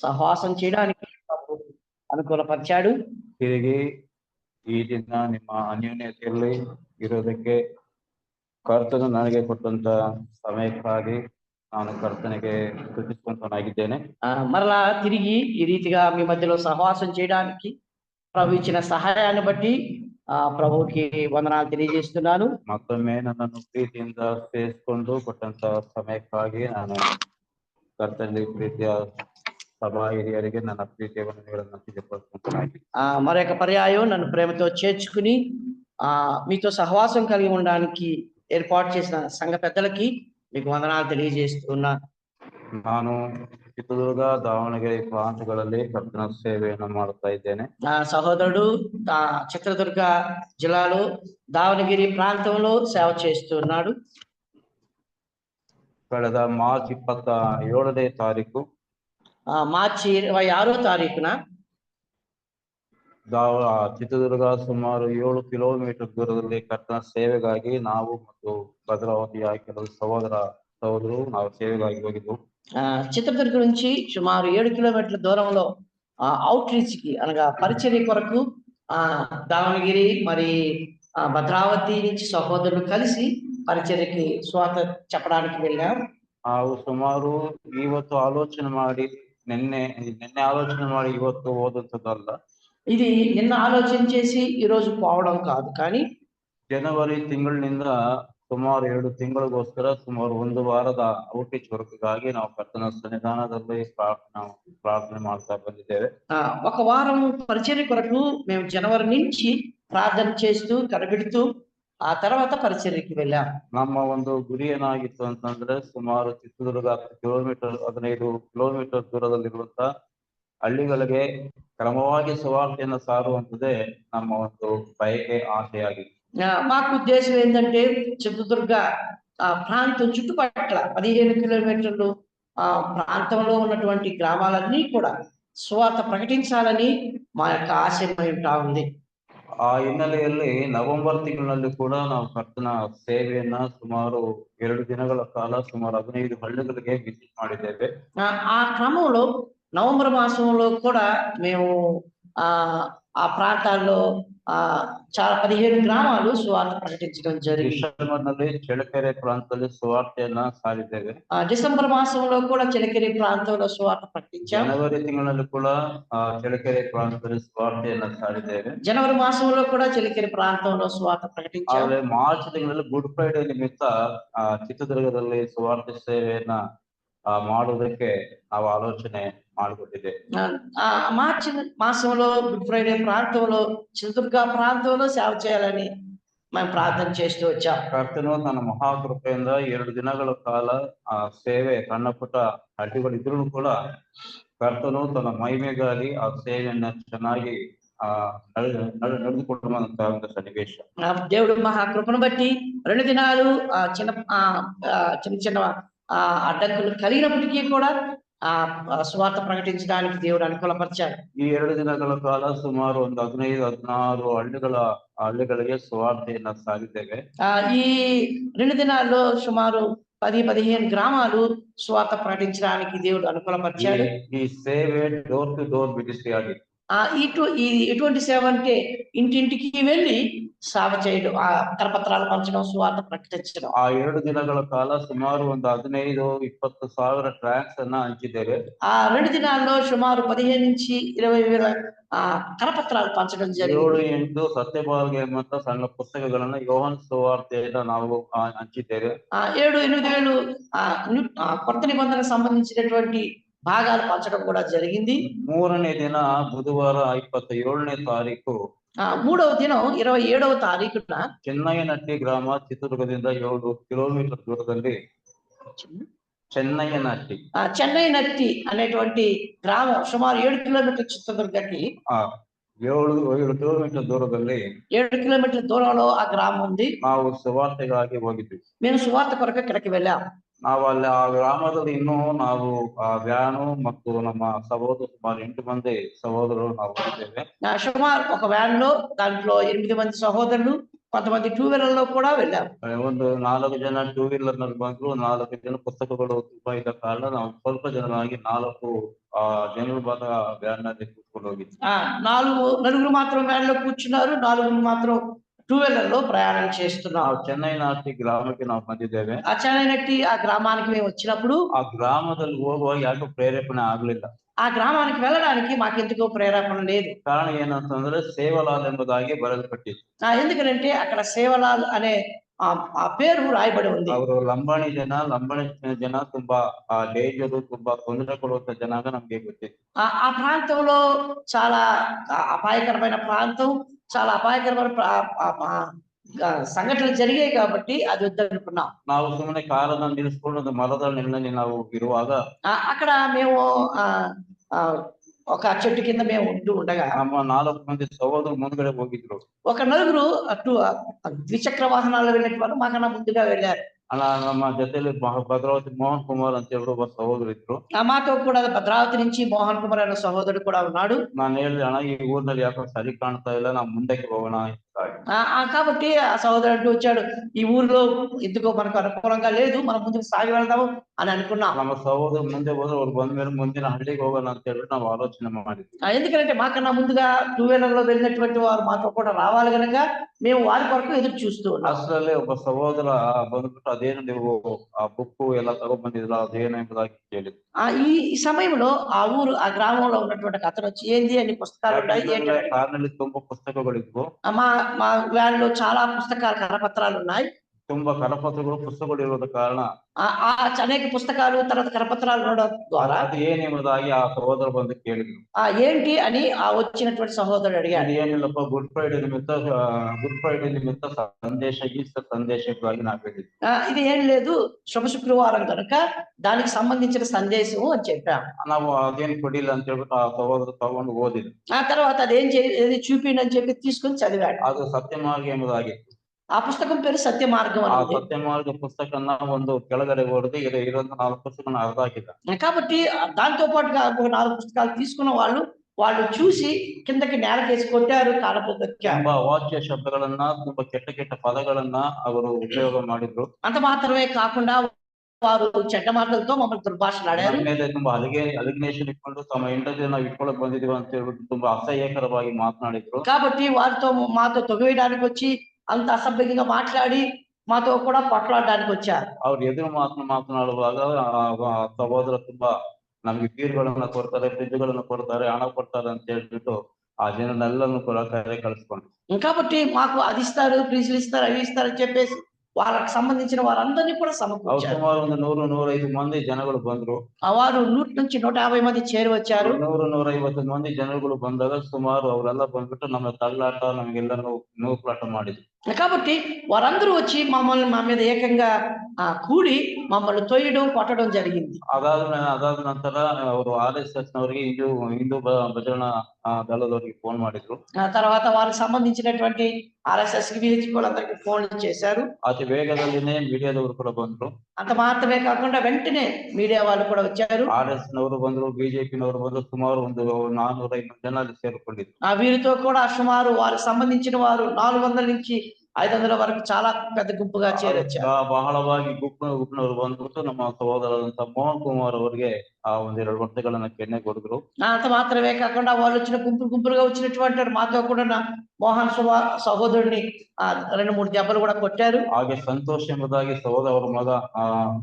సహవాసం చేయడానికి ప్రభు ಅನುಕೂಲಪರಿಚಾಡು. ತಿರುಗಿ ಈ ದಿನ ನಿಮ್ಮ ಅನ್ಯೋನ್ಯತೆಯಲ್ಲಿ ಇರೋದಕ್ಕೆ ಕರ್ತನು ನನಗೆ ಕೊಟ್ಟಂತ ಸಮಯಕ್ಕಾಗಿ ನಾನು ಕರ್ತನಿಗೆ ಕೃತಜ್ಞನಾಗಿದ್ದೇನೆ. మరలా తిరిగి ఈ రీతిగా మీ మధ్యలో సహవాసం చేయడానికి ప్రభు ఇచ్చిన సహాయాన్ని బట్టి ప్రభువుకి వందనాలు తెలియజేస్తున్నాను. ಮತ್ತೊಮ್ಮೆ ನನ್ನನ್ನು ಪ್ರೀತಿಯಿಂದ ಸೇರಿಸಿಕೊಂಡು ಕೊಟ್ಟಂತ ಸಮಯಕ್ಕಾಗಿ ನಾನು ಕರ್ತನಲ್ಲಿ ಪ್ರೀತಿಯ సభా ಹಿರಿಯರಿಗೆ ನನ್ನ ಪ್ರೀತಿಯ ವಂದನೆಗಳನ್ನು ತಿಳಿಯಪಡಿಸುತ್ತೇನೆ. మరొక పర్యాయం నన్ను ప్రేమతో చేర్చుకుని మీతో సహవాసం కలిగి ఉండడానికి ఏర్పాటు చేసిన సంఘ పెద్దలకి మీకు వందనాలు తెలియజేస్తున్నాను. ನಾನು ಚಿತ್ರದುರ್ಗ ದಾವಣಗೆರೆ ಪ್ರಾಂತಗಳಲ್ಲಿ ಕರ್ತನ ಸೇವೆಯನ್ನು ಮಾಡುತ್ತಾ ಇದ್ದೇನೆ. సహోదరుడు చిత్రదుర్గ జిల్లాలో దావణగిరి ప్రాంతంలో సేవ చేస్తున్నాడు. ಕಳೆದ ಮಾರ್ಚ್ 27ನೇ ತಾರೀಕು మార్చి 26వ తారీఖున ಚಿತ್ರದುರ್ಗ ಸುಮಾರು 7 ಕಿಲೋಮೀಟರ್ ದೂರದಲ್ಲಿ ಕರ್ತನ ಸೇವೆಗಾಗಿ ನಾವು ಮತ್ತು ಭದ್ರಾವತಿಯ ಕೆಲವು ಸಹೋದರರು ನಾವು ಸೇವೆಗಾಗಿ ಹೋಗಿದ್ದು. చిత్రదుర్గ నుంచి సుమారు 7 కిలోమీటర్ల దూరంలో అవుట్ రీచ్ కి అనగా పరిచర్య కొరకు దావణగిరి మరి భద్రావతి నుంచి సహోదరులు కలిసి పరిచర్యకి స్వాత చెప్పడానికి వెళ్ళాం. ಸುಮಾರು ಇವತ್ತು ಆಲೋಚನೆ ಮಾಡಿ నిన్నే ఆలోచన ಮಾಡಿ ಇವತ್ತು ಓದುತ್ತದಲ್ಲ, ఇది నిన్న ఆలోచన చేసి ఈ రోజు పోవడం కాదు, కానీ ಜನವರಿ ತಿಂಗಳಿನಿಂದ ಸುಮಾರು 2 ತಿಂಗಳಿಗೋಸ್ಕರ ಸುಮಾರು 1 ವಾರದ ಔಟ್ರೀಚ್ ವರ್ಕ್ಗಾಗಿ ನಾವು ಕರ್ತನ ಸನ್ನಿಧಾನದಲ್ಲಿ ಪ್ರಾರ್ಥನೆ ಮಾಡ್ತಾ ಬಂದಿದ್ದೇವೆ. ఒక వారం పరిచర్య కొరకు మేము జనవరి నుంచి ప్రార్థన చేస్తూ కరగడుతూ ఆ తర్వాత పరిచర్యకి వెళ్ళాం. ನಮ್ಮ ಒಂದು ಗುರಿ ಏನಾಗಿತ್ತು ಅಂತಂದ್ರೆ ಸುಮಾರು ಚಿತ್ರದುರ್ಗ 15 ಕಿಲೋಮೀಟರ್ ದೂರದಲ್ಲಿರುವಂತ ಹಳ್ಳಿಗಳಿಗೆ ಕ್ರಮವಾಗಿ ಸುವಾರ್ತೆಯನ್ನು ಸಾರುವಂತದೇ ನಮ್ಮ ಒಂದು ಬಯಕೆ ಆಸೆಯಾಗಿತ್ತು. మాకు ఉద్దేశం ఏంటంటే చిత్రదుర్గ ప్రాంతం చుట్టుపక్కల 15 కిలోమీటర్లు ప్రాంతంలో ఉన్నటువంటి గ్రామాలన్నీ కూడా సువార్త ప్రకటించాలని మా యొక్క ఆశయమై ఉంటా ఉంది. ಆ ಹಿನ್ನೆಲೆಯಲ್ಲಿ ನವೆಂಬರ್ ತಿಂಗಳಿನಲ್ಲಿ ಕೂಡ ನಾವು ಕರ್ತನ ಸೇವೆಯನ್ನ ಸುಮಾರು 2 ದಿನಗಳ ಕಾಲ ಸುಮಾರು 15 ಹಳ್ಳಿಗಳಿಗೆ ವಿಸಿಟ್ ಮಾಡಿದ್ದೇವೆ. ఆ క్రమంలో నవంబర్ మాసంలో కూడా మేము ఆ ప్రాంతాల్లో చాలా 15 గ్రామాలు సువార్త ప్రకటించడం జరిగింది. డిసెంబర్ನಲ್ಲಿ చెలకెರೆ ప్రాంతంలో సువార్ತೆಯನ್ನ ಸಾರಿದ್ದೇವೆ. డిసెంబర్ మాసంలో కూడా చెలకెರೆ ప్రాంతంలో సువార్త ప్రకటించాం. జనవరి తింಗಳಲ್ಲಿ కూడా చెలకెರೆ ప్రాంతంలో సువార్ತೆಯನ್ನ ಸಾರಿದ್ದೇವೆ. జనవరి మాసంలో కూడా చెలకెರೆ ప్రాంతంలో సువార్త ప్రకటించాం. ಆದರೆ ಮಾರ್ಚ್ ತಿಂಗಳಲ್ಲಿ ಗುಡ್ ಫ್ರೈಡೆ ನಿಮಿತ್ತ ಚಿತ್ರದುರ್ಗದಲ್ಲಿ ಸುವಾರ್ತೆ ಸೇವೆಯನ್ನ ಮಾಡುವುದಕ್ಕೆ ನಾವು ಆಲೋಚನೆ ಮಾಡಿಕೊಟ್ಟಿದ್ದೆ. మార్చి మాసంలో గుడ్ ఫ్రైడే ప్రాంతంలో చిత్రదుర్గ ప్రాంతంలో సేవ చేయాలని మేము ప్రార్థన చేస్తూ వచ్చాం. ಕರ್ತನು ತನ್ನ ಮಹಾಕೃಪೆಯಿಂದ 2 ದಿನಗಳ ಕಾಲ ಸೇವೆ ಸಣ್ಣ ಪುಟ್ಟ ಹಳ್ಳಿಗಳಿದ್ರು ಕೂಡ ಕರ್ತನು ತನ್ನ ಮಹಿಮೆಗಾಗಿ ಆ ಸೇವೆಯನ್ನ ಚೆನ್ನಾಗಿ ನಡೆದುಕೊಳ್ಳುವಂತ ಒಂದು ಸನ್ನಿವೇಶ. దేవుడు మహాకృపను బట్టి 2 దినాలు చిన్న అడ్డంకులు కలిగినప్పటికీ కూడా స్వార్థ ప్రకటించడానికి దేవుడు అనుకూలపరిచాడు. ఈ 2 ದಿನಗಳ ಕಾಲ ಸುಮಾರು ಒಂದು 15-16 ಹಳ್ಳಿಗಳಿಗೆ ಸುವಾರ್ತೆಯನ್ನ ಸಾರಿದ್ದೇವೆ. ఈ 2 దినాల్లో సుమారు 10-15 గ్రామాలు స్వార్థ ప్రకటించడానికి దేవుడు అనుకూలపరిచాడు. ఈ సేవే డోర్ టు డోర్ మినిస్ట్రీ ఆಗಿದೆ. ఎటువంటి సేవ అంటే ఇంటింటికి వెళ్ళి సేవ చేయడం, కరపత్రాలు పంచడం, సువార్త ప్రకటించడం. ఆ 7 ದಿನಗಳ ಕಾಲ ಸುಮಾರು ಒಂದು 15-20 ಸಾವಿರ ಟ್ರ್ಯಾಕ್ಸ್ ಅನ್ನ ಹಂಚಿದ್ದೇವೆ. ఆ 2 దినాల్లో సుమారు 15 నుంచి 20 వేల కరపత్రాలు పంచడం జరిగింది. 7-8 ಸತ್ಯಭಾಗ ಎಂಬಂತ ಸಣ್ಣ ಪುಸ್ತಕಗಳನ್ನ ಯೋಹಾನ್ ಸುವಾರ್ತೆಯನ್ನ ನಾವು ಹಂಚಿದ್ದೇವೆ. 7-8 వేలు కొత్త నిబంధనకు సంబంధించినటువంటి భాగాలు పంచడం కూడా జరిగింది. 3ನೇ ದಿನ ಬುಧವಾರ 27ನೇ ತಾರೀಕು, 3వ దినం 27వ తారీఖున చెన్నయ్యనట్టి గ్రామ చిತ್ರದುರ್ಗದಿಂದ 7 ಕಿಲೋಮೀಟರ್ దూరದಲ್ಲಿ చెన్నయ్యనట్టి అనేటువంటి గ్రామం సుమారు 7 కిలోమీటర్ల చిత్రదుర్గకి 7 కిలోమీటర్ దూరದಲ್ಲಿ 7 కిలోమీటర్ల దూరంలో ఆ గ్రామం ఉంది. ನಾವು ಸುವಾರ್ತೆಗಾಗಿ ಹೋಗಿದ್ವಿ. మేము సువార్త కొరకు ఇక్కడికి వెళ్ళాం. ನಾವು ಅಲ್ಲಿ ಆ ಗ್ರಾಮದಲ್ಲಿ ಇನ್ನೂ ನಾವು ವ್ಯಾನು ಮತ್ತು ನಮ್ಮ ಸಹೋದರ ಸುಮಾರು 8 ಮಂದಿ ಸಹೋದರರು ನಾವು ಹೋಗಿದ್ದೇವೆ. సుమారు ఒక వ్యాన్ లో దాంట్లో 8 మంది సహోదరులు కొంతమంది టూ వీలర్‌లో కూడా వెళ్ళారు. ಒಂದು 4 ಜನ ಟೂ ವೀಲರ್ ನಲ್ಲಿ ಬಂದ್ರು, 4 ಜನ ಪುಸ್ತಕಗಳು ತುಂಬಾ ಇದ್ದ ಕಾರಣ ನಾವು ಸ್ವಲ್ಪ ಜನರಾಗಿ 4 ಜನರು ಮಾತ್ರ ವ್ಯಾನ್ ನಲ್ಲಿ ಕೂತ್ಕೊಂಡು ಹೋಗಿದ್ವಿ. ఆ! నలుగురు మాత్రం వ్యాన్‌లో కూర్చున్నారు. నలుగురు మాత్రం టూ వీలర్‌లో ప్రయాణం చేస్తున్నాం. ನಾವು ಚೆನ್ನೈ ನಾಟಿ ಗ್ರಾಮಕ್ಕೆ ನಾವು ಬಂದಿದ್ದೇವೆ. ఆ చెన్నైనట్టి ఆ గ్రామానికి మేము వచ్చినప్పుడు ಆ ಗ್ರಾಮದಲ್ಲಿ ಹೋಗುವಾಗ ಯಾಕೋ ಪ್ರೇರೇಪಣೆ ಆಗ್ಲಿಲ್ಲ. ఆ గ్రామానికి వెళ్ళడానికి మాకెందుకో ప్రేరేపణ లేదు. ಕಾರಣ ಏನಂತಂದ್ರೆ ಸೇವಲಾಲ್ ಎಂಬುದಾಗಿ ಬರೆಯಲ್ಪಟ್ಟಿತ್ತು. ఎందుకనంటే అక్కడ సేవలాల్ అనే ఆ పేరు రాయబడి ఉంది. ಅವರು ಲಂಬಾಣಿ ಜನ ತುಂಬಾ ಡೇಂಜರು, ತುಂಬಾ ತೊಂದರೆ ಕೊಡುವಂತ ಜನಾಂಗ ನಮ್ಗೆ ಗೊತ್ತಿತ್ತು. ఆ ప్రాంతంలో చాలా అపాయకరమైన ప్రాంతం, చాలా అపాయకరమైన సంఘటనలు జరిగాయి కాబట్టి అది వద్దనుకున్నాం. ನಾವು ಸುಮ್ಮನೆ ಕಾರನ್ನ ನಿಲ್ಲಿಸ್ಕೊಂಡು ಒಂದು ಮರದ ನೆರಳಲ್ಲಿ ನಾವು ಇರುವಾಗ అక్కడ మేము ఒక చెట్టు కింద మేము ఉంటూ ఉండగా ನಮ್ಮ 4 ಮಂದಿ ಸಹೋದರರು ಮುಂದ್ಗಡೆ ಹೋಗಿದ್ರು. ఒక నలుగురు అటు ద్విచక్ర వాహనాల్లో వెళ్ళినటువంటి మాకన్నా ముందుగా వెళ్ళారు. ಅಲ್ಲ, ನಮ್ಮ ಜೊತೆಲಿ ಭದ್ರಾವತಿ ಮೋಹನ್ ಕುಮಾರ್ ಅಂತ ಹೇಳಿ ಒಬ್ಬ ಸಹೋದರ ಇದ್ರು. మాతో కూడా భద్రావతి నుంచి మోహన్ కుమార్ అనే సహోదరుడు కూడా ఉన్నాడు. ನಾನು ಹೇಳಿದೆ, ಅಣ್ಣ ಈ ಊರಿನಲ್ಲಿ ಯಾಕೋ ಸರಿ ಕಾಣ್ತಾ ಇಲ್ಲ, ನಾವು ಮುಂದಕ್ಕೆ ಹೋಗೋಣ. కాబట్టి ఆ సహోదరుడు అంటూ వచ్చాడు, ఈ ఊరిలో ఎందుకో మనకు అనుకూలంగా లేదు, మనం ముందుకు సాగి వెళ్దాము అని అనుకున్నాం. ನಮ್ಮ సహోదరు ಮುಂದೆ ಹೋದ್ರೆ ಅವ್ರು ಬಂದ ಮೇಲೆ ಮುಂದಿನ ಹಳ್ಳಿಗೆ ಹೋಗೋಣ ಅಂತ ಹೇಳಿ ನಾವು ఆలోచನೆ ಮಾಡಿದ್ವಿ. ఎందుకంటే మాకన్నా ముందుగా టూ వీలర్ లో వెళ్ళినటువంటి వారు మాతో కూడా రావాలి కనుక మేము వారి కొరకు ఎదురు చూస్తూ ఉన్నాం. ಅಷ್ಟರಲ್ಲೇ ಒಬ್ಬ ಸಹೋದರ ಬಂದ್ಬಿಟ್ಟು ಅದೇನು ನೀವು ಆ ಬುಕ್ಕು ಎಲ್ಲ ತಗೊಂಡ್ಬಂದಿದ್ರ ಅದೇನು ಎಂಬುದಾಗಿ ಕೇಳಿದ್ರು. ఈ సమయంలో ఆ గ్రామంలో ఉన్నటువంటి అతను వచ్చి ఏంది అన్ని పుస్తకాలు ఉన్నాయి ಕಾರ್ನಲ್ಲಿ ತುಂಬಾ ಪುಸ್ತಕಗಳಿದ್ವು. మా వ్యాన్ లో చాలా పుస్తకాలు కరపత్రాలు ఉన్నాయి. ತುಂಬಾ కరపత్రಗಳು పుస్తకಗಳು ಇರೋದ ಕಾರಣ అనేక పుస్తకాలు తర్వాత కరపత్రాలు ఉండడం ద్వారా ಅದು ಏನೆಂಬುದಾಗಿ ಆ ಸಹೋದರ ಬಂದು ಕೇಳಿದ್ರು. ఏంటి అని వచ్చినటువంటి సహోదరుడు అడిగాడు. ಏನಿಲ್ಲಪ್ಪ, ಗುಡ್ ಫ್ರೈಡೆ ನಿಮಿತ್ತ ಸಂದೇಶ ಈಸ್ಟರ್ ಸಂದೇಶಕ್ಕಾಗಿ ನಾವು ಹೇಳಿದ್ವಿ. ఇది ఏం లేదు, శుభ శుక్రవారం కనుక దానికి సంబంధించిన సందేశం అని చెప్పాం. ನಾವು ಅದೇನು ಕೊಡಿಲ್ಲ ಅಂತ ಹೇಳ್ಬಿಟ್ಟು ಆ ಸಹೋದರ ತಗೊಂಡು ಓದಿದ್ರು. ఆ తర్వాత ఏది చూపిండి అని చెప్పి తీసుకొని చదివాడు. ಅದು ಸತ್ಯಮಾರ್ಗ ಎಂಬುದಾಗಿತ್ತು. ఆ పుస్తకం పేరు సత్య మార్గం ಆ అని. ಸತ್ಯಮಾರ್ಗ ಪುಸ್ತಕನ ಒಂದು ಕೆಳಗಡೆ ಹೊಡೆದು ಇರೋದು 4 ಪುಸ್ತಕನ ಅರ್ಧ ಹಾಕಿದ. కాబట్టి దాంతో పాటుగా ఒక 4 పుస్తకాలు తీసుకున్న వాళ్ళు చూసి కిందకి నేలకేసి కొట్టారు, కాళ్ళతో. ತುಂಬಾ ಅವಾಚ್ಯ ಶಬ್ದಗಳನ್ನ, ತುಂಬಾ ಕೆಟ್ಟ ಪದಗಳನ್ನ ಅವರು ಉಪಯೋಗ ಮಾಡಿದ್ರು. అంత మాత్రమే కాకుండా వారు చెడ్డ మాటలతో మమ్మల్ని దుర్భాషలాడారు. ಮೇಲೆ ತುಂಬಾ ಅಲಿಗೇಷನ್ ಇಟ್ಕೊಂಡು ತಮ್ಮ ಹೆಂಡತಿಯನ್ನು ನಾವು ಇಟ್ಕೊಳಕ್ ಬಂದಿದೀವಿ ಅಂತ ಹೇಳ್ಬಿಟ್ಟು ತುಂಬಾ ಅಸಹ್ಯಕರವಾಗಿ ಮಾತನಾಡಿದ್ರು. కాబట్టి మాతో తొగవేయడానికి వచ్చి అంత అసభ్యంగా మాట్లాడి మాతో కూడా కొట్లాడడానికి వచ్చారు. ಅವ್ರು ಎದುರು ಮಾತನಾಡುವಾಗ ಸಹೋದರ ತುಂಬಾ ನಮ್ಗೆ ಬೀರ್ಗಳನ್ನ ಕೊಡ್ತಾರೆ, ಫ್ರಿಜ್ಗಳನ್ನ ಕೊಡ್ತಾರೆ, ಹಣ ಕೊಡ್ತಾರೆ ಅಂತ ಹೇಳ್ಬಿಟ್ಟು ఆ ಜನನೆಲ್ಲನ್ನು ಕೂಡ ಕಳಿಸ್ಕೊಂಡು. కాబట్టి మాకు అది ఇస్తారు, ఫ్రిజ్లు ఇస్తారు, అవి ఇస్తారు అని చెప్పేసి వాళ్ళకి సంబంధించిన వారందరినీ కూడా సమకూర్చారు. సుమారు 100-105 మంది ಜನಗಳು ಬಂದ್ರು. వారు 100 నుంచి 150 మంది చేరి వచ్చారు. 100-150 ಮಂದಿ ಜನಗಳು ಬಂದಾಗ ಸುಮಾರು ಅವರೆಲ್ಲ ಬಂದ್ಬಿಟ್ಟು ನಮ್ಮ ತಳ್ಳಾಟ, ನಮಗೆಲ್ಲ ನೂಕುಲಾಟ ಮಾಡಿದ್ರು. కాబట్టి వారందరూ వచ్చి మా మీద ఏకంగా కూడి మమ్మల్ని తొయ్యడం, కొట్టడం జరిగింది. ಅದಾದ ನಂತರ ಅವರು RSS ನವರಿಗೆ ಹಿಂದೂ ಭಜನಾ దళదవరికి ఫోన్ ಮಾಡಿದ್ರು. తర్వాత వారికి సంబంధించినటువంటి RSS కి VHP వాళ్ళందరికీ ఫోన్ చేశారు. అతి వేగదಲ್ಲಿನೇ మీడియాದವರು ಕೂಡ ಬಂದ್ರು. అంత మాత్రమే కాకుండా వెంటనే మీడియా వాళ్ళు కూడా వచ్చారు. RSS నವರು ಬಂದ್ರು, BJP నವರು ಬಂದ್ರು. ಸುಮಾರು ಒಂದು 450 ಜನ ಅಲ್ಲಿ ಸೇರಿಕೊಂಡಿದ್ರು. వీరితో కూడా సుమారు వారికి సంబంధించిన వారు 400 నుంచి 500 వరకు చాలా పెద్ద గుంపుగా చేరొచ్చారు. ಬಹಳವಾಗಿ ಗುಂಪಿನವರು ಬಂದ್ಬಿಟ್ಟು ನಮ್ಮ ಸಹೋದರರಂತ ಮೋಹನ್ ಕುಮಾರ್ ಅವರಿಗೆ ఆ 1-2 గంటಗಳನ್ನ ಕೆನ್ನೆ ಕೊಡಿದ್ರು. అంత మాత్రమే కాకుండా వాళ్ళు వచ్చిన గుంపులుగా వచ్చినటువంటి మాతో కూడా మోహన్ సహోదరుడిని 2-3 దెబ్బలు కూడా కొట్టారు. ಹಾಗೆ ಸಂತೋಷ್ ಎಂಬುದಾಗಿ ಸಹೋದರ ಅವರ ಮಗ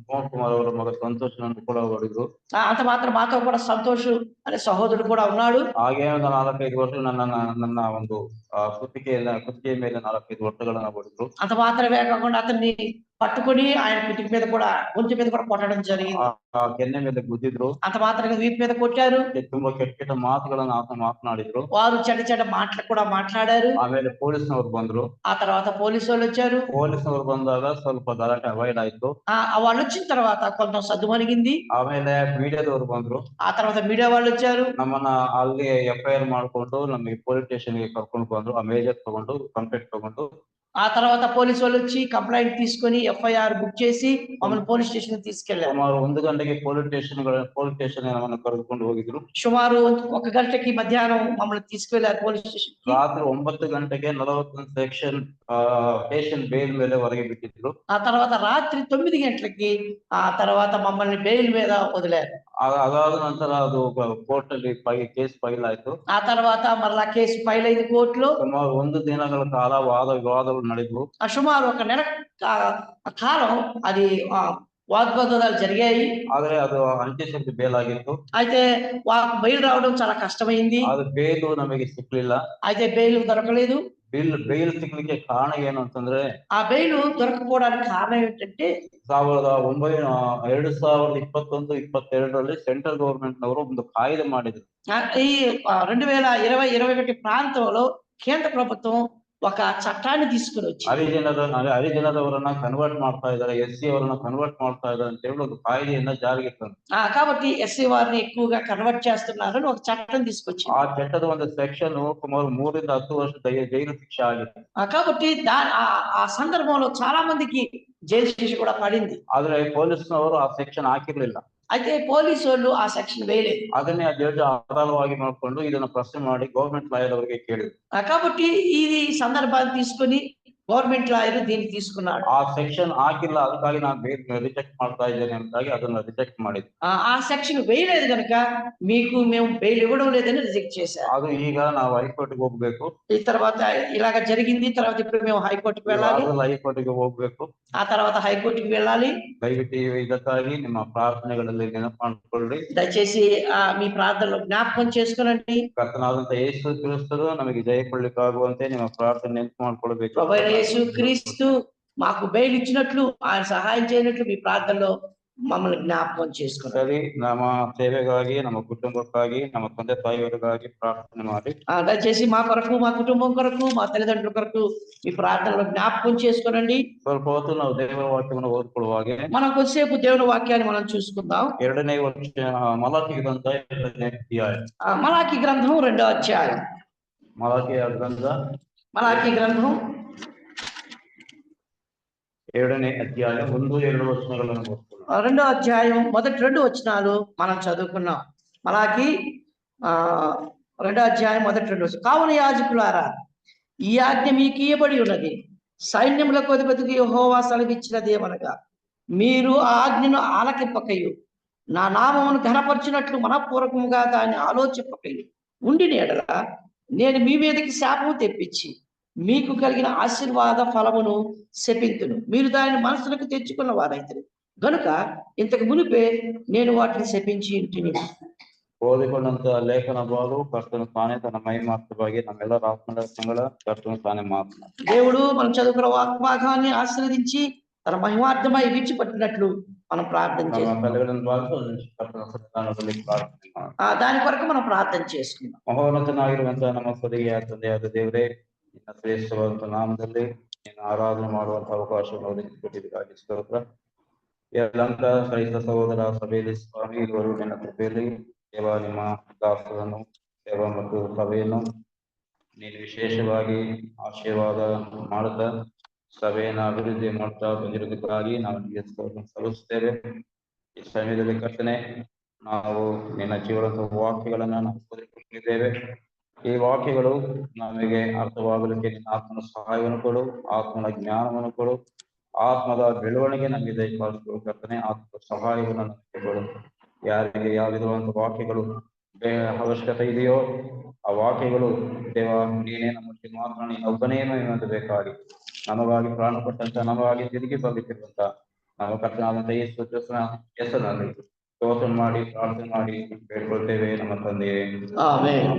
ಮೋಹನ್ ಕುಮಾರ್ ಅವರ ಮಗ ಸಂತೋಷ್ ಕೂಡ ಹೊಡೆದ್ರು. అంత మాత్రం మాతో కూడా సంతోష్ అనే సహోదరుడు కూడా ఉన్నాడు. ಹಾಗೆ ಒಂದು 4-5 ವರ್ಷ ನನ್ನ ಒಂದು ಕುತ್ತಿಗೆ ಮೇಲೆ 4-5 ವರ್ಷಗಳನ್ನ ಹೊಡೆದ್ರು. అంత మాత్రమే కాకుండా అతన్ని పట్టుకొని ఆయన కుటికి మీద కూడా గొంతు మీద కూడా కొట్టడం జరిగింది. ಕೆನ್ನೆ ಮೇಲೆ ಗುದ್ದಿದ್ರು. అంత మాత్రమే వీపు మీద కొట్టారు. ತುಂಬಾ ಕೆಟ್ಟ ಮಾತುಗಳನ್ನ ಮಾತನಾಡಿದ್ರು. వారు చెడ్డ మాటలు కూడా మాట్లాడారు. ಆಮೇಲೆ ಪೊಲೀಸ್ನವರು ಬಂದ್ರು. ఆ తర్వాత పోలీసు వాళ్ళు వచ్చారు. ಪೊಲೀಸ್ನವರು ಬಂದಾಗ ಸ್ವಲ್ಪ ಗಲಾಟೆ ಅವಾಯ್ಡ್ ಆಯ್ತು. వాళ్ళు వచ్చిన తర్వాత కొంత సద్దుమణిగింది. ಆಮೇಲೆ ಮೀಡಿಯಾದವರು ಬಂದ್ರು. ఆ తర్వాత మీడియా వాళ్ళు వచ్చారు. ನಮ್ಮನ್ನ ಅಲ್ಲಿ FIR ಮಾಡ್ಕೊಂಡು ನಮಗೆ ಪೊಲೀಸ್ ಸ್ಟೇಷನ್ ಗೆ ಕರ್ಕೊಂಡು ಬಂದ್ರು. ಆ ಮೇಜರ್ ತಗೊಂಡು ಕಂಪ್ಲೇಂಟ್ ತಗೊಂಡು ఆ తర్వాత పోలీసు వాళ్ళు వచ్చి కంప్లైంట్ తీసుకొని FIR బుక్ చేసి మమ్మల్ని పోలీస్ స్టేషన్ తీసుకెళ్లారు. ಸುಮಾರು 1 ಗಂಟೆಗೆ ಪೊಲೀಸ್ ಸ್ಟೇಷನ್ ನಮ್ಮನ್ನು ಕರೆದುಕೊಂಡು ಹೋಗಿದ್ರು. సుమారు 1 గంటకి మధ్యాహ్నం మమ్మల్ని తీసుకెళ్లారు పోలీస్ స్టేషన్. ರಾತ್ರಿ 9 ಗಂಟೆಗೆ 41 ಸೆಕ್ಷನ್ ಪೇಷಂಟ್ ಬೇಲ್ ಮೇಲೆ ಹೊರಗೆ ಬಿಟ್ಟಿದ್ರು. ఆ తర్వాత రాత్రి 9 గంటలకి ఆ తర్వాత మమ్మల్ని బెయిల్ మీద వదిలారు. ಅದಾದ ನಂತರ ಅದು ಕೋರ್ಟ್ ಅಲ್ಲಿ ಕೇಸ್ ಫೈಲ್ ಆಯ್ತು. ఆ తర్వాత మరలా కేసు ఫైల్ అయింది కోర్టులో. ಸುಮಾರು 1 ದಿನಗಳ ಕಾಲ ವಾದ ವಿವಾದಗಳು ನಡೆದವು. సుమారు 1 నెల కాలం అది వాగ్వాదాలు జరిగాయి. ಆದ್ರೆ ಅದು ಅಂಟಿಸಿದ್ದು ಬೇಲ್ ಆಗಿತ್ತು. అయితే బెయిల్ రావడం చాలా కష్టమైంది. ಅದು ಬೇಲು ನಮಗೆ ಸಿಕ್ಲಿಲ್ಲ. అయితే బెయిల్ దొరకలేదు. ಬೇಲ್ ಸಿಗ್ಲಿಕ್ಕೆ ಕಾರಣ ಏನು ಅಂತಂದ್ರೆ, ఆ బెయిల్ దొరకపోవడానికి కారణం ఏంటంటే 2021-22ರಲ್ಲಿ ಸೆಂಟ್ರಲ್ ಗವರ್ಮೆಂಟ್ ನವರು ಒಂದು ಕಾಯ್ದೆ ಮಾಡಿದ್ರು. ఈ 2020-21 ప్రాంతంలో కేంద్ర ప్రభుత్వం ఒక చట్టాన్ని తీసుకుని వచ్చి ಹರಿಜನರವರನ್ನ ಕನ್ವರ್ಟ್ ಮಾಡ್ತಾ ಇದ್ದಾರೆ, SC ಅವರನ್ನ ಕನ್ವರ್ಟ್ ಮಾಡ್ತಾ ಇದ್ದಾರೆ ಅಂತ ಹೇಳಿ ಒಂದು ಕಾಯ್ದೆಯನ್ನ ಜಾರಿಗೆ ತಂದ್ರು. కాబట్టి SC వారిని ఎక్కువగా కన్వర్ట్ చేస్తున్నారని ఒక చట్టం తీసుకొచ్చి, ఆ చట్టದ ಒಂದು ಸೆಕ್ಷನ್ ಸುಮಾರು 3 ರಿಂದ 10 ವರ್ಷ జైలు శిక్ష ಆಗಿದೆ. కాబట్టి ఆ సందర్భంలో చాలా మందికి జైలు శిక్ష కూడా పడింది. ಆದ್ರೆ ಪೊಲೀಸ್ನವರು ಆ ಸೆಕ್ಷನ್ ಹಾಕಿರ್ಲಿಲ್ಲ. అయితే పోలీసు వాళ్ళు ఆ సెక్షన్ వేయలేదు. ಅದನ್ನೇ ಆ ಜಡ್ಜ್ ಆಧಾರವಾಗಿ ಮಾಡಿಕೊಂಡು ಇದನ್ನ ಪ್ರಶ್ನೆ ಮಾಡಿ ಗವರ್ಮೆಂಟ್ ಲಾಯರ್ ಅವರಿಗೆ ಕೇಳಿದ್ರು. కాబట్టి ఇది సందర్భాన్ని తీసుకొని గవర్నమెంట్ లాయర్ దీన్ని తీసుకున్నాడు. ಆ ಸೆಕ್ಷನ್ ಹಾಕಿಲ್ಲ, ಅದಕ್ಕಾಗಿ ನಾನು ರಿಜೆಕ್ಟ್ ಮಾಡ್ತಾ ಇದ್ದೇನೆ ಅಂತಾಗಿ ಅದನ್ನ ರಿಜೆಕ್ಟ್ ಮಾಡಿದ್ರು. ఆ సెక్షన్ వేయలేదు కనుక మీకు మేము బెయిల్ ఇవ్వడం లేదని రిజెక్ట్ చేశారు. ಅದು ಈಗ ನಾವು ಹೈಕೋರ್ಟ್ಗೆ ಹೋಗ್ಬೇಕು. ఈ తర్వాత ఇలాగ జరిగింది. తర్వాత ఇప్పుడు మేము హైకోర్టుకి వెళ్ళాలి. ಹೈಕೋರ್ಟ್ಗೆ ಹೋಗ್ಬೇಕು. ఆ తర్వాత హైకోర్టుకి వెళ్ళాలి. ದಯವಿಟ್ಟು ಇದಕ್ಕಾಗಿ ನಿಮ್ಮ ಪ್ರಾರ್ಥನೆಗಳಲ್ಲಿ ನೆನಪು ಮಾಡಿಕೊಳ್ಳಿ. దయచేసి మీ ప్రార్థనలో జ్ఞాపకం చేసుకోనండి. ಕರ್ತನಾದಂತ ಯೇಸು ಕ್ರಿಸ್ತರು ನಮಗೆ ಜಯ ಕೊಡ್ಲಿಕ್ಕಾಗುವಂತೆ ನಿಮ್ಮ ಪ್ರಾರ್ಥನೆ ನೆನಪು ಮಾಡ್ಕೊಳ್ಬೇಕು. యేసు క్రీస్తు మాకు బెయిల్ ఇచ్చినట్లు, ఆయన సహాయం చేయనట్లు మీ ప్రార్థనలో మమ్మల్ని జ్ఞాపకం చేసుకోండి. ಸರಿ, ನಮ್ಮ ಸೇವೆಗಾಗಿ, ನಮ್ಮ ಕುಟುಂಬಕ್ಕಾಗಿ, ನಮ್ಮ ತಂದೆ ತಾಯಿಯವರಿಗಾಗಿ ಪ್ರಾರ್ಥನೆ ಮಾಡಿ. దయచేసి మా కొరకు, మా కుటుంబం కొరకు, మా తల్లిదండ్రుల కొరకు మీ ప్రార్థనలో జ్ఞాపకం చేసుకోనండి. ಸ್ವಲ್ಪ ಹೊತ್ತು ನಾವು ದೇವರ ವಾಕ್ಯವನ್ನು ಓದ್ಕೊಳ್ಳುವಾಗೆ మనం కొద్దిసేపు దేవుని వాక్యాన్ని మనం చూసుకుందాం. 2ನೇ ಮಲಾಕಿ ಗ್ರಂಥ 2ನೇ ಅಧ್ಯಾಯ. మలాకి గ్రంథం 2వ అధ్యాయం. ಮಲಾಕಿ గ్రంథం 2ನೇ ಅಧ್ಯಾಯ 1-2 ವಚನಗಳನ್ನು ಓದ್ಕೊಳ್ಳೋಣ. 2వ అధ్యాయం మొదటి 2 వచనాలు మనం చదువుకున్నాం. మలాకి 2వ అధ్యాయం మొదటి 2 వచనం. కావున యాజకులారా, ఈ ఆజ్ఞ మీకు ఇయ్యబడి ఉన్నది. సైన్యములకు అధిపతికి యెహోవా సెలవిచ్చినది ఏమనగా, మీరు ఆ ఆజ్ఞను ఆలకింపకయు, నా నామమును ఘనపరచినట్లు మనపూర్వకముగా దాన్ని ఆలోచింపకయు ఉండిన ఎడల నేను మీ మీదకి శాపము తెప్పించి మీకు కలిగిన ఆశీర్వాద ఫలమును శపింతును. మీరు దానిని మనసులకు తెచ్చుకున్న వారైతే గనుక ఇంతకు మునిపే నేను వాటిని శపించి ఇంటిని. ಓದಿಕೊಂಡಂತ ಲೇಖನ ಭಾಗವು ಕರ್ತನು ತಾನೇ ತನ್ನ ಮಹಿಮಾರ್ಥವಾಗಿ ನಮ್ಮೆಲ್ಲರ ಆತ್ಮಗಳ ಕರ್ತನು ತಾನೇ ಮಾತನಾಡ. దేవుడు మనం చదువుకున్న వాగ్భాగాన్ని ఆశీర్వదించి తన మహిమార్థమై విడిచిపెట్టినట్లు మనం ప్రార్థన చేస్తాం. దాని కొరకు మనం ప్రార్థన చేసుకుందాం. ಮಹೋನ್ನತನಾಗಿರುವಂತಹ ನಮ್ಮ ಸೊದೆಯ ತಂದೆಯಾದ ದೇವರೇ, ನಿನ್ನ ಶ್ರೇಷ್ಠವಾದಂತಹ ನಾಮದಲ್ಲಿ ನಿನ್ನ ಆರಾಧನೆ ಮಾಡುವಂತ ಅವಕಾಶವನ್ನು ಒದಗಿಸಿಕೊಟ್ಟಿದ್ದಕ್ಕಾಗಿ ಸ್ತೋತ್ರ. ಎಲ್ಲಂತ ಕ್ರೈಸ್ತ ಸಹೋದರ ಸಭೆಯಲ್ಲಿ ಸ್ವಾಮಿ ಇರುವರು ನಿನ್ನ ಕೃಪೆಯಲ್ಲಿ ದೇವ ನಿಮ್ಮ ದಾಸರನ್ನು ಸೇವಾ ಮತ್ತು ಸಭೆಯನ್ನು ನೀನು ವಿಶೇಷವಾಗಿ ಆಶೀರ್ವಾದ ಮಾಡುತ್ತಾ ಸಭೆಯನ್ನು ಅಭಿವೃದ್ಧಿ ಮಾಡ್ತಾ ಬಂದಿರೋದಕ್ಕಾಗಿ ನಾವು ನಿಮಗೆ ಸಲ್ಲಿಸುತ್ತೇವೆ. ಈ ಸಮಯದಲ್ಲಿ ಕರ್ತನೆ, ನಾವು ನಿನ್ನ ಜೀವನದ ವಾಕ್ಯಗಳನ್ನ ನಾವು ಓದಿಕೊಂಡಿದ್ದೇವೆ. ಈ ವಾಕ್ಯಗಳು ನಮಗೆ ಅರ್ಥವಾಗಲಿಕ್ಕೆ ನಿನ್ನ ಆತ್ಮನ ಸಹಾಯವನ್ನು ಕೊಡು, ಆತ್ಮನ ಜ್ಞಾನವನ್ನು ಕೊಡು, ಆತ್ಮದ ಬೆಳವಣಿಗೆ ನಮಗೆ ದಯಪಾಲಿಸಿಕೊಡು ಕರ್ತನೆ. ಆತ್ಮದ ಸಹಾಯವನ್ನು ನಮಗೆ ಕೊಡು. ಯಾರಿಗೆ ಯಾವ ವಿಧವಾದಂತಹ ವಾಕ್ಯಗಳು ಅವಶ್ಯಕತೆ ಇದೆಯೋ ಆ ವಾಕ್ಯಗಳು ದೇವ ನೀನೇ ನಮಗೆ ಮಾತ್ರ, ನೀನು ಒಬ್ಬನೇ ಬೇಕಾಗಿ ನಮಗಾಗಿ ಪ್ರಾಣ ಕೊಟ್ಟಂತ, ನಮಗಾಗಿ ತಿರುಗಿ ಬರಲಿಕ್ಕಿರುವಂತ ನಮ್ಮ ಕರ್ತನಾದಂತ ಯೇಸು ಕ್ರಿಸ್ತನ ಹೆಸರಿನಲ್ಲಿ ಸ್ತೋತ್ರ ಮಾಡಿ ಪ್ರಾರ್ಥನೆ ಮಾಡಿ ಬೇಡ್ಕೊಳ್ತೇವೆ ನಮ್ಮ ತಂದೆಯೇ, ಆಮೆನ್.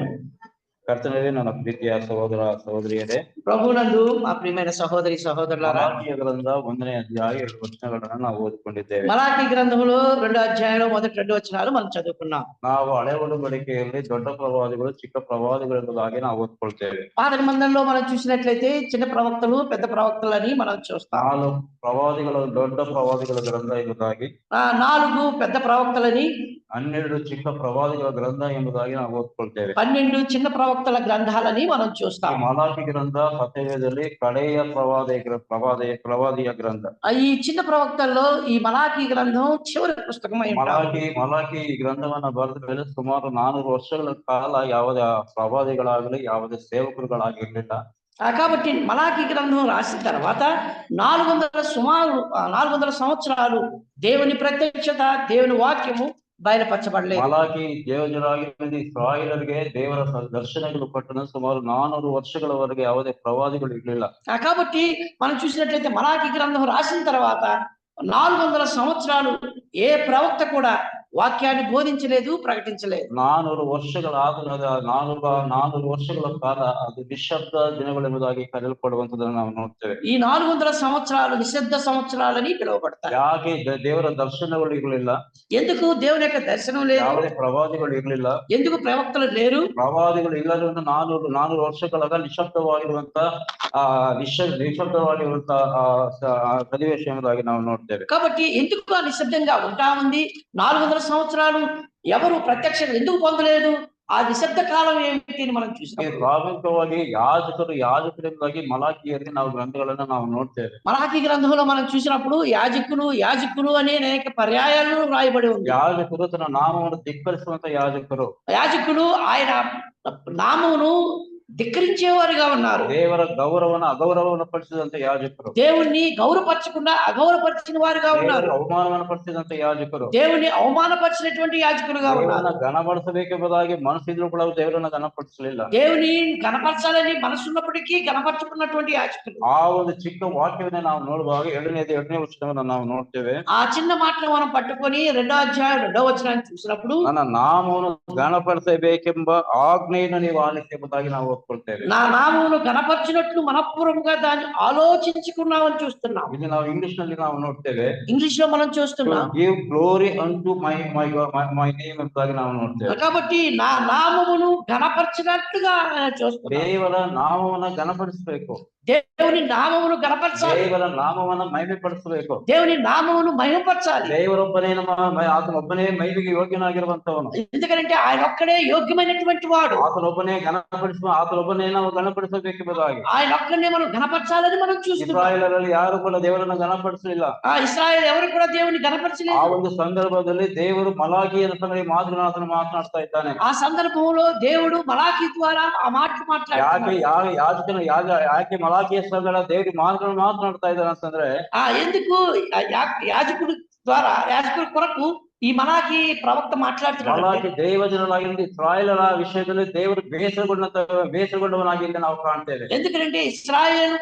ಕರ್ತನಲ್ಲಿ ನನ್ನ ಪ್ರೀತಿಯ ಸಹೋದರ ಸಹೋದರಿಯರೇ, ప్రభునందు మా ప్రియమైన సహోదరి సహోదరులారా, ಮಲಾಕಿ ಗ್ರಂಥ 1ನೇ ಅಧ್ಯಾಯ 2 ವಚನಗಳನ್ನು ನಾವು ಓದಿಕೊಂಡಿದ್ದೇವೆ. మలాకి గ్రంథంలో 2వ అధ్యాయంలో మొదటి 2 వచనాలు మనం చదువుకున్నాం. ನಾವು ಹಳೆ ಒಡಂಬಡಿಕೆಯಲ್ಲಿ ದೊಡ್ಡ ಪ್ರವಾದಿಗಳು ಚಿಕ್ಕ ಪ್ರವಾದಿಗಳಾಗಿ ನಾವು ಓದ್ಕೊಳ್ತೇವೆ. పాత నిబంధనలో మనం చూసినట్లయితే చిన్న ప్రవక్తలు పెద్ద ప్రవక్తలు అని మనం చూస్తాం. 4 ಪ್ರವಾದಿಗಳು ದೊಡ್ಡ ಪ್ರವಾದಿಗಳ ಗ್ರಂಥ ಎಂಬುದಾಗಿ, 4 పెద్ద ప్రవక్తలని 12 ಚಿಕ್ಕ ಪ್ರವಾದಿಗಳ ಗ್ರಂಥ ಎಂಬುದಾಗಿ ನಾವು ಓದ್ಕೊಳ್ತೇವೆ. 12 చిన్న ప్రవక్తలు ప్రవక్తల గ్రంథాలని మనం ಈ చూస్తాం. ಮಲಾಕಿ ಗ್ರಂಥ ಸತ್ಯವೇದದಲ್ಲಿ ಕಡೆಯ ಪ್ರವಾದಿಯ ಗ್ರಂಥ. ఈ చిన్న ప్రవక్తల్లో ఈ మలాకీ గ్రంథం చివరి పుస్తకం అయి ఉంటారు. ಮಲಾಕಿ ಈ ಗ್ರಂಥವನ್ನ ಬರೆದ ಮೇಲೆ ಸುಮಾರು 400 ವರ್ಷಗಳ ಕಾಲ ಯಾವುದೇ ಪ್ರವಾದಿಗಳಾಗಲಿ ಯಾವುದೇ ಸೇವಕರುಗಳಾಗಿರ್ಲಿಲ್ಲ. కాబట్టి మలాకీ గ్రంథం రాసిన తర్వాత 400 సంవత్సరాలు దేవుని ప్రత్యక్షత, దేవుని వాక్యము బయలుపరచబడలేదు. ಮಲಾಕಿ ದೇವಜನರಾಗಿರುವುದು ಇಸ್ರಾಯೇಲರಿಗೆ ದೇವರ ದರ್ಶನಗಳು ಕೊಟ್ಟನ ಸುಮಾರು 400 ವರ್ಷಗಳವರೆಗೆ ಯಾವುದೇ ಪ್ರವಾದಿಗಳು ಇರಲಿಲ್ಲ. కాబట్టి మనం చూసినట్లయితే మలాకీ గ్రంథం రాసిన తర్వాత 400 సంవత్సరాలు ఏ ప్రవక్త కూడా వాక్యాన్ని బోధించలేదు, ప్రకటించలేదు. 400 ವರ್ಷಗಳಾದ 400 ವರ್ಷಗಳ ಕಾಲ ಅದು ನಿಶ್ಶಬ್ದ ದಿನಗಳೆಂಬುದಾಗಿ ಕರೆಯಲ್ಪಡುವಂತದನ್ನು ನಾವು ನೋಡ್ತೇವೆ. ఈ 400 సంవత్సరాలు నిశ్శబ్ద సంవత్సరాలని పిలువబడతాయి. ಯಾಕೆ ದೇವರ ದರ್ಶನಗಳು ಇರಲಿಲ್ಲ? ఎందుకు దేవుని యొక్క దర్శనం లేదు? ಯಾವುದೇ ಪ್ರವಾದಿಗಳು ಇರಲಿಲ್ಲ. ఎందుకు ప్రవక్తలు లేరు? ಪ್ರವಾದಿಗಳು ಇಲ್ಲದ್ರಿಂದ 400 ವರ್ಷಗಳ ನಿಶ್ಶಬ್ದವಾಗಿರುವಂತ ನಿಶ್ಶಬ್ದವಾಗಿರುವಂತ ಸನ್ನಿವೇಶ ಎಂಬುದಾಗಿ ನಾವು ನೋಡ್ತೇವೆ. కాబట్టి ఎందుకు ఆ నిశ్శబ్దంగా ఉంటా ఉంది? 400 సంవత్సరాలు ఎవరు ప్రత్యక్షం ఎందుకు పొందలేదు? ఆ నిశ్శబ్ద కాలం ఏమిటి అని మనం చూసాం. ಪ್ರಾಮುಖ್ಯವಾಗಿ ಯಾಜಕರಿಂದಾಗಿ ಮಲಾಕಿಯಲ್ಲಿ ನಾವು ಗ್ರಂಥಗಳನ್ನ ನಾವು ನೋಡ್ತೇವೆ. మలాకీ గ్రంథంలో మనం చూసినప్పుడు యాజకులు అనే అనేక పర్యాయాలు రాయబడి ఉంది. ಯಾಜಕರು ತನ್ನ ನಾಮವನ್ನು ಧಿಕ್ಕರಿಸುವಂತ యాజకులు ఆయన నామమును ధిక్కరించేవారుగా ఉన్నారు. ದೇವರ ಗೌರವವನ್ನು ಅಗೌರವವನ್ನು ಪಡಿಸಿದಂತ ಯಾಜಕರು, దేవుణ్ణి గౌరవపరచకుండా అగౌరవపరిచిన వారుగా ఉన్నారు. ಅವಮಾನವನ್ನು ಪಡಿಸಿದಂತ ಯಾಜಕರು, దేవుని అవమానపరిచినటువంటి యాజకులుగా ఉన్నారు. ಘನಪಡಿಸಬೇಕೆಂಬುದಾಗಿ ಮನಸ್ಸಿದ್ರು ಕೂಡ ದೇವರನ್ನ ಘನಪಡಿಸಲಿಲ್ಲ. దేవుని ఘనపరచాలని మనసున్నప్పటికీ ఘనపరచుకున్నటువంటి యాజకులు. ಆ ಒಂದು ಚಿಕ್ಕ ವಾಕ್ಯವನ್ನೇ ನಾವು ನೋಡುವಾಗ ಎರಡನೇ ವಚನವನ್ನು ನಾವು ನೋಡ್ತೇವೆ. ఆ చిన్న మాటలు మనం పట్టుకొని 2వ అధ్యాయం 2వ వచనాన్ని చూసినప్పుడు ನನ್ನ ನಾಮವನ್ನು ಘನಪಡಿಸಬೇಕೆಂಬ ಆಜ್ಞೆಯನ್ನು ನೀವು ಆಲಿಸೆಂಬುದಾಗಿ ನಾವು ಓದ್ಕೊಳ್ತೇವೆ. నా నామమును ఘనపరచినట్లు మనఃపూర్వకంగా దాన్ని ఆలోచించుకున్నామని చూస్తున్నాం. ಇದು ನಾವು ಇಂಗ್ಲಿಷ್ ನಲ್ಲಿ ನಾವು ನೋಡ್ತೇವೆ. ఇంగ్లీష్ లో మనం చూస్తున్నాం. Give glory unto my name ಎಂಬುದಾಗಿ ನಾವು ನೋಡ್ತೇವೆ. కాబట్టి నా నామమును ఘనపరచినట్లుగా చూస్తున్నాం. ದೇವರ ನಾಮವನ್ನು ಘನಪಡಿಸಬೇಕು. దేవుని నామమును ఘనపరచాలి. ದೇವರ ನಾಮವನ್ನು ಮಹಿಮೆಪಡಿಸಬೇಕು. దేవుని నామమును మహిమపరచాలి. ದೇವರೊಬ್ಬನೇ ಆತನೊಬ್ಬನೇ ಮಹಿಮೆಗೆ ಯೋಗ್ಯನಾಗಿರುವಂತವನು. ఎందుకంటే ఆయన ఒక్కడే యోగ్యమైనటువంటి వాడు. ಆತನೊಬ್ಬನೇ ಆತನೊಬ್ಬನೇ ನಾವು ಘನಪಡಿಸಬೇಕೆಂಬುದಾಗಿ ఆయన ఒక్కనే మనం ఘనపరచాలని మనం చూస్తున్నాం. ಇಸ್ರಾಯೇಲರಲ್ಲಿ ಯಾರು ಕೂಡ ದೇವರನ್ನು ಘನಪಡಿಸಲಿಲ್ಲ. ఆ ఇశ్రాయేలు ఎవరు కూడా దేవుని ఘనపరచలేదు. ಆ ಒಂದು ಸಂದರ್ಭದಲ್ಲಿ ದೇವರು ಮಲಾಕಿಯ ಸಂಗಡಿ ಮಾತನಾಡ್ತಾನೆ ಮಾತನಾಡ್ತಾ ಇದ್ದಾನೆ. ఆ సందర్భంలో దేవుడు మలాకీ ద్వారా ఆ మాటలు మాట్లాడుతున్నాడు. ಯಾಕೆ ಮಲಾಕಿಯ ಸಂಗಡ ದೇವರಿ ಮಾತನಾಡ್ತಾ ಇದ್ದಾನೆ ಅಂತಂದ್ರೆ ఎందుకు యాజకుడి కొరకు ఈ మలాకీ ప్రవక్త మాట్లాడుతున్నాడు. మలాకి దైవజనులాగింది ఇశ్రాయేలుల విషయದಲ್ಲಿ ದೇವರು ಬೇಸರಗೊಂಡವನಾಗಿ ಇಲ್ಲಿ ನಾವು ಕಾಣ್ತೇವೆ. ఎందుకంటే ఇశ్రాయేలు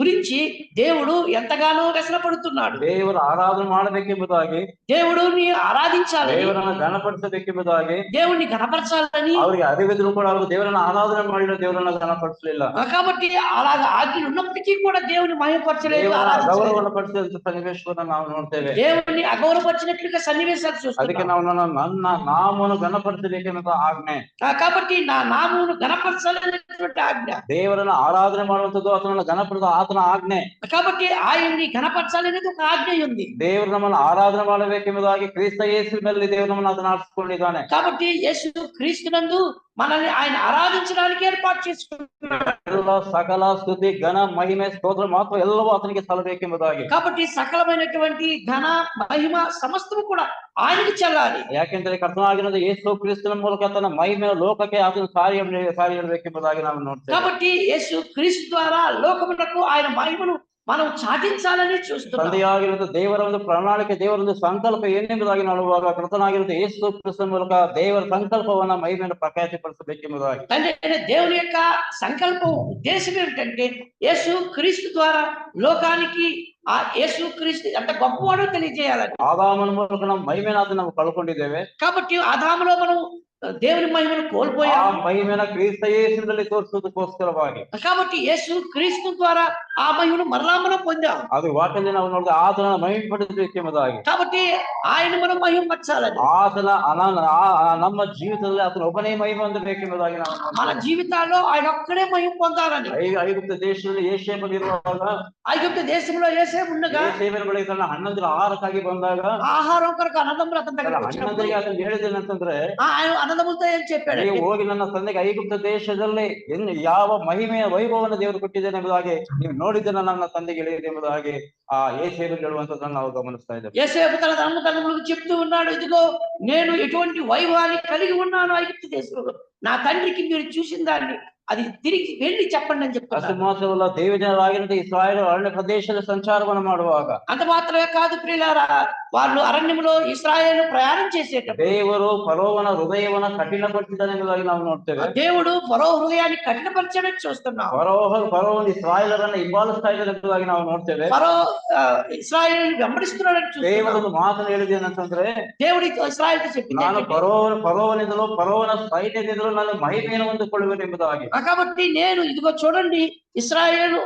గురించి దేవుడు ఎంతగానో వ్యసనపడుతున్నాడు. ದೇವರ ಆರಾಧನೆ ಮಾಡಬೇಕೆಂಬುದಾಗಿ, దేవుడిని ఆరాధించాలి, ದೇವರನ್ನು ಘನಪಡಿಸಬೇಕೆಂಬುದಾಗಿ, దేవుణ్ణి ఘనపరచాలని ಅವರಿಗೆ ಅರಿವಿದ್ರು ಕೂಡ ಅವರು ದೇವರನ್ನು ಆರಾಧನೆ ಮಾಡಿಲ್ಲ, ದೇವರನ್ನು ಘನಪಡಿಸಲಿಲ್ಲ. కాబట్టి అలాగా ఆజ్ఞలు ఉన్నప్పటికీ కూడా దేవుని మహిమపరచలేదు, ಗೌರವವನ್ನು ಪಡಿಸಿದಂತ ಸನ್ನಿವೇಶವನ್ನು ನಾವು ನೋಡ್ತೇವೆ. దేవుని అగౌరవపరిచినట్లుగా సన్నివేశాలు చూస్తున్నాం. ಅದಕ್ಕೆ ನಾವು ನನ್ನ ನಾಮವನ್ನು ಘನಪಡಿಸಬೇಕೆಂಬ ಆಜ್ಞೆ. కాబట్టి నా నామమును ఘనపరచాలనేటువంటి ఆజ్ఞ. ದೇವರನ್ನು ಆರಾಧನೆ ಮಾಡುವಂತದ್ದು ಆತನನ್ನು ಘನಪಡಿಸುವ ಆತನ ಆಜ್ಞೆ. కాబట్టి ఆయన్ని ఘనపరచాలనేది ఒక ఆజ్ఞ ఉంది. ದೇವರು ನಮ್ಮನ್ನು ಆರಾಧನೆ ಮಾಡಬೇಕೆಂಬುದಾಗಿ ಕ್ರಿಸ್ತ ಯೇಸುವಿನಲ್ಲಿ ದೇವರು ನಮ್ಮನ್ನು ಅದನ್ನು ಆರಿಸಿಕೊಂಡಿದ್ದಾನೆ. కాబట్టి యేసు క్రీస్తునందు మనల్ని ఆయన ఆరాధించడానికి ఏర్పాటు చేసుకున్నాడు. సకల స్తుతి ఘన మహిమ స్తోత్ర మహత్వ ಎಲ್ಲವೂ ಆತನಿಗೆ ಸಲ್ಲಬೇಕೆಂಬುದಾಗಿ. కాబట్టి సకలమైనటువంటి ఘన మహిమ సమస్తము కూడా ఆయనకి చెల్లాలి. ಯಾಕೆಂದರೆ ಕರ್ತನಾಗಿರೋದು ಯೇಸು ಕ್ರಿಸ್ತನ ಮೂಲಕ ತನ್ನ ಮಹಿಮೆ ಲೋಕಕ್ಕೆ ಆತನ ಕಾರ್ಯ ಮಾಡಬೇಕೆಂಬುದಾಗಿ ನಾವು ನೋಡ್ತೇವೆ. కాబట్టి యేసు క్రీస్తు ద్వారా లోకమునకు ఆయన మహిమను మనం చాటించాలని చూస్తున్నాం. ತಂದೆಯಾಗಿರುವುದು ದೇವರ ಒಂದು ಪ್ರಣಾಳಿಕೆ, ದೇವರ ಒಂದು ಸಂಕಲ್ಪ ಏನೆಂಬುದಾಗಿ ನೋಡುವಾಗ ಕರ್ತನಾಗಿರುವುದು ಯೇಸು ಕ್ರಿಸ್ತನ ಮೂಲಕ ದೇವರ ಸಂಕಲ್ಪವನ್ನ ಮಹಿಮೆಯನ್ನು ಪ್ರಕಾಶಪಡಿಸಬೇಕೆಂಬುದಾಗಿ. అంటే దేవుని యొక్క సంకల్పం ఉద్దేశం ఏమిటంటే యేసు క్రీస్తు ద్వారా లోకానికి ఆ యేసు క్రీస్తు ఎంత గొప్పవాడో తెలియజేయాలని. ఆదాముల ಮೂಲಕ ನಾವು ಮಹಿಮೆಯನ್ನು ನಾವು ಕಳ್ಕೊಂಡಿದ್ದೇವೆ. కాబట్టి ఆదాములో మనం దేవుని మహిమను కోల్పోయాము. ఆ మహిమను క్రీస్తు యేసుನಲ್ಲಿ ತೋರಿಸುವುದಕ್ಕೋಸ್ಕರವಾಗಿ. కాబట్టి యేసు క్రీస్తు ద్వారా ఆ మహిమను మరలా మనం పొందాం. ಅದು ವಾಕ್ಯದಲ್ಲಿ ನಾವು ನೋಡಿದ್ರೆ ಆತನ ಮಹಿಮೆಪಡಿಸಬೇಕೆಂಬುದಾಗಿ. కాబట్టి ఆయన మనం మహిమపరచాలని, ಆತನ ನಮ್ಮ ಜೀವಿತದಲ್ಲಿ ಆತನ ಒಬ್ಬನೇ ಮಹಿಮೆ ಹೊಂದಬೇಕೆಂಬುದಾಗಿ ನಾವು మన జీవితాల్లో ఆయన ఒక్కడే మహిమ పొందాలని. ಐಗುಪ್ತ ದೇಶದಲ್ಲಿ ಏಷೇಬನು ಇರುವಾಗ, ఐగుప్తు దేశంలో యేసేపు ఉండగా, ಏಷೇಬನ ಬಳಿಗೆ ತನ್ನ ಹನ್ನೊಂದರ ಆಹಾರಕ್ಕಾಗಿ ಬಂದಾಗ ఆహారం కొరకు అన్నదమ్ములు అతని దగ్గరికి వచ్చినప్పుడు ಹನ್ನೊಂದರಿಗೆ ఆತను ಹೇಳಿದ್ದೇನಂತಂದ್ರೆ, ఆయన అన్నదమ్ములతో ఏం చెప్పాడు? ನೀವು ಹೋಗಿ ನನ್ನ ತಂದೆಗೆ ಐಗುಪ್ತ ದೇಶದಲ್ಲಿ ಯಾವ ಮಹಿಮೆಯ ವೈಭವವನ್ನು ದೇವರು ಕೊಟ್ಟಿದ್ದೇನೆ ಎಂಬುದಾಗಿ ನೀವು ನೋಡಿದ್ದನ್ನ ನನ್ನ ತಂದೆಗೆ ಹೇಳಿದೆ ಎಂಬುದಾಗಿ ಆ ಏಷೇಬನು ಹೇಳುವಂತದನ್ನು ನಾವು ಗಮನಿಸ್ತಾ ಇದ್ದೇವೆ. యేసేపు తన తమ్ములకు చెప్తూ ఉన్నాడు, ఇదిగో నేను ఎటువంటి వైభవాన్ని కలిగి ఉన్నాను ఐగుప్తు దేశంలో, నా తండ్రికి మీరు చూసిన దాన్ని అది తిరిగి వెళ్ళి చెప్పండి అని చెప్తారు. ಅಷ್ಟು ಮಾತ್ರವಲ್ಲ, ದೇವಜನರಾಗಿರುವಂತಹ ಇಸ್ರಾಯೇಲ್ ಅರಣ್ಯ ಪ್ರದೇಶದ ಸಂಚಾರವನ್ನು ಮಾಡುವಾಗ, అంత మాత్రమే కాదు ప్రియులారా, వాళ్ళు అరణ్యంలో ఇశ్రాయేలు ప్రయాణం చేసేటప్పుడు ದೇವರು ಫರೋವನ ಹೃದಯವನ್ನು ಕಠಿಣಪಡಿಸಿದ್ದಾನೆ ಎಂಬುದಾಗಿ ನಾವು ನೋಡ್ತೇವೆ. దేవుడు ఫరో హృదయాన్ని కఠినపరచడం చూస్తున్నాం. ಫರೋವನ್ ಇಸ್ರಾಯೇಲರನ್ನ ಹಿಂಬಾಲಿಸ್ತಾ ಇದ್ದಾರೆ ಎಂಬುದಾಗಿ ನಾವು ನೋಡ್ತೇವೆ. ఫరో ఇశ్రాయేలు వెంబడిస్తున్నాడని చూస్తున్నాం. ದೇವರೊಂದು ಮಾತನ್ನು ಹೇಳಿದ್ದೇನಂತಂದ್ರೆ, దేవుడి ఇశ్రాయేలుతో చెప్పింది, ನಾನು ಫರೋವನಿಂದಲೂ ಫರೋವನ ಸೈನ್ಯದಿಂದಲೂ ನಾನು ಮಹಿಮೆಯನ್ನು ಹೊಂದಿಕೊಳ್ಳುವೆನು ಎಂಬುದಾಗಿ. కాబట్టి నేను ఇదిగో చూడండి, ఇశ్రాయేలు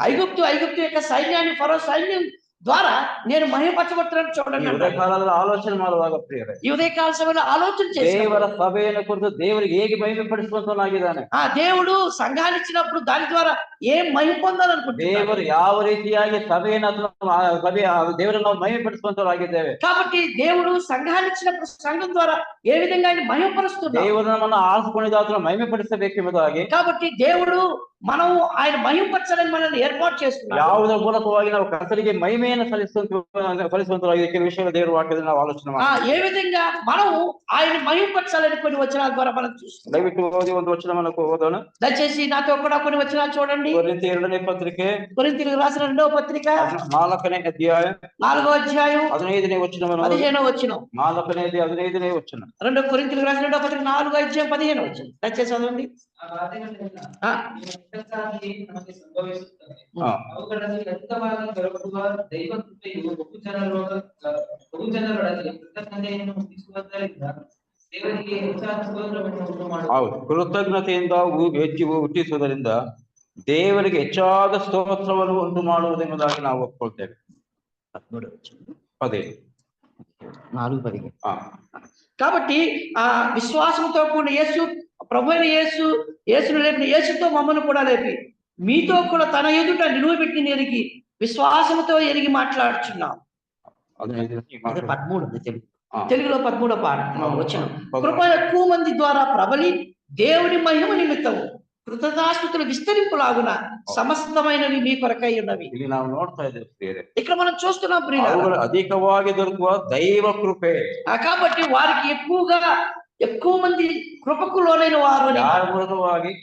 ఐగుప్తు యొక్క సైన్యాన్ని, ఫరో సైన్యం ద్వారా నేను మహిమపరచబడుతున్నాను చూడండి. ಕಾಲದಲ್ಲಿ ಆಲೋಚನೆ ಮಾಡುವಾಗ ಪ್ರಿಯರೇ, ఈ ఉదయకాల సమయంలో ఆలోచన చేసి ದೇವರ ಸಭೆಯನ್ನು ಕುರಿತು ದೇವರಿಗೆ ಹೇಗೆ ಮಹಿಮೆ ಪಡಿಸುವಂತನಾಗಿದ್ದಾನೆ, ఆ దేవుడు సంఘాన్ని ఇచ్చినప్పుడు దాని ద్వారా ఏం మహిమ పొందాలనుకుంటున్నాడు, ದೇವರು ಯಾವ ರೀತಿಯಾಗಿ ಸಭೆಯನ್ನು ದೇವರನ್ನು ನಾವು ಮಹಿಮೆ ಪಡಿಸುವಂತರಾಗಿದ್ದೇವೆ. కాబట్టి దేవుడు సంఘాన్ని ఇచ్చినప్పుడు సంఘం ద్వారా ఏ విధంగా ఆయన మహిమపరుస్తున్నాడు, ದೇವರು ನಮ್ಮನ್ನು ಆರಿಸಿಕೊಂಡಿದ್ದ ಆತನ ಮಹಿಮೆ ಪಡಿಸಬೇಕೆಂಬುದಾಗಿ. కాబట్టి దేవుడు మనం ఆయన మహిమపరచాలని మనల్ని ఏర్పాటు చేస్తున్నాడు. ಯಾವುದರ ಮೂಲಕವಾಗಿ ನಾವು ಕರ್ತನಿಗೆ ಮಹಿಮೆಯನ್ನು ಸಲ್ಲಿಸುವಂತರಾಗಿದೆ ಕೆಲವು ವಿಷಯಗಳ ದೇವರ ವಾಕ್ಯದಲ್ಲಿ ನಾವು ಆಲೋಚನೆ ಮಾಡಿ, ఏ విధంగా మనం ఆయన మహిమపరచాలని కొన్ని వచనాల ద్వారా మనం చూస్తున్నాం. ದಯವಿಟ್ಟು ಓದಿ ಒಂದು ವಚನವನ್ನು ಓದೋಣ. దయచేసి నాతో కూడా కొన్ని వచనాలు చూడండి. ಕೊರಿಂಥಿ 2ನೇ ಪತ್ರಿಕೆ కొరింథీయులకు రాసిన 2వ పత్రిక 4ನೇ ಅಧ್ಯಾಯ 4వ అధ్యాయం 15ನೇ వచనವನ್ನು 15వ వచనం. 15ನೇ వచನ. 2 కొరింథీయులకు రాసిన 2వ పత్రిక 4వ అధ్యాయం 15వ వచనం. దయచేసి చదవండి. ಅವುಗಳಲ್ಲಿ ಅಧಿಕವಾಗಿ ದೊರಕುವ ದೈವ ಕೃಪೆಯು ಬಹುಜನರೊಳಗೆ ಕೃತಜ್ಞತೆಯನ್ನು ಹುಟ್ಟಿಸುವುದರಿಂದ ದೇವರಿಗೆ ಹೆಚ್ಚಾದ ಸ್ತೋತ್ರವನ್ನು ಉಂಟು ಮಾಡುವುದು. ಹೌದು, ಕೃತಜ್ಞತೆಯಿಂದ ಹುಟ್ಟಿಸುವುದರಿಂದ ದೇವರಿಗೆ ಹೆಚ್ಚಾದ ಸ್ತೋತ್ರವನ್ನು ಉಂಟು ಮಾಡುವುದೆಂಬುದಾಗಿ ನಾವು ಒಪ್ಕೊಳ್ತೇವೆ. ಅದೇ 4:15. ಹಾ, కాబట్టి ఆ విశ్వాసంతో కూడిన యేసు, ప్రభు అయిన యేసును లేపిన యేసుతో మమ్మల్ని కూడా లేపి మీతో కూడా తన ఎదుట నిలువబెట్టి ఎరిగి విశ్వాసంతో ఎరిగి మాట్లాడుచున్నాం. 13 తెలుగులో 13వ పాట వచ్చిన కృప ఎక్కువ మంది ద్వారా ప్రబలి దేవుని మహిమ నిమిత్తము కృతజ్ఞతాస్తుతులు విస్తరింపులాగున సమస్తమైనవి మీ కొరకై ఉన్నవి. ಇಲ್ಲಿ ನಾವು ನೋಡ್ತಾ ಇದ್ದೇವೆ, ఇక్కడ మనం చూస్తున్నాం ప్రియులారా, అధికವಾಗಿ దొరుకువ దైవ కృపೆ. కాబట్టి వారికి ఎక్కువ మంది కృపకు లోనైన వారు. ಯಾರ ಮೂಲಕವಾಗಿ?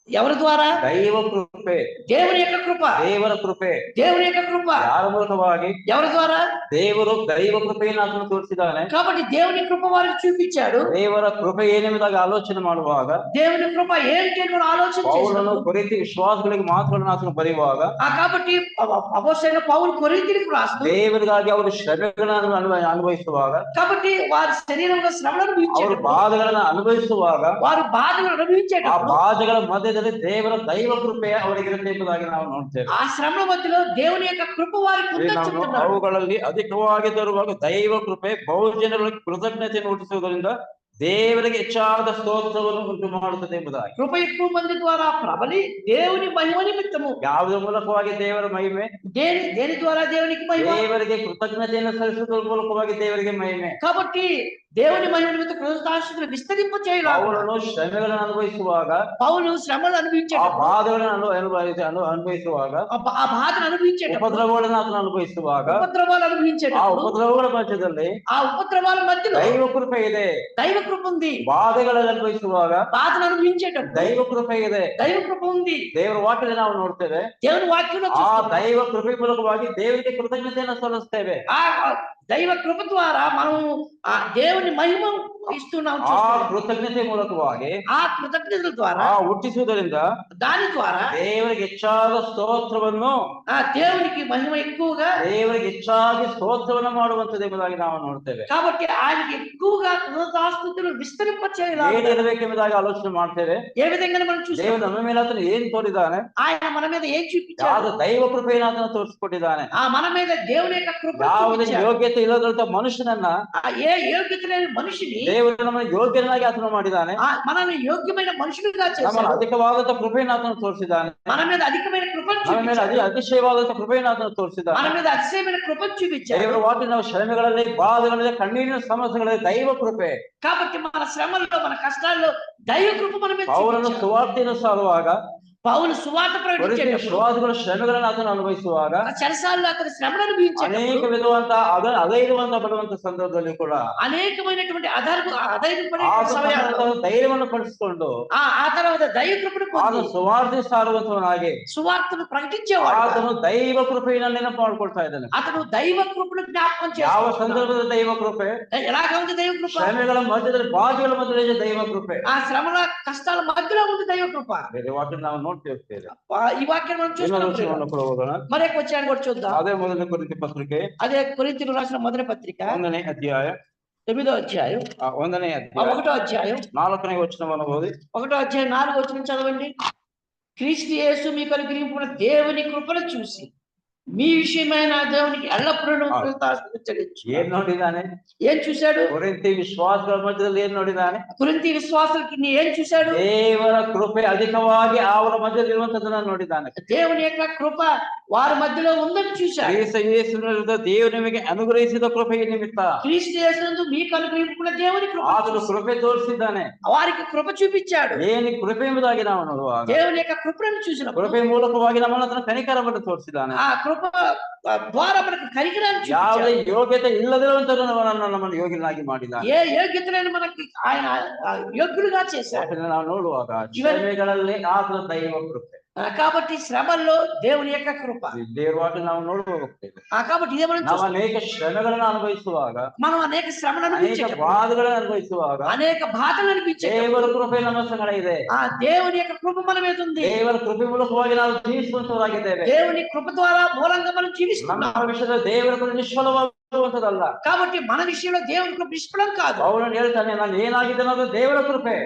ఎవరి ద్వారా? దైవ కృపೆ, దేవుని యొక్క కృప. ದೇವರ ಕೃಪೆ, దేవుని యొక్క కృప. ಯಾರ ಮೂಲಕವಾಗಿ? ఎవరి ద్వారా? ದೇವರು ದೈವ ಕೃಪೆಯನ್ನು ಆತನು ತೋರಿಸಿದ್ದಾನೆ. కాబట్టి దేవుని కృప వారికి చూపించాడు. ದೇವರ ಕೃಪೆ ಏನೆಂಬುದಾಗಿ ಆಲೋಚನೆ ಮಾಡುವಾಗ, దేవుని కృప ఏంటి అని మనం ఆలోచన ಪೌಲನು చేస్తాం. ಕೊರಿಂಥಿ ವಿಶ್ವಾಸಗಳಿಗೆ ಮಾತ್ರ ಆತನು ಬರೆಯುವಾಗ, కాబట్టి అపోస్తలుడైన పౌలు కొరింథీయులకు రాస్తూ ದೇವರಿಗಾಗಿ ಅವರು ಶ್ರಮೆಗಳನ್ನು ಅನುಭವಿಸುವಾಗ, కాబట్టి వారి శరీరంలో శ్రమలను ಅವರು అనుభవించేటప్పుడు, ಬಾಧೆಗಳನ್ನು ಅನುಭವಿಸುವಾಗ, వారు బాధలను ಆ అనుభవించేటప్పుడు ಬಾಧೆಗಳ ಮಧ್ಯದಲ್ಲಿ ದೇವರ ದೈವ ಕೃಪೆ ಅವರಿಗಿರುತ್ತೆ ಎಂಬುದಾಗಿ ನಾವು ನೋಡ್ತೇವೆ. ఆ శ్రమల మధ్యలో దేవుని యొక్క కృప వారికి ఉందని చెప్తున్నాడు. ಅವುಗಳಲ್ಲಿ ಅಧಿಕವಾಗಿ ತರುವಾಗ ದೈವ ಕೃಪೆ ಬಹುಜನರಿಗೆ ಕೃತಜ್ಞತೆಯನ್ನು ಹುಟ್ಟಿಸುವುದರಿಂದ ದೇವರಿಗೆ ಹೆಚ್ಚಾದ ಸ್ತೋತ್ರವನ್ನು ಉಂಟು ಮಾಡುತ್ತದೆ ಎಂಬುದಾಗಿ. కృప ఎక్కువ మంది ద్వారా ప్రబలి దేవుని మహిమ నిమిత్తము. ಯಾವುದರ ಮೂಲಕವಾಗಿ ದೇವರ ಮಹಿಮೆ? దేని ద్వారా దేవునికి మహిమ? ದೇವರಿಗೆ ಕೃತಜ್ಞತೆಯನ್ನು ಸಲ್ಲಿಸುವುದರ ಮೂಲಕವಾಗಿ ದೇವರಿಗೆ ಮಹಿಮೆ. కాబట్టి దేవుని మహిమ నిమిత్తం కృతజ్ఞతాస్తుతులు విస్తరింప చేయాలి. ಪೌಲನು ಶ್ರಮೆಗಳನ್ನು ಅನುಭವಿಸುವಾಗ, పౌలు శ్రమలు ಆ అనుభవించేటప్పుడు, ಬಾಧೆಗಳನ್ನು ಅನುಭವಿಸುವಾಗ, ఆ బాధను అనుభవించేటప్పుడు, ಉಪದ್ರವಗಳನ್ನು ಆತನು ಅನುಭವಿಸುವಾಗ, ఉపద్రవాలు ಆ అనుభవించేటప్పుడు, ಉಪದ್ರವಗಳ ಮಧ್ಯದಲ್ಲಿ ఆ ఉపద్రవాల మధ్యలో ದೈವ ಕೃಪೆ ಇದೆ. దైవ కృప ఉంది. ಬಾಧೆಗಳನ್ನು ಅನುಭವಿಸುವಾಗ బాధను అనుభవించేటప్పుడు ದೈವ ಕೃಪೆ ಇದೆ. దైవ కృప ఉంది. ದೇವರ ವಾಕ್ಯದಲ್ಲಿ ನಾವು ನೋಡ್ತೇವೆ, దేవుని వాక్యంలో ಆ చూస్తాం. ದೈವ ಕೃಪೆ ಮೂಲಕವಾಗಿ ದೇವರಿಗೆ ಕೃತಜ್ಞತೆಯನ್ನು ಸಲ್ಲಿಸ್ತೇವೆ. ఆ దైవ కృప ద్వారా మనం ఆ దేవుని మహిమ ఇస్తున్నాం ಆ చూస్తున్నాం. ಕೃತಜ್ಞತೆ ಮೂಲಕವಾಗಿ ఆ కృతజ్ఞతల ద్వారా ಆ ಹುಟ್ಟಿಸುವುದರಿಂದ దాని ద్వారా ದೇವರಿಗೆ ಹೆಚ್ಚಾದ ಸ್ತೋತ್ರವನ್ನು ఆ దేవునికి మహిమ ఎక్కువగా, ದೇವರಿಗೆ ಹೆಚ್ಚಾಗಿ ಸ್ತೋತ್ರವನ್ನು ಮಾಡುವಂತದ್ದು ಎಂಬುದಾಗಿ ನಾವು ನೋಡ್ತೇವೆ. కాబట్టి ఆయనకి ఎక్కువగా కృతజ్ఞతాస్తుతులు విస్తరింప చేయాలి. ಏನಿರಬೇಕೆಂಬುದಾಗಿ ಆಲೋಚನೆ ಮಾಡ್ತೇವೆ. ఏ విధంగా మనం చూస్తాం, ದೇವರು ನಮ್ಮ ಮೇಲೆ ಆತನು ಏನ್ ತೋರಿದ್ದಾನೆ, ఆయన మన మీద ఏం చూపించాడు, ಯಾವ್ದು ದೈವ ಕೃಪೆಯನ್ನು ಆತನು ತೋರಿಸಿಕೊಟ್ಟಿದ್ದಾನೆ. ఆ మన మీద దేవుని యొక్క కృప ಯಾವುದೇ చూపించాడు. ಯೋಗ್ಯತೆ ಇಲ್ಲದಂತ ಮನುಷ್ಯನನ್ನ ఆ ఏ యోగ్యత లేని మనిషిని ದೇವರು ನಮ್ಮನ್ನು ಯೋಗ್ಯನಾಗಿ ಆತನು ಮಾಡಿದ್ದಾನೆ. ఆ మనల్ని యోగ్యమైన మనుషులుగా ನಮ್ಮನ್ನು చేశాడు. ಅಧಿಕವಾದಂತ ಕೃಪೆಯನ್ನು ಆತನು ತೋರಿಸಿದ್ದಾನೆ. మన మీద అధికమైన కృపను ನಮ್ಮ ಮೇಲೆ చూపించాడు. ಅತಿಶಯವಾದಂತ ಕೃಪೆಯನ್ನು ಆತನು మన ತೋರಿಸಿದ್ದಾನೆ. మీద అతిశయమైన కృపను చూపించాడు. ದೇವರ ವಾಟಿ ನಾವು ಶ್ರಮೆಗಳಲ್ಲಿ, ಬಾಧೆಗಳಲ್ಲಿ, ಕಣ್ಣೀರಿನ ಸಮಸ್ಯೆಗಳಲ್ಲಿ ದೈವ ಕೃಪೆ. కాబట్టి మన శ్రమల్లో, మన కష్టాల్లో దైవ కృప మన మీద ಪೌಲನು చూపించాడు. ಸುವಾರ್ತೆಯನ್ನು ಸಾರುವಾಗ, పౌలు సువార్త ప్రకటించేటప్పుడు ಶ್ವಾಸಗಳ ಶ್ರಮೆಗಳನ್ನು ಆತನು ಅನುಭವಿಸುವಾಗ చెరసాల్లో అతని శ్రమను అనుభవించాడు. ಅನೇಕ ವಿಧವಂತ ಅಧೈರ್ಯವಂತ ಪಡುವಂತ ಸಂದರ್ಭದಲ್ಲಿ ಕೂಡ అనేకమైనటువంటి అధైర్యపడే సమయాల్లో ಆತನು ಧೈರ್ಯವನ್ನು ಪಡಿಸಿಕೊಂಡು ఆ తర్వాత దైవ కృపను ಆತ పొంది ಸುವಾರ್ತೆ ಸಾರುವಂತವನಾಗಿ సువార్తను ప్రకటించేవాడు. ಆತನು ದೈವ ಕೃಪೆಯನ್ನು ನೆನಪು ಮಾಡ್ಕೊಳ್ತಾ ಇದ್ದಾನೆ. అతను దైవ కృపను జ్ఞాపకం ಯಾವ చేస్తున్నాడు. ಸಂದರ್ಭದ ದೈವ ಕೃಪೆ? ఎలాగా ఉంది దైవ కృప? ಶ್ರಮೆಗಳ ಮಧ್ಯದಲ್ಲಿ, ಬಾಧೆಗಳ ಮಧ್ಯದಲ್ಲಿ ದೈವ ಕೃಪೆ. ఆ శ్రమల కష్టాల మధ్యలో ఉంది దైవ కృప. ಬೇರೆ ವಾಕ್ಯ ನಾವು ನೋಡ್ತೇವೆ. ఈ వాక్యం మనం ಇನ್ನೊಂದು చూస్తున్నాం. ವಿಷಯವನ್ನು ಕೂಡ ಓದೋಣ. మరొక వచ్చాను కూడా చూద్దాం. ಅದೇ ಮೊದಲನೇ ಕೊರಿಂಥಿ ಪತ್ರಿಕೆ అదే కొరింథీయులకు రాసిన మొదటి పత్రిక 1ನೇ ಅಧ್ಯಾಯ 9వ అధ్యాయం 1ನೇ ಅಧ್ಯಾಯ 1వ అధ్యాయం 4ನೇ ವಚನವನ್ನು ಓದಿ. 1వ అధ్యాయం 4వ వచనం చదవండి. క్రీస్తు యేసు మీకు అనుగ్రహించిన దేవుని కృపను చూసి మీ విషయమైన దేవునికి ఎల్లప్పుడూ కృతజ్ఞతలు చెల్లించు. ಏನ್ ನೋಡಿದ್ದಾನೆ? ఏం చూశాడు? ಕೊರಿಂಥಿ ವಿಶ್ವಾಸಗಳ ಮಧ್ಯದಲ್ಲಿ ಏನ್ ನೋಡಿದ್ದಾನೆ? కొరింథీ విశ్వాసులకి ఏం చూశాడు? ದೇವರ ಕೃಪೆ ಅಧಿಕವಾಗಿ ಅವರ ಮಧ್ಯದಲ್ಲಿ ಇರುವಂತದನ್ನ ನೋಡಿದ್ದಾನೆ. దేవుని యొక్క కృప వారి మధ్యలో ఉందని చూశాడు. ಕ್ರಿಸ್ತ ಯೇಸುವಿನ ದೇವರು ನಿಮಗೆ ಅನುಗ್ರಹಿಸಿದ ಕೃಪೆಯ ನಿಮಿತ್ತ క్రీస్తు యేసునందు మీకు అనుగ్రహించిన దేవుని కృప ಆತನು ಕೃಪೆ ತೋರಿಸಿದ್ದಾನೆ. వారికి కృప చూపించాడు. ಏನಿ ಕೃಪೆ ಎಂಬುದಾಗಿ ನಾವು ನೋಡುವಾಗ దేవుని యొక్క కృపను చూసినప్పుడు ಕೃಪೆ ಮೂಲಕವಾಗಿ ನಮ್ಮನ್ನ ಆತನ ಕನಿಕರವನ್ನು ತೋರಿಸಿದ್ದಾನೆ. ఆ కృప ద్వారా మనకు కనికరాన్ని ಯಾವುದೇ చూపించాడు. ಯೋಗ್ಯತೆ ಇಲ್ಲದಿರುವಂತದನ್ನು ನಮ್ಮನ್ನು ಯೋಗ್ಯನಾಗಿ ಮಾಡಿದ್ದಾನೆ. ఏ యోగ్యతలను మనకి ఆయన యోగ్యులుగా చేశాడు. ಯಾಕಂದ್ರೆ ನಾವು ನೋಡುವಾಗ ಶ್ರಮೆಗಳಲ್ಲಿ ಆತನ ದೈವ ಕೃಪೆ. కాబట్టి శ్రమల్లో దేవుని యొక్క కృప. ದೇವರ ವಾಕ್ಯ ನಾವು ನೋಡುವ ಹೋಗ್ತೇವೆ. కాబట్టి ఇదే మనం ನಾವು ಅನೇಕ ಶ್ರಮೆಗಳನ್ನು ಅನುಭವಿಸುವಾಗ, మనం అనేక శ్రమను ಅನೇಕ అనుభవించేటప్పుడు, ಬಾಧೆಗಳನ್ನು ಅನುಭವಿಸುವಾಗ అనేక బాధలు అనిపించేటప్పుడు ದೇವರ ಕೃಪೆ ನಮ್ಮ ಸಂಗಡ ಇದೆ. ఆ దేవుని యొక్క కృప మన మీద ఉంది. ದೇವರ ಕೃಪೆ ಮೂಲಕವಾಗಿ ನಾವು ಜೀವಿಸುವಂತವರಾಗಿದ್ದೇವೆ. దేవుని కృప ద్వారా మూలంగా మనం జీవిస్తున్నాం. ನಮ್ಮ ವಿಷಯದಲ್ಲಿ ದೇವರ ಕೃಪೆ ನಿಷ್ಫಲವಾಗುವಂತದಲ್ಲ. కాబట్టి మన విషయంలో దేవుని కృప నిష్ఫలం కాదు. ಅವನು ಹೇಳ್ತಾನೆ, ನಾನು ಏನಾಗಿದ್ದೇನೆ ಅದು ದೇವರ ಕೃಪೆ.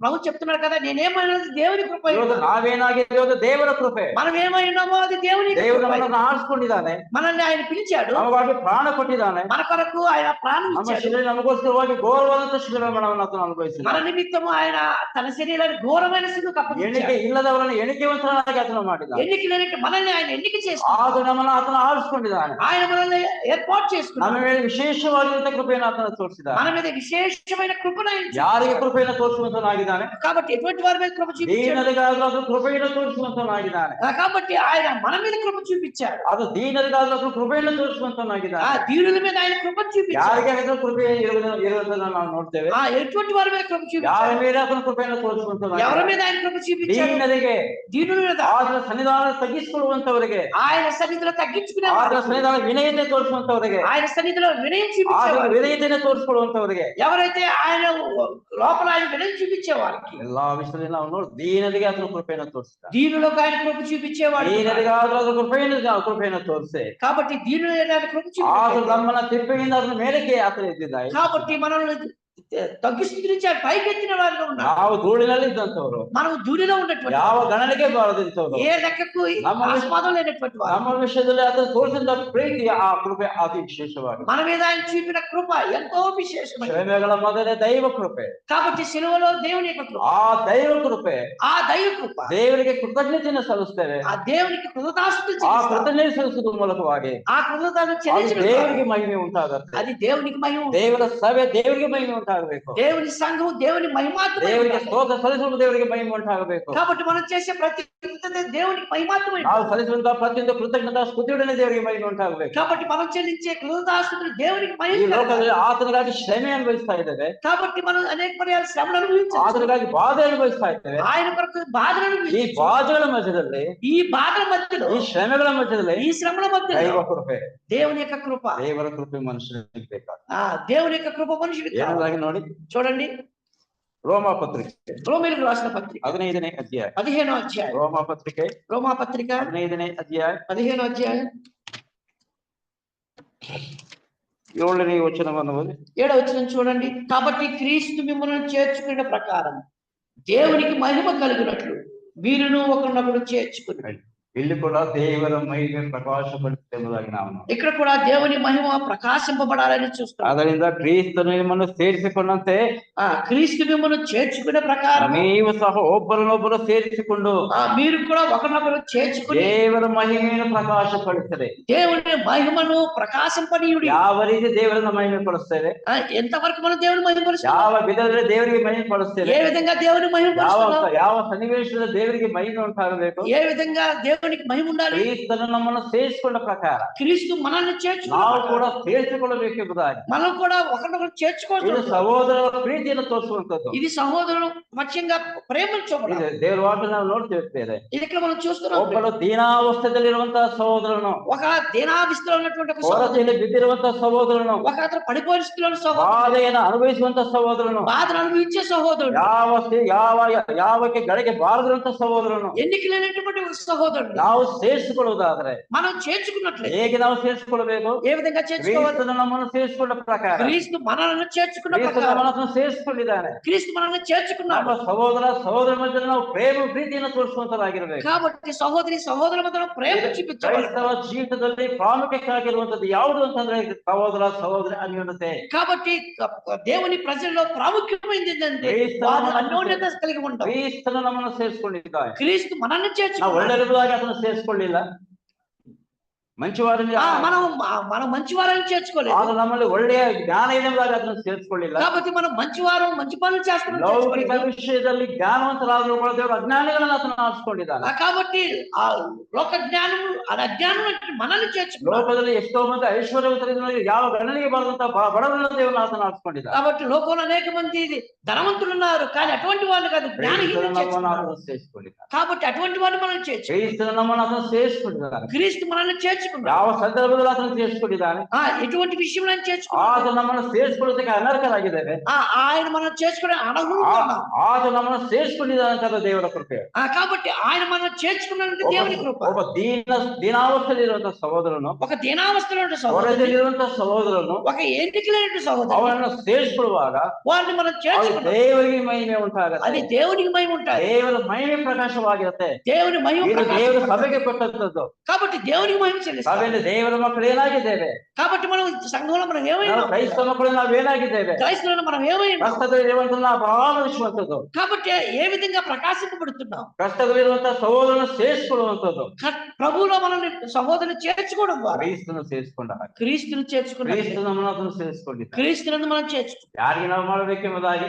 ప్రభు చెప్తున్నాడు కదా, నేనేమైనది దేవుని కృప. ಇವತ್ತು ನಾವೇನಾಗಿದ್ದೇವೆ ಅದು ದೇವರ ಕೃಪೆ. మనం ఏమైనామో అది దేవుని ದೇವರು కృప. ನಮ್ಮನ್ನು ಆರಿಸಿಕೊಂಡಿದ್ದಾನೆ, మనల్ని ఆయన పిలిచాడు, ನಮಗಾಗಿ ಪ್ರಾಣ ಕೊಟ್ಟಿದ್ದಾನೆ. మన కొరకు ఆయన ప్రాణం ನಮ್ಮ ఇచ్చాడు. ಶಿಲೆ ನಮಗೋಸ್ಕರವಾಗಿ ಘೋರವಾದಂತ ಶಿಲೆ ಮರಣವನ್ನು ಆತನು ಅನುಭವಿಸಿದ. మన నిమిత్తము ఆయన తన శరీరాన్ని ఘోరమైన సిలువకు ಎಣಿಕೆ అప్పగించాడు. ಇಲ್ಲದವರನ್ನು ఎణిಕೆವಂತನಾಗಿ ఆತను ಮಾಡಿದ. ఎన్నిక లేనట్టు మనల్ని ఆయన ఎన్నిక చేసి ಆಗ ನಮ್ಮನ್ನು ಆತನು ಆರಿಸಿಕೊಂಡಿದ್ದಾನೆ. ఆయన మనల్ని ఏర్పాటు ನಮ್ಮ చేసుకున్నాడు. ಮೇಲೆ ವಿಶೇಷವಾಗಿರುವಂತ ಕೃಪೆಯನ್ನು ಆತನು ತೋರಿಸಿದ. మన మీద విశేషమైన కృపను ఆయన ಯಾರಿಗೆ చూపించాడు. ಕೃಪೆಯನ್ನು ತೋರಿಸುವಂತನಾಗಿದ್ದಾನೆ? కాబట్టి ఎటువంటి వారి మీద కృప చూపించాడు? ದೀನರಿಗಾದ್ರೂ ಅದು ಕೃಪೆಯನ್ನು ತೋರಿಸುವಂತನಾಗಿದ್ದಾನೆ. కాబట్టి ఆయన మన మీద కృప చూపించాడు. ಅದು ದೀನರಿಗಾದ್ರೂ ಅದು ಕೃಪೆಯನ್ನು ತೋರಿಸುವಂತನಾಗಿದ್ದಾನೆ. ఆ దీనుల మీద ఆయన కృప చూపించాడు. ಯಾರಿಗೆ ಆತನ ಕೃಪೆ ಇರುವುದನ್ನು ನಾವು ನೋಡ್ತೇವೆ. ఎటువంటి వారి మీద కృప ಯಾರ చూపించాడు? ಮೇಲೆ ಆತನ ಕೃಪೆಯನ್ನು ఎవరి ತೋರಿಸುವಂತನಾಗಿದ್ದಾನೆ? మీద ఆయన కృప చూపించాడు? ದೀನರಿಗೆ, దీనుల మీద, ಆತನ ಸನ್ನಿಧಾನ ತಗ್ಗಿಸಿಕೊಳ್ಳುವಂತವರಿಗೆ, ఆయన సన్నిధిలో తగ్గించుకునే ಆತನ ಸನ್ನಿಧಾನ ವಿನಯತೆ ತೋರಿಸುವಂತವರಿಗೆ, ఆయన సన్నిధిలో వినయం ಆತನ చూపించేవారు. ವಿನಯತೆಯನ್ನು ತೋರಿಸಿಕೊಳ್ಳುವಂತವರಿಗೆ, ఎవరైతే ఆయన లోపల ఆయన వినయం చూపించేవారికి, ಎಲ್ಲಾ ವಿಷಯದಲ್ಲಿ ನಾವು ನೋಡಿ ದೀನರಿಗೆ ಆತನ ಕೃಪೆಯನ್ನು ತೋರಿಸ್ತಾರೆ. దీనులకు ఆయన కృప చూపించేవాడు. ದೀನರಿಗಾದ್ರೂ ಆತನ ಕೃಪೆಯನ್ನು ತೋರಿಸಿ, కాబట్టి దీనులు ఆయన కృప ಆತನು చూపించాడు. ನಮ್ಮನ್ನ ತಿಪ್ಪೆಯಿಂದ ಅದನ್ನ ಮೇಲಕ್ಕೆ ಆತನ ಎತ್ತಿದ್ದಾನೆ. కాబట్టి మనల్ని తగ్గిస్తుంచాడు, పైకెత్తిన వారిగా ఉన్నారు. ನಾವು ಧೂಳಿನಲ್ಲಿ ಇದ್ದಂತವ್ರು, మనం దూరిలో ఉన్నటువంటి ಯಾವ ಗಣನೆಗೆ ಬಾರದಂತವ್ರು, ఏ లెక్కకు ನಮ್ಮ ఆస్వాదం లేనటువంటి వారు. ನಮ್ಮ ವಿಷಯದಲ್ಲಿ ಆತನು ತೋರಿಸಿದ ಪ್ರೀತಿ, ಆ ಕೃಪೆ ಅತಿ ವಿಶೇಷವಾಗಿದೆ. మన మీద ఆయన చూపిన కృప ఎంతో విశేషమైనది. ಶ್ರಮೆಗಳ ಮೊದಲೇ ದೈವ ಕೃಪೆ. కాబట్టి సిలువలో దేవుని యొక్క కృప, ಆ ದೈವ ಕೃಪೆ ఆ దైవ కృప, ದೇವರಿಗೆ ಕೃತಜ್ಞತೆಯನ್ನು ಸಲ್ಲಿಸ್ತೇವೆ. ఆ దేవునికి కృతజ్ఞతాస్తుతులు ಆ చెల్లిస్తాం. ಕೃತಜ್ಞತೆ ಸಲ್ಲಿಸುವ ಮೂಲಕವಾಗಿ ఆ కృతజ్ఞతలు ಅದು చెల్లించడం ದೇವರಿಗೆ ಮಹಿಮೆ ಉಂಟಾಗುತ್ತೆ. అది దేవునికి మహిమ. ದೇವರ ಸಭೆ ದೇವರಿಗೆ ಮಹಿಮೆ ಉಂಟಾಗುತ್ತೆ. ಉಂಟಾಗಬೇಕು. దేవుని సంఘం దేవుని మహిమాత్మకం ದೇವರಿಗೆ ಸ್ತೋತ್ರ ಸಲ್ಲಿಸುವ ದೇವರಿಗೆ ಮಹಿಮೆ ಉಂಟಾಗಬೇಕು. కాబట్టి మనం చేసే ప్రతి కృతజ్ఞత దేవునికి మహిమాత్మకం. ನಾವು ಸಲ್ಲಿಸುವಂತಹ ಪ್ರತಿಯೊಂದು ಕೃತಜ್ಞತಾ ಸ್ತುತಿಯೊಡನೆ ದೇವರಿಗೆ ಮಹಿಮೆ ಉಂಟಾಗಬೇಕು. కాబట్టి మనం చెల్లించే కృతజ్ఞతాస్తుతులు దేవునికి ಈ మహిమ. ಲೋಕದಲ್ಲಿ ಆತನಿಗಾಗಿ ಶ್ರಮೆ ಅನುಭವಿಸ್ತಾ ಇದ್ದೇವೆ, కాబట్టి మనం అనేక పర్యాలు శ్రమను అనుభవించాలి. ಆತನಿಗಾಗಿ ಬಾಧೆ ಅನುಭವಿಸ್ತಾ ಇದ್ದೇವೆ. ఆయన కొరకు బాధను ಈ అనుభవించాలి. ಬಾಧೆಗಳ ಮಧ್ಯದಲ್ಲಿ, ఈ బాధల మధ్యలో, ಈ ಶ್ರಮೆಗಳ ಮಧ್ಯದಲ್ಲಿ ఈ శ్రమల మధ్యలో ದೈವ ಕೃಪೆ, దేవుని యొక్క కృప, ದೇವರ ಕೃಪೆ ಮನುಷ್ಯನಿಗೆ ಬೇಕಾದ. దేవుని యొక్క కృప మనుషుడికి కావాలి. ಏನದಾಗಿ ನೋಡಿ, చూడండి ರೋಮಾ ಪತ್ರಿಕೆ రోమీయులకు రాసిన పత్రిక 15ನೇ ಅಧ್ಯಾಯ. 15వ అధ్యాయం. ರೋಮಾ ಪತ್ರಿಕೆ రోమా పత్రిక 15ನೇ ಅಧ್ಯಾಯ 15వ అధ్యాయం 7ನೇ ವಚನವನ್ನು ಓದಿ. 7వ వచనం చూడండి. కాబట్టి క్రీస్తు మిమ్మల్ని చేర్చుకున్న ప్రకారం దేవునికి మహిమ కలిగినట్లు మీరును ఒకరినొకరు చేర్చుకుని. ಇಲ್ಲಿ ಕೂಡ ದೇವರ ಮಹಿಮೆ ಪ್ರಕಾಶಪಡಿಸುವುದಾಗಿ ನಾವು ఇక్కడ కూడా దేవుని మహిమ ప్రకాశింపబడాలని చూస్తాం. ಅದರಿಂದ ಕ್ರಿಸ್ತನು ನಿಮ್ಮನ್ನು ಸೇರಿಸಿಕೊಂಡಂತೆ క్రీస్తు మిమ్మల్ని చేర్చుకునే ప్రకారం ನೀವು ಸಹ ಒಬ್ಬರನ್ನೊಬ್ಬರು ಸೇರಿಸಿಕೊಂಡು మీరు కూడా ఒకరినొకరు చేర్చుకుని ದೇವರ ಮಹಿಮೆಯನ್ನು ಪ್ರಕಾಶಪಡಿಸುತ್ತದೆ. దేవుని మహిమను ప్రకాశింపనీయుడి. ಯಾವ ರೀತಿ ದೇವರನ್ನ ಮಹಿಮೆ ಪಡಿಸ್ತೇವೆ, ఎంతవరకు మనం దేవుని మహిమపరుస్తాం, ಯಾವ ವಿಧದಲ್ಲಿ ದೇವರಿಗೆ ಮಹಿಮೆ ಪಡಿಸ್ತೇವೆ, ఏ విధంగా దేవుని మహిమపరుస్తాం, ಯಾವ ಸನ್ನಿವೇಶದಲ್ಲಿ ದೇವರಿಗೆ ಮಹಿಮೆ ಉಂಟಾಗಬೇಕು, ఏ విధంగా దేవునికి మహిమ ఉండాలి. ಕ್ರಿಸ್ತನು ನಮ್ಮನ್ನು ಸೇರಿಸಿಕೊಂಡ ಪ್ರಕಾರ క్రీస్తు మనల్ని ನಾವು చేర్చుకున్నాడు. ಕೂಡ ಸೇರಿಸಿಕೊಳ್ಳಬೇಕೆಂಬುದಾಗಿ మనం కూడా ఒకరినొకరు ಇದು చేర్చుకోవచ్చు. ಸಹೋದರರ ಪ್ರೀತಿಯನ್ನು ತೋರಿಸುವಂತದ್ದು. ఇది సహోదరులు ముఖ్యంగా ప్రేమను చూపడం. ಇದು ದೇವರ ವಾಕ್ಯ ನಾವು ನೋಡ್ತಿರ್ತೇವೆ. ఇది ఇక్కడ మనం చూస్తున్నాం. ಒಬ್ಬರು ದೀನಾವಸ್ಥೆಯಲ್ಲಿರುವಂತಹ ಸಹೋದರನು, ఒక దీనాభిస్థలో ఉన్నటువంటి ఒక సహోదరుడు, ಕೊರತೆಯಲ್ಲಿ ಬಿದ್ದಿರುವಂತಹ ಸಹೋದರನು, ఒక అతను పడిపోయిన స్థితిలో ఉన్న సహోదరుడు, ಬಾಧೆಯನ್ನು ಅನುಭವಿಸುವಂತಹ ಸಹೋದರನು, బాధను అనుభవించే సహోదరుడు, ಯಾವಕ್ಕೆ ಗಳಿಗೆ ಬಾರದಿರುವಂತಹ ಸಹೋದರನು, ఎన్నిక లేనటువంటి ఒక సహోదరుడు ನಾವು ಸೇರಿಸಿಕೊಳ್ಳುವುದಾದ್ರೆ మనం చేర్చుకున్నట్లే. ಹೇಗೆ ನಾವು ಸೇರಿಸಿಕೊಳ್ಳಬೇಕು? ఏ విధంగా చేర్చుకోవాలి? ಕ್ರಿಸ್ತನು ನಮ್ಮನ್ನು ಸೇರಿಸಿಕೊಂಡ ಪ್ರಕಾರ, క్రీస్తు మనల్ని చేర్చుకున్న ಕ್ರಿಸ್ತನು ప్రకారం ನಮ್ಮನ್ನು ಸೇರಿಸಿಕೊಂಡಿದ್ದಾನೆ. క్రీస్తు మనల్ని చేర్చుకున్నాడు. ನಮ್ಮ ಸಹೋದರ ಮಧ್ಯದಲ್ಲಿ ನಾವು ಪ್ರೇಮ ಪ್ರೀತಿಯನ್ನು ತೋರಿಸುವಂತರಾಗಿರ್ಬೇಕು. కాబట్టి సహోదరుల మధ్య ప్రేమ చూపించాలి. ಕ್ರೈಸ್ತವ ಜೀವಿತದಲ್ಲಿ ಪ್ರಾಮುಖ್ಯತೆ ಆಗಿರುವಂತದ್ದು ಯಾವುದು ಅಂತಂದ್ರೆ ಸಹೋದರ ಅನ್ಯೋನ್ಯತೆ. కాబట్టి దేవుని ప్రజల్లో ప్రాముఖ్యమైనది ఏంటంటే వారు అన్యోన్యత కలిగి ఉంటారు. ಕ್ರಿಸ್ತನು ನಮ್ಮನ್ನು ಸೇರಿಸಿಕೊಂಡಿದ್ದಾನೆ. క్రీస్తు మనల్ని ನಾವು చేర్చుకున్నాడు. ಒಳ್ಳೆಯದಾಗಿ ಅದನ್ನು ಸೇರಿಸಿಕೊಳ್ಳಿಲ್ಲ, ಮಂಚಿವಾರని మనం మంచివారని చేర్చుకోలేదు. ಆಗ ನಮ್ಮಲ್ಲಿ ಒಳ್ಳೆಯ ಜ್ಞಾನ ಇಲ್ಲದಾಗ ಅದನ್ನು ಸೇರಿಸಿಕೊಳ್ಳಿಲ್ಲ. కాబట్టి మనం మంచివారం మంచి పనులు చేస్తున్నాం. ಲೌಕಿಕ ವಿಷಯದಲ್ಲಿ ಜ್ಞಾನವಂತರಾದರೂ ಕೂಡ ದೇವರು ಅಜ್ಞಾನಿಗಳನ್ನ ಆತನು ಆರಿಸಿಕೊಂಡಿದ್ದಾನೆ. కాబట్టి ఆ లోక జ్ఞానం అజ్ఞానం మనల్ని చేర్చుకున్నాడు. ಲೋಕದಲ್ಲಿ ಎಷ್ಟೋ ಮಂದಿ ಐಶ್ವರ್ಯವಂತರಿದ್ದಾರೆ, ಯಾವ ಗಣನೆಗೆ ಬಾರದಂತ ಬಡವರನ್ನ ದೇವರನ್ನ ಆತನು ಆರಿಸಿಕೊಂಡಿದ್ದಾನೆ. కాబట్టి లోకంలో అనేక మంది ధనవంతులు ఉన్నారు, కానీ అటువంటి వాళ్ళు కాదు, జ్ఞానహీనులు చేర్చుకున్నాడు. ಸೇರಿಸಿಕೊಂಡಿದ್ದಾನೆ. కాబట్టి అటువంటి వాళ్ళు మనం చేర్చు. ಕ್ರಿಸ್ತನು ನಮ್ಮನ್ನು ಆತನು ಸೇರಿಸಿಕೊಂಡಿದ್ದಾನೆ. క్రీస్తు మనల్ని చేర్చుకున్నాడు. ಯಾವ ಸಂದರ್ಭದಲ್ಲಿ ಆತನು ಸೇರಿಸಿಕೊಂಡಿದ್ದಾನೆ. ఎటువంటి విషయంలో ఆయన చేర్చుకున్నాడు. ಆತ ನಮ್ಮನ್ನು ಸೇರಿಸಿಕೊಳ್ಳೋದಕ್ಕೆ ಅನರ್ಹರಾಗಿದ್ದೇವೆ. ఆయన మనం చేర్చుకునే అనర్హులు. ಆತ ನಮ್ಮನ್ನು ಸೇರಿಸಿಕೊಂಡಿದ್ದಾನೆ ಅಂತ ದೇವರ ಕೃಪೆ. కాబట్టి ఆయన మనం చేర్చుకున్నాడంటే దేవుని కృప. ಒಬ್ಬ ದೀನಾವಸ್ಥೆಯಲ್ಲಿರುವಂತಹ ಸಹೋದರನು, ఒక దీనావస్థలో ఉండే సహోదరుడు, ಹೊರದಲ್ಲಿರುವಂತಹ ಸಹೋದರನು, ఒక ఎన్నిక లేనటువంటి సహోదరుడు, ಅವನನ್ನು ಸೇರಿಸಿಕೊಳ್ಳುವಾಗ వారిని మనం చేర్చుకున్నాం. ದೇವರಿಗೆ ಮಹಿಮೆ ಉಂಟಾಗತ್ತೆ. అది దేవునికి మహిమ ఉంటుంది. ದೇವರ ಮಹಿಮೆ ಪ್ರಕಾಶವಾಗಿರುತ್ತೆ. దేవుని మహిమ ಇದು ప్రకాశం. ದೇವರ ಸಭೆಗೆ ಕೊಟ್ಟಂತದ್ದು. కాబట్టి దేవునికి మహిమ చెల్లిస్తాం. ಸಭೆಯಲ್ಲಿ ದೇವರ ಮಕ್ಕಳು ಏನಾಗಿದ್ದೇವೆ? కాబట్టి మనం సంఘంలో మనం ఏమైనా, ನಾವು ಕ್ರೈಸ್ತ ಮಕ್ಕಳು ನಾವೇನಾಗಿದ್ದೇವೆ? క్రైస్తవులను మనం ఏమైనా, ಕಷ್ಟದಲ್ಲಿರುವಂತಹ ನಾವು ಪ್ರಾರಂಭಿಸುವಂತದ್ದು, కాబట్టి ఏ విధంగా ప్రకాశింపబడుతున్నాం. ಕಷ್ಟದಲ್ಲಿರುವಂತಹ ಸಹೋದರನ ಸೇರಿಸಿಕೊಳ್ಳುವಂತದ್ದು, ప్రభువులో మనల్ని సహోదరుని చేర్చుకోవడం ద్వారా ಕ್ರೈಸ್ತನ ಸೇರಿಸಿಕೊಂಡ ಹಾಗೆ క్రీస్తుని చేర్చుకున్నాం. ಕ್ರಿಸ್ತ ನಮ್ಮನ್ನು ಸೇರಿಸಿಕೊಂಡಿದ್ದ. క్రీస్తునందు మనం చేర్చుకున్నాం. ಯಾರಿಗೆ ನಾವು ಮಾಡಬೇಕೆಂಬುದಾಗಿ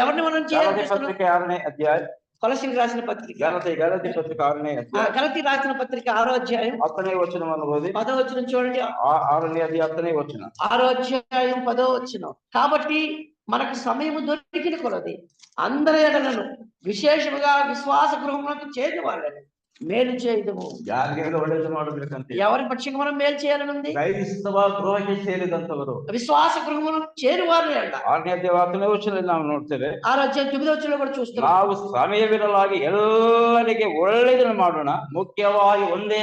ఎవరిని మనం ಗಲಾತ್ಯ చేయాలి? ಪತ್ರಿಕೆ 6ನೇ ಅಧ್ಯಾಯ, కొలసీలకు రాసిన పత్రిక, ಗಲಾತ್ಯ పత్రిಕೆ 6ನೇ ಅಧ್ಯಾಯ గలతీ రాసిన పత్రిక 6వ అధ్యాయం 10ನೇ వచనವನ್ನು ಓದಿ. 10వ వచనం చూడండి. 6ನೇ అధ్యాయ 10ನೇ వచన. 6వ అధ్యాయం 10వ వచనం. కాబట్టి మనకు సమయము దొరికిన కొలది అందరి ఎడలను విశేషముగా విశ్వాస గృహములకు చేరిన వాళ్ళని మేలు చేయదము. ಯಾರಿಗೆ ಒಳ್ಳೆಯದು ಮಾಡಬೇಕಂತ ఎవరి పక్షంగా మనం మేలు చేయాలని ఉంది? ಕ್ರೈಸ್ತವ ಗೃಹಕ್ಕೆ ಸೇರಿದಂತವರು విశ్వాస గృహములను చేరువారు అంట. 6ನೇ ಅಧ್ಯಾಯ 10ನೇ ವಚನದಲ್ಲಿ ನಾವು ನೋಡ್ತೇವೆ. 6వ అధ్యాయం 9వ వచనంలో కూడా చూస్తున్నాం. ನಾವು ಸಮಯವಿರಲಾಗಿ ಎಲ್ಲರಿಗೆ ಒಳ್ಳೆಯದನ್ನು ಮಾಡೋಣ, ಮುಖ್ಯವಾಗಿ ಒಂದೇ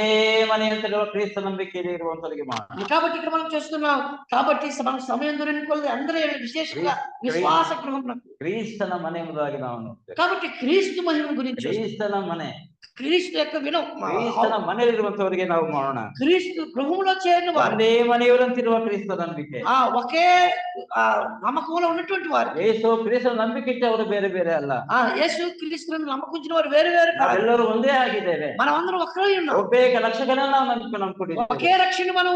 ಮನೆ ಅಂತ ಕ್ರಿಸ್ತ ನಂಬಿಕೆಯಲ್ಲಿ ಇರುವಂತವರಿಗೆ ಮಾಡೋಣ. కాబట్టి ఇక్కడ మనం చూస్తున్నాం. కాబట్టి మనకు సమయం దొరికిన అందరూ విశేషంగా విశ్వాస గృహం, ಕ್ರಿಸ್ತನ ಮನೆ ಎಂಬುದಾಗಿ ನಾವು ನೋಡ್ತೇವೆ. కాబట్టి క్రీస్తు మహిమ గురించి, ಕ್ರಿಸ್ತನ ಮನೆ క్రీస్తు యొక్క ಕ್ರಿಸ್ತನ ಮನೆಯಲ್ಲಿರುವಂತವರಿಗೆ ನಾವು ಮಾಡೋಣ. క్రీస్తు గృహంలో చేరిన వారు, ಒಂದೇ ಮನೆಯವರಂತಿರುವ ಕ್ರಿಸ್ತ ನಂಬಿಕೆ, ఒకే నమ్మకంలో ఉన్నటువంటి వారు. ಯೇಸು ಕ್ರಿಸ್ತನ ನಂಬಿಕೆ ಇಟ್ಟವರು ಬೇರೆ ಬೇರೆ ಅಲ್ಲ. యేసు క్రీస్తును నమ్మకించిన వారు వేరు వేరు కాదు. ನಾವೆಲ್ಲರೂ ಒಂದೇ ಆಗಿದ್ದೇವೆ. మనం అందరం ఒక్కరే ఉన్నాం. ಒಬ್ಬೇ ರಕ್ಷಕನನ್ನ ನಾವು ನಂಬಿಕೊಂಡಿದ್ದೇವೆ. ఒకే రక్షణ మనం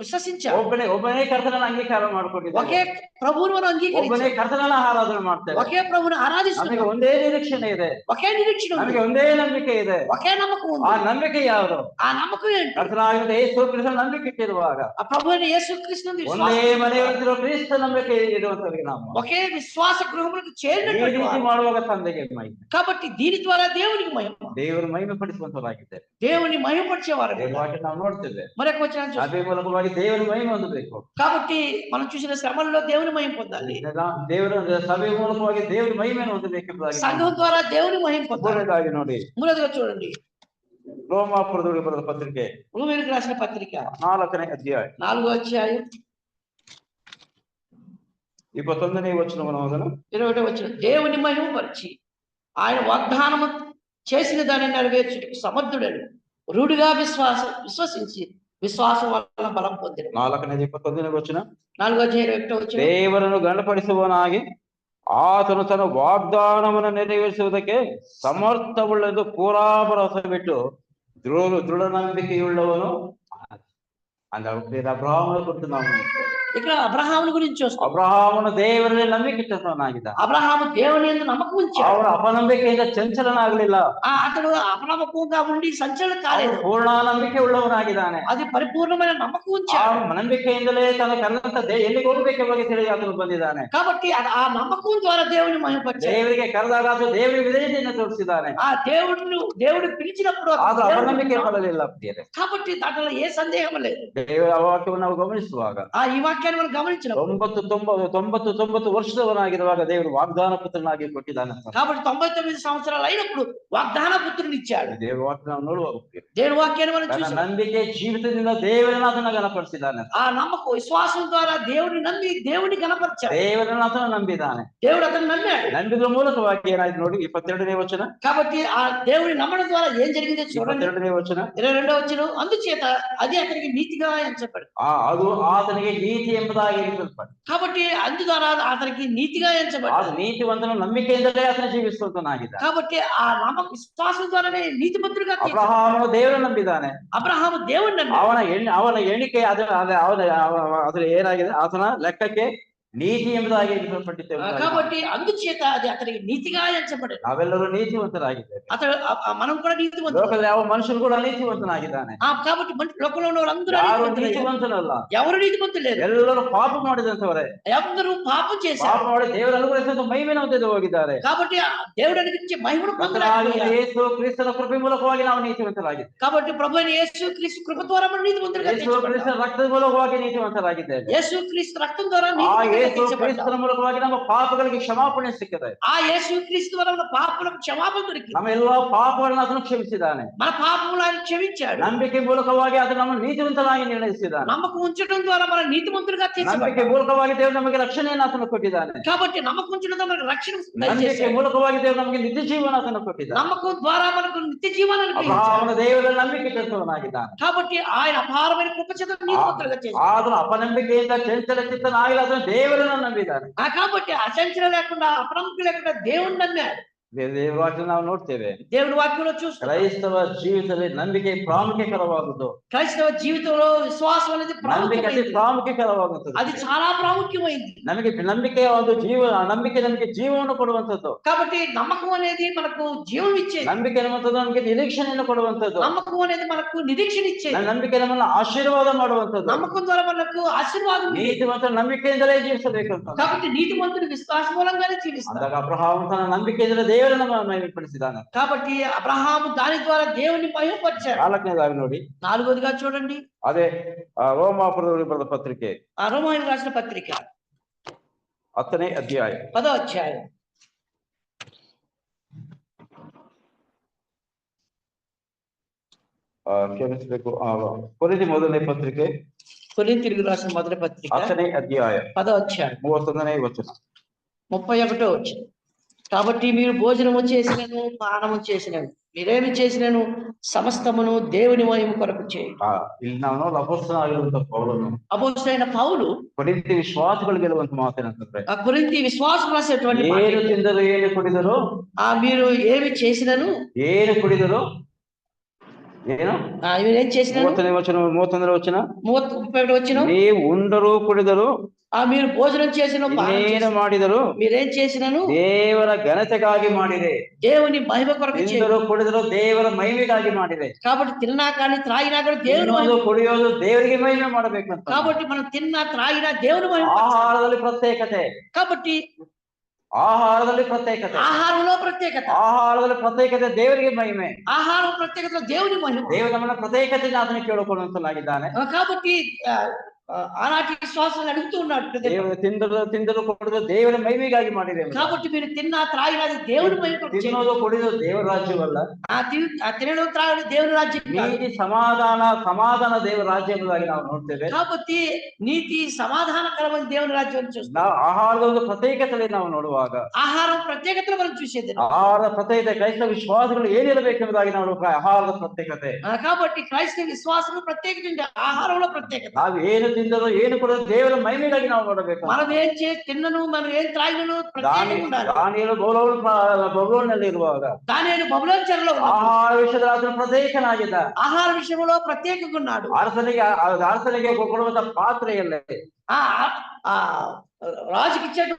విశ్వసించాం. ಒಬ್ಬನೇ ಕರ್ತನನ್ನ ಅಂಗೀಕಾರ ಮಾಡ್ಕೊಂಡಿದ್ದೇವೆ. ఒకే ప్రభువును మనం అంగీకరించాం. ಒಬ್ಬನೇ ಕರ್ತನನ್ನ ಆರಾಧನೆ ಮಾಡ್ತೇವೆ. ఒకే ప్రభువును ఆరాధిస్తున్నాం. ನಮಗೆ ಒಂದೇ ನಿರೀಕ್ಷಣೆ ಇದೆ. ఒకే నిరీక్షణ ఉంది. ನಮಗೆ ಒಂದೇ ನಂಬಿಕೆ ಇದೆ. ఒకే నమ్మకం ఉంది. ಆ ನಂಬಿಕೆ ಯಾವುದು? ఆ నమ్మకం ఏంటి? ಕರ್ತನಾಗಿದ್ದ ಯೇಸು ಕ್ರಿಸ್ತನ ನಂಬಿಕೆ ಇಟ್ಟಿರುವಾಗ, ఆ ప్రభువైన యేసు క్రీస్తును ಒಂದೇ ಮನೆಯಲ್ಲಿರುವ ಕ್ರಿಸ್ತ ನಂಬಿಕೆ ಇರುವಂತವರಿಗೆ ನಾವು ఒకే విశ్వాస గృహములకు ಈ చేరినటువంటి ರೀತಿ వారు. ಮಾಡುವಾಗ ತಂದೆಗೆ ಮಹಿಮೆ, కాబట్టి దీని ద్వారా దేవునికి మహిమ, ದೇವರು ಮಹಿಮೆ ಪಡಿಸುವಂತವರಾಗಿದ್ದೇವೆ. దేవుని మహిమపరిచేవారు. ದೇವವಾಕ್ಯ ನಾವು ನೋಡ್ತೇವೆ. మరొక వచనం చూస్తాం. ಅದೇ ಮೂಲಕವಾಗಿ ದೇವರ ಮಹಿಮೆ ಹೊಂದಬೇಕು. కాబట్టి మనం చూసిన శ్రమల్లో దేవుని మహిమ పొందాలి. ದೇವರ ಸಭೆ ಮೂಲಕವಾಗಿ ದೇವರ ಮಹಿಮೆಯನ್ನು ಹೊಂದಬೇಕೆಂಬುದಾಗಿ సంఘం ద్వారా దేవుని మహిమ పొందాలి. ಮೂರನೇದಾಗಿ ನೋಡಿ, మూడోదిగా చూడండి, ರೋಮಾಪುರದೊಳಗೆ ಬರೆದ ಪತ್ರಿಕೆ రోమీయులకు రాసిన పత్రిక 4ನೇ ಅಧ್ಯಾಯ 4వ అధ్యాయం 21ನೇ ವಚನವನ್ನು ಓದೋಣ. 21వ వచనం. దేవుని మహిమపరిచి ఆయన వాగ్దానము చేసిన దాన్ని నెరవేర్చుటకు సమర్థుడని రూఢిగా విశ్వసించి విశ్వాసం వలన బలం పొందిన. 4ನೇ 21ನೇ ವಚನ. 4వ అధ్యాయం 1వ వచనం. ದೇವರನ್ನು ಗಣಪಡಿಸುವವನಾಗಿ ಆತನು ತನ್ನ ವಾಗ್ದಾನವನ್ನು ನೆರವೇರಿಸುವುದಕ್ಕೆ ಸಮರ್ಥವುಳ್ಳದು ಪೂರಾ ಭರವಸೆ ಬಿಟ್ಟು ದೃಢ ನಂಬಿಕೆಯುಳ್ಳವನು ಅಂದ್ರೆ ಅಬ್ರಹಾಮನ ಕುರಿತು ನಾವು ఇక్కడ అబ్రహాముని గురించి వస్తాం. ಅಬ್ರಹಾಮನು ದೇವರಲ್ಲಿ ನಂಬಿಕೆ ಇಟ್ಟವನಾಗಿದ್ದ. అబ్రహాము దేవుని యందు నమ్మకం ఉంచాడు. ಅವನ ಅಪನಂಬಿಕೆಯಿಂದ ಚಂಚಲನಾಗಲಿಲ್ಲ. అతడు అపనమ్మకంగా ఉండి సంచలనం కాలేదు. ಪೂರ್ಣ ನಂಬಿಕೆ ಉಳ್ಳವನಾಗಿದ್ದಾನೆ. అది పరిపూర్ణమైన నమ్మకం ఉంచాడు. ಆ ನಂಬಿಕೆಯಿಂದಲೇ ತನ್ನ ಕರೆದಂತ ಎಲ್ಲಿಗೆ ಹೋಗಬೇಕೆಂಬುದಾಗಿ ತಿಳಿದು ಆತನು ಬಂದಿದ್ದಾನೆ. కాబట్టి ఆ నమ్మకం ద్వారా దేవుని మహిమపరిచాడు. ದೇವರಿಗೆ ಕರೆದಾಗ ಆತ ದೇವರಿಗೆ ವಿಧೇಯತೆಯನ್ನು ತೋರಿಸಿದ್ದಾನೆ. ఆ దేవుడు పిలిచినప్పుడు ಆತ ಅಪನಂಬಿಕೆ ಪಡಲಿಲ್ಲ. కాబట్టి దాంట్లో ఏ సందేహం లేదు. ದೇವರ ವಾಕ್ಯವನ್ನು ನಾವು ಗಮನಿಸುವಾಗ ఈ వాక్యాన్ని మనం గమనించినప్పుడు 99 ವರ್ಷದವನಾಗಿರುವಾಗ ದೇವರು ವಾಗ್ದಾನ ಪುತ್ರನಾಗಿ ಕೊಟ್ಟಿದ್ದಾನೆ. కాబట్టి 99 సంవత్సరాలు అయినప్పుడు వాగ్దాన పుత్రుని ఇచ్చాడు. ದೇವರ ವಾಕ್ಯ ನಾವು ನೋಡುವಾಗ దేవుని వాక్యాన్ని మనం ತನ್ನ చూసాం. ನಂಬಿಕೆ ಜೀವಿತದಿಂದ ದೇವರನ್ನ ಅದನ್ನ ಗಣಪಡಿಸಿದ್ದಾನೆ. ఆ నమ్మకం విశ్వాసం ద్వారా దేవుని నమ్మి దేవుని గణపరిచాడు. ದೇವರನ್ನ ಆತನು ನಂಬಿದ್ದಾನೆ. దేవుడు అతను నమ్మాడు. ನಂಬಿದ್ರ ಮೂಲಕವಾಗಿ ಏನಾಯ್ತು ನೋಡಿ 22ನೇ ವಚನ. కాబట్టి ఆ దేవుని నమ్మడం ద్వారా ఏం జరిగిందో చూడండి. 22ನೇ ವಚನ 22వ వచనం. అందుచేత అది అతనికి నీతిగా ఎంచబడింది. ಅದು ಆತನಿಗೆ ನೀತಿ ಎಂಬುದಾಗಿ ಎಣಿಸಲ್ಪಟ್ಟ. కాబట్టి అందు ద్వారా అతనికి నీతిగా ఎంచబడింది. ಅದು ನೀತಿವಂತನು ನಂಬಿಕೆಯಿಂದಲೇ ಆತನ ಜೀವಿಸುವಂತನಾಗಿದ್ದ. కాబట్టి ఆ నమ్మకం విశ్వాసం ద్వారానే నీతిమంతుడిగా తీర్చబడ్డాడు. ಅಬ್ರಹಾಮನು ದೇವರನ್ನು ನಂಬಿದ್ದಾನೆ. అబ్రహాము దేవుణ్ణి నమ్మాడు. ಅವನ ಎಣಿಕೆ ಅದ್ರ ಏನಾಗಿದೆ, ಆತನ ಲೆಕ್ಕಕ್ಕೆ ನೀತಿ ಎಂಬುದಾಗಿ ಎಣಿಸಲ್ಪಟ್ಟಿದ್ದೇವೆ. కాబట్టి అందుచేత అది అతనికి నీతిగా ఎంచబడింది. ನಾವೆಲ್ಲರೂ ನೀತಿವಂತರಾಗಿದ್ದೇವೆ. అతడు మనం కూడా నీతివంతులు. ಲೋಕದಲ್ಲಿ ಯಾವ ಮನುಷ್ಯನು ಕೂಡ ನೀತಿವಂತನಾಗಿದ್ದಾನೆ. కాబట్టి లోకంలో ఉన్న వాళ్ళందరూ ಯಾರು ನೀತಿವಂತನಲ್ಲ. ఎవరు నీతిమంతులు లేరు. ಎಲ್ಲರೂ ಪಾಪ ಮಾಡಿದಂತವರೇ. అందరూ పాపం ಪಾಪ చేశారు. ಮಾಡಿ ದೇವರ ಅನುಗ್ರಹಿಸಿದ ಮಹಿಮೆನ ಹೊಂದಿದ್ದು ಹೋಗಿದ್ದಾರೆ. కాబట్టి దేవుడు అనుగ్రహించే మహిమను పొందడానికి ಯೇಸು ಕ್ರಿಸ್ತನ ಕೃಪೆ ಮೂಲಕವಾಗಿ ನಾವು ನೀತಿವಂತರಾಗಿದ್ದೇವೆ. కాబట్టి ప్రభువైన యేసు క్రీస్తు కృప ద్వారా మనం నీతిమంతులుగా ಯೇಸು తీర్చబడ్డాము. ಕ್ರಿಸ್ತನ ರಕ್ತದ ಮೂಲಕವಾಗಿ ನೀತಿವಂತರಾಗಿದ್ದೇವೆ. యేసు క్రీస్తు రక్తం ద్వారా ಆ నీతిమంతులుగా ಯೇಸು తీర్చబడ్డాము. ಕ್ರಿಸ್ತನ ಮೂಲಕವಾಗಿ ನಮ್ಮ ಪಾಪಗಳಿಗೆ ಕ್ಷಮಾಪಣೆ ಸಿಕ್ಕಿದೆ. ఆ యేసు క్రీస్తు వల్ల మన పాపలకు క్షమాపణ దొరికింది. ನಮ್ಮ ಎಲ್ಲಾ ಪಾಪಗಳನ್ನು ಆತನು ಕ್ಷಮಿಸಿದ್ದಾನೆ. మన పాపములను ఆయన క్షమించాడు. ನಂಬಿಕೆ ಮೂಲಕವಾಗಿ ಅದು ನಮ್ಮ ನೀತಿವಂತನಾಗಿ ನಿರ್ಣಯಿಸಿದ್ದಾನೆ. నమ్మకం ఉంచడం ద్వారా మన నీతిమంతులుగా ನಂಬಿಕೆ తీర్చబడ్డాము. ಮೂಲಕವಾಗಿ ದೇವರು ನಮಗೆ ರಕ್ಷಣೆಯನ್ನು ಆತನು ಕೊಟ್ಟಿದ್ದಾನೆ. కాబట్టి నమ్మకం ఉంచడం ద్వారా మనకు రక్షణ ನಂಬಿಕೆ దయచేశాడు. ಮೂಲಕವಾಗಿ ದೇವರು ನಮಗೆ ನಿತ್ಯ ಜೀವನ ಆತನು ಕೊಟ್ಟಿದ್ದಾನೆ. నమ్మకం ద్వారా మనకు నిత్య జీవాన్ని ಅಬ್ರಹಾಮನ ದೇವರಲ್ಲಿ ನಂಬಿಕೆ ಇಟ್ಟವನಾಗಿದ್ದಾನೆ. కాబట్టి ఆయన అపారమైన కృప చేత నీతిమంతులుగా చేశాడు. ಆತನು ಅಪನಂಬಿಕೆಯಿಂದ ಚಂಚಲ ಚಿತ್ತನಾಗಿಲ್ಲ, ಆತನು ದೇವರನ್ನು ನಂಬಿದ್ದಾನೆ. కాబట్టి అచంచల లేకుండా అప్రమత్తం లేకుండా దేవుణ్ణి నమ్మాడు. ದೇವರ ವಾಕ್ಯ ನಾವು ನೋಡ್ತೇವೆ. దేవుని వాక్యంలో చూస్తాం. ಕ್ರೈಸ್ತವ ಜೀವಿತದಲ್ಲಿ ನಂಬಿಕೆ ಪ್ರಾಮುಖ್ಯಕರವಾಗುವುದು. క్రైస్తవ జీవితంలో విశ్వాసం అనేది ನಂಬಿಕೆ ಅತಿ ಪ್ರಾಮುಖ್ಯಕರವಾಗುತ್ತದೆ. అది చాలా ప్రాముఖ్యమైంది. ನಮಗೆ ನಂಬಿಕೆ ಒಂದು ನಂಬಿಕೆ ನಮಗೆ ಜೀವವನ್ನು ಕೊಡುವಂತದ್ದು. కాబట్టి నమ్మకం అనేది మనకు జీవం ఇచ్చేది. ನಂಬಿಕೆ ಅನ್ನುವಂಥದ್ದು ನಮಗೆ ನಿರೀಕ್ಷಣೆಯನ್ನು ಕೊಡುವಂತದ್ದು. నమ్మకం అనేది మనకు నిరీక్షణ ఇచ్చేది. ನಂಬಿಕೆ ನಮ್ಮನ್ನು ಆಶೀರ್ವಾದ ಮಾಡುವಂತದ್ದು. నమ్మకం ద్వారా మనకు ఆశీర్వాదం ఉంది. ನೀತಿವಂತ ನಂಬಿಕೆಯಿಂದಲೇ ಜೀವಿಸಬೇಕಂತ. కాబట్టి నీతిమంతుడు విశ్వాస మూలంగానే జీవిస్తాడు. ಅಂದಾಗ ಅಬ್ರಹಾಮ ತನ್ನ ನಂಬಿಕೆಯಿಂದ ದೇವರನ್ನು ಮಹಿಮೆಪಡಿಸಿದ್ದಾನೆ. కాబట్టి అబ్రహాము దాని ద్వారా దేవుని మహిమపరిచాడు. 4ನೇದಾಗಿ ನೋಡಿ, 4వదిగా చూడండి. ಅದೇ ರೋಮಾಪುರದವರಿಗೆ ಬರೆದ ಪತ್ರಿಕೆ రోమాయులకు రాసిన పత్రిక 10ನೇ ಅಧ್ಯಾಯ 10వ అధ్యాయం ಕ್ಷಮಿಸಬೇಕು, ಕೊರಿಂಥಿ ಮೊದಲನೇ ಪತ್ರಿಕೆ కొరింథీయులకు రాసిన మొదటి పత్రిక 10ನೇ ಅಧ್ಯಾಯ 10వ అధ్యాయం 31ನೇ ವಚನ 31వ వచనం. కాబట్టి మీరు భోజనము చేసినను పానము చేసినను మీరేమి చేసినను సమస్తమును దేవుని మహిమ కొరకు చేయండి. ಇಲ್ಲಿ ನಾವು ಅಪೊಸ್ತಲನಾಗಿರುವಂತ ಪೌಲನು అపోస్తలుడైన పౌలు ಕೊರಿಂಥಿ ವಿಶ್ವಾಸಗಳು ಗೆಲ್ಲುವಂತ ಮಾತೇನಂತಂದ್ರೆ ఆ కొరింథీ విశ్వాసం రాసేటువంటి మాట ಏನು ఏంటి? ತಿಂದರು ಏನು ಕುಡಿದರು మీరు ఏమి చేసినను ಏನು ಕುಡಿದರು ಏನು మీరేం చేసినను 31 వచనం 31 వచ్చిన ನೀವು ಉಂಡರು ಕುಡಿದರು మీరు భోజనం చేసిన ಇನ್ನೇನು ಮಾಡಿದರು మీరేం చేసినను ದೇವರ ಘನತೆಗಾಗಿ ಮಾಡಿದೆ. దేవుని మహిమ కొరకు చేయండి. ತಿಂದರು ಕುಡಿದರು ದೇವರ ಮಹಿಮೆಗಾಗಿ ಮಾಡಿದೆ. కాబట్టి తిన్నా కానీ త్రాగినా కూడా దేవుని ತಿನ್ನೋದು ಕುಡಿಯೋದು ದೇವರಿಗೆ ಮಹಿಮೆ ಮಾಡಬೇಕಂತ. కాబట్టి మనం తిన్నా త్రాగినా దేవుని మహిమ. ಆಹಾರದಲ್ಲಿ ಪ್ರತ್ಯೇಕತೆ. కాబట్టి ಆಹಾರದಲ್ಲಿ ಪ್ರತ್ಯೇಕತೆ. ఆహారంలో ప్రత్యేకత. ಆಹಾರದಲ್ಲಿ ಪ್ರತ್ಯೇಕತೆ ದೇವರಿಗೆ ಮಹಿಮೆ. ఆహారం ప్రత్యేకత దేవుని మహిమ. ದೇವರು ನಮ್ಮನ್ನ ಪ್ರತ್ಯೇಕತೆಯಿಂದ ಆತನ ಕೇಳಿಕೊಳ್ಳುವಂತನಾಗಿದ್ದಾನೆ. కాబట్టి ఆనాటి విశ్వాసాలు అడుగుతూ ఉన్నాడు. ದೇವರು ತಿಂದರು ಕುಡಿದು ದೇವರ ಮಹಿಮೆಗಾಗಿ ಮಾಡಿದೆ. కాబట్టి మీరు తిన్నా త్రాగినది దేవుని మహిమ. ತಿನ್ನೋದು ಕುಡಿದು ದೇವರ ರಾಜ್ಯವಲ್ಲ. తినడం త్రాగడం దేవుని రాజ్యం. ನೀತಿ ಸಮಾಧಾನ ದೇವರ ರಾಜ್ಯ ಎಂಬುದಾಗಿ ನಾವು ನೋಡ್ತೇವೆ. కాబట్టి నీతి సమాధానకరమైన దేవుని రాజ్యం చూస్తాం. ನಾವು ಆಹಾರದ ಒಂದು ಪ್ರತ್ಯೇಕತೆಯಲ್ಲಿ ನಾವು ನೋಡುವಾಗ ఆహారం ప్రత్యేకతను మనం చూసేది. ಆಹಾರದ ಪ್ರತ್ಯೇಕತೆ ಕ್ರೈಸ್ತ ವಿಶ್ವಾಸಗಳು ಏನಿರಬೇಕೆಂಬುದಾಗಿ ನಾವು ಆಹಾರದ ಪ್ರತ್ಯೇಕತೆ. కాబట్టి క్రైస్తవ విశ్వాసం ప్రత్యేకత ఉంది, ఆహారంలో ప్రత్యేకత. ನಾವು ಏನು ತಿಂದರೂ ಏನು ಕೂಡ ದೇವರ ಮಹಿಮೆಗಾಗಿ ನಾವು ನೋಡಬೇಕು. మనం ఏం తిన్నను మనం ఏం త్రాగినను ప్రత్యేకంగా ఉండాలి. ದಾನಿಯೇಲು ಬಬುಲೋನಿನಲ್ಲಿ ಇರುವಾಗ దానియేలు బబులోను చెరలో ಆಹಾರ ವಿಷಯದಲ್ಲಿ ಆತನು ಪ್ರತ್ಯೇಕನಾಗಿದ್ದ. ఆహార విషయంలో ప్రత్యేకంగా ఉన్నాడు. ಅರಸನಿಗೆ ಕೊಡುವಂತ ಪಾತ್ರೆಯಲ್ಲೇ రాజుకి ఇచ్చే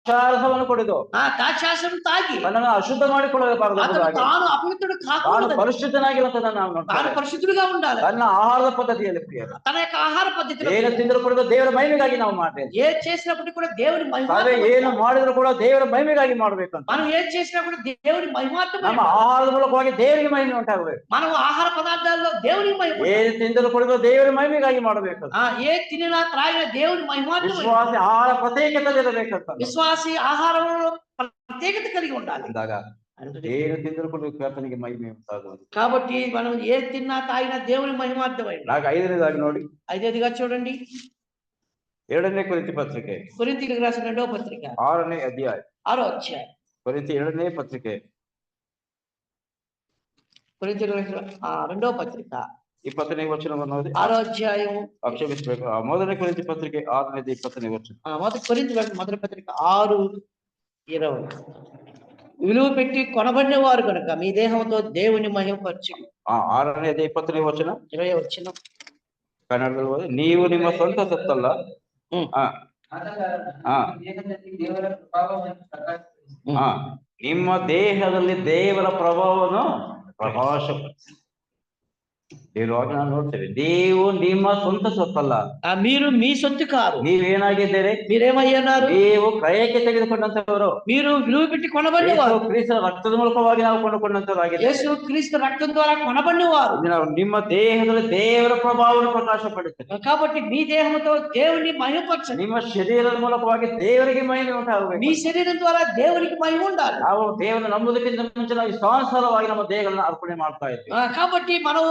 ದ್ರಾಕ್ಷಾರಸವನ್ನು ಕುಡಿದು ద్రాక్షారసం తాగి ತನ್ನನ್ನು ಅಶುದ್ಧ ಮಾಡಿಕೊಳ್ಳಬಾರದು. తాను అపవిత్రుడు కాకూడదు, ಪರಿಶುದ್ಧನಾಗಿರುವಂತದನ್ನು ನಾವು తాను ನೋಡ್ತೇವೆ. పరిశుద్ధుడుగా ఉండాలి. ತನ್ನ ಆಹಾರದ ಪದ್ಧತಿಯಲ್ಲಿ ಪ್ರಿಯರು తన యొక్క ఆహార పద్ధతిలో ಏನು ತಿಂದರೂ ಕೂಡ ದೇವರ ಮಹಿಮೆಗಾಗಿ ನಾವು ಮಾಡ್ತೇವೆ. ఏ చేసినప్పుడు కూడా దేవుని మహిమ. ಏನು ಮಾಡಿದ್ರು ಕೂಡ ದೇವರ ಮಹಿಮೆಗಾಗಿ ಮಾಡ್ಬೇಕಂತ. మనం ఏం చేసినా కూడా దేవుని మహిమార్థం. ನಮ್ಮ ಆಹಾರದ ಮೂಲಕವಾಗಿ ದೇವರಿಗೆ ಮಹಿಮೆ ಉಂಟಾಗಬೇಕು. మనం ఆహార పదార్థాల్లో దేవుని మహిమ. ಏನು ತಿಂದರೂ ಕುಡಿದ್ರು ದೇವರ ಮಹಿಮೆಗಾಗಿ ಮಾಡಬೇಕು. ఏ తినినా త్రాగిన దేవుని మహిమార్థం. ವಿಶ್ವಾಸಿ ಆಹಾರ ಪ್ರತ್ಯೇಕತೆ ಇರಬೇಕಂತ. విశ్వాసి ఆహారంలో ప్రత్యేకత కలిగి ఉండాలి. ಅಂದಾಗ ಏನು ತಿಂದರೂ ಕೂಡ ಕರ್ತನಿಗೆ ಮಹಿಮೆ ಉಂಟಾಗುವುದು. కాబట్టి మనం ఏ తిన్నా తాగినా దేవుని మహిమార్థమైంది. నాకు 5ನೇದಾಗಿ ನೋಡಿ 5గా చూడండి 2ನೇ ಕೊರಿಂಥಿ ಪತ್ರಿಕೆ కొరింథీయులకు రాసిన 2వ పత్రిక 6ನೇ ಅಧ್ಯಾಯ 6వ అధ్యాయం ಕೊರಿಂಥಿ 2ನೇ ಪತ್ರಿಕೆ కొరింథీయులకు రాసిన 2వ పత్రిక 20ನೇ ವಚನವನ್ನು ಓದಿ. 6వ అధ్యాయం ಕ್ಷಮಿಸಬೇಕು. 1ನೇ ಕೊರಿಂಥಿ ಪತ್ರಿಕೆ 6ನೇದು 20ನೇ ವಚನ. మొదటి పత్రిక 6:20 విలువ పెట్టి కొనబడిన వారు కనుక మీ దేహంతో దేవుని మహిమపరచండి. 6ನೇದು 20ನೇ ವಚನ 20వ వచనం ಕನ್ನಡದಲ್ಲಿ ಓದಿ. ನೀವು ನಿಮ್ಮ ಸ್ವಂತ ಸತ್ತಲ್ಲ. ದೇವರ ಪ್ರಭಾವವನ್ನು ಪ್ರಕಾಶಿಸಿ ನಿಮ್ಮ ದೇಹದಲ್ಲಿ ದೇವರ ಪ್ರಭಾವವನ್ನು ಪ್ರಕಾಶಪಡಿಸಿ. ದೇವರವಾಗಿ ನಾವು ನೋಡ್ತೇವೆ, ನೀವು ನಿಮ್ಮ ಸ್ವಂತ ಸೊತ್ತಲ್ಲ. మీరు మీ సొత్తు కారు. ನೀವೇನಾಗಿದ್ದೀರಿ? మీరేమయ్యన్నారు? ನೀವು ಕ್ರಯಕ್ಕೆ ತೆಗೆದುಕೊಂಡಂತವರು. మీరు విలువ పెట్టి కొనబడినవారు. ಕ್ರಿಸ್ತ ರಕ್ತದ ಮೂಲಕವಾಗಿ ನಾವು ಕೊಂಡುಕೊಂಡಂತವರಾಗಿದ್ದೇವೆ. యేసు క్రీస్తు రక్తం ద్వారా కొనబడినవారు. ನಿಮ್ಮ ದೇಹದಲ್ಲಿ ದೇವರ ಪ್ರಭಾವವನ್ನು ಪ್ರಕಾಶಪಡುತ್ತದೆ. కాబట్టి మీ దేహంతో దేవుని మహిమపరచండి. ನಿಮ್ಮ ಶರೀರದ ಮೂಲಕವಾಗಿ ದೇವರಿಗೆ ಮಹಿಮೆ ಉಂಟಾಗಬೇಕು. మీ శరీరం ద్వారా దేవునికి మహిమ ఉండాలి. ನಾವು ದೇವರನ್ನು ನಂಬುವುದಕ್ಕಿಂತ ಮುಂಚೆ ನಾವು ಇಷ್ಟಾನುಸಾರವಾಗಿ ನಮ್ಮ ದೇಹಗಳನ್ನ ಅರ್ಪಣೆ ಮಾಡ್ತಾ ಇದ್ದೀವಿ. కాబట్టి మనం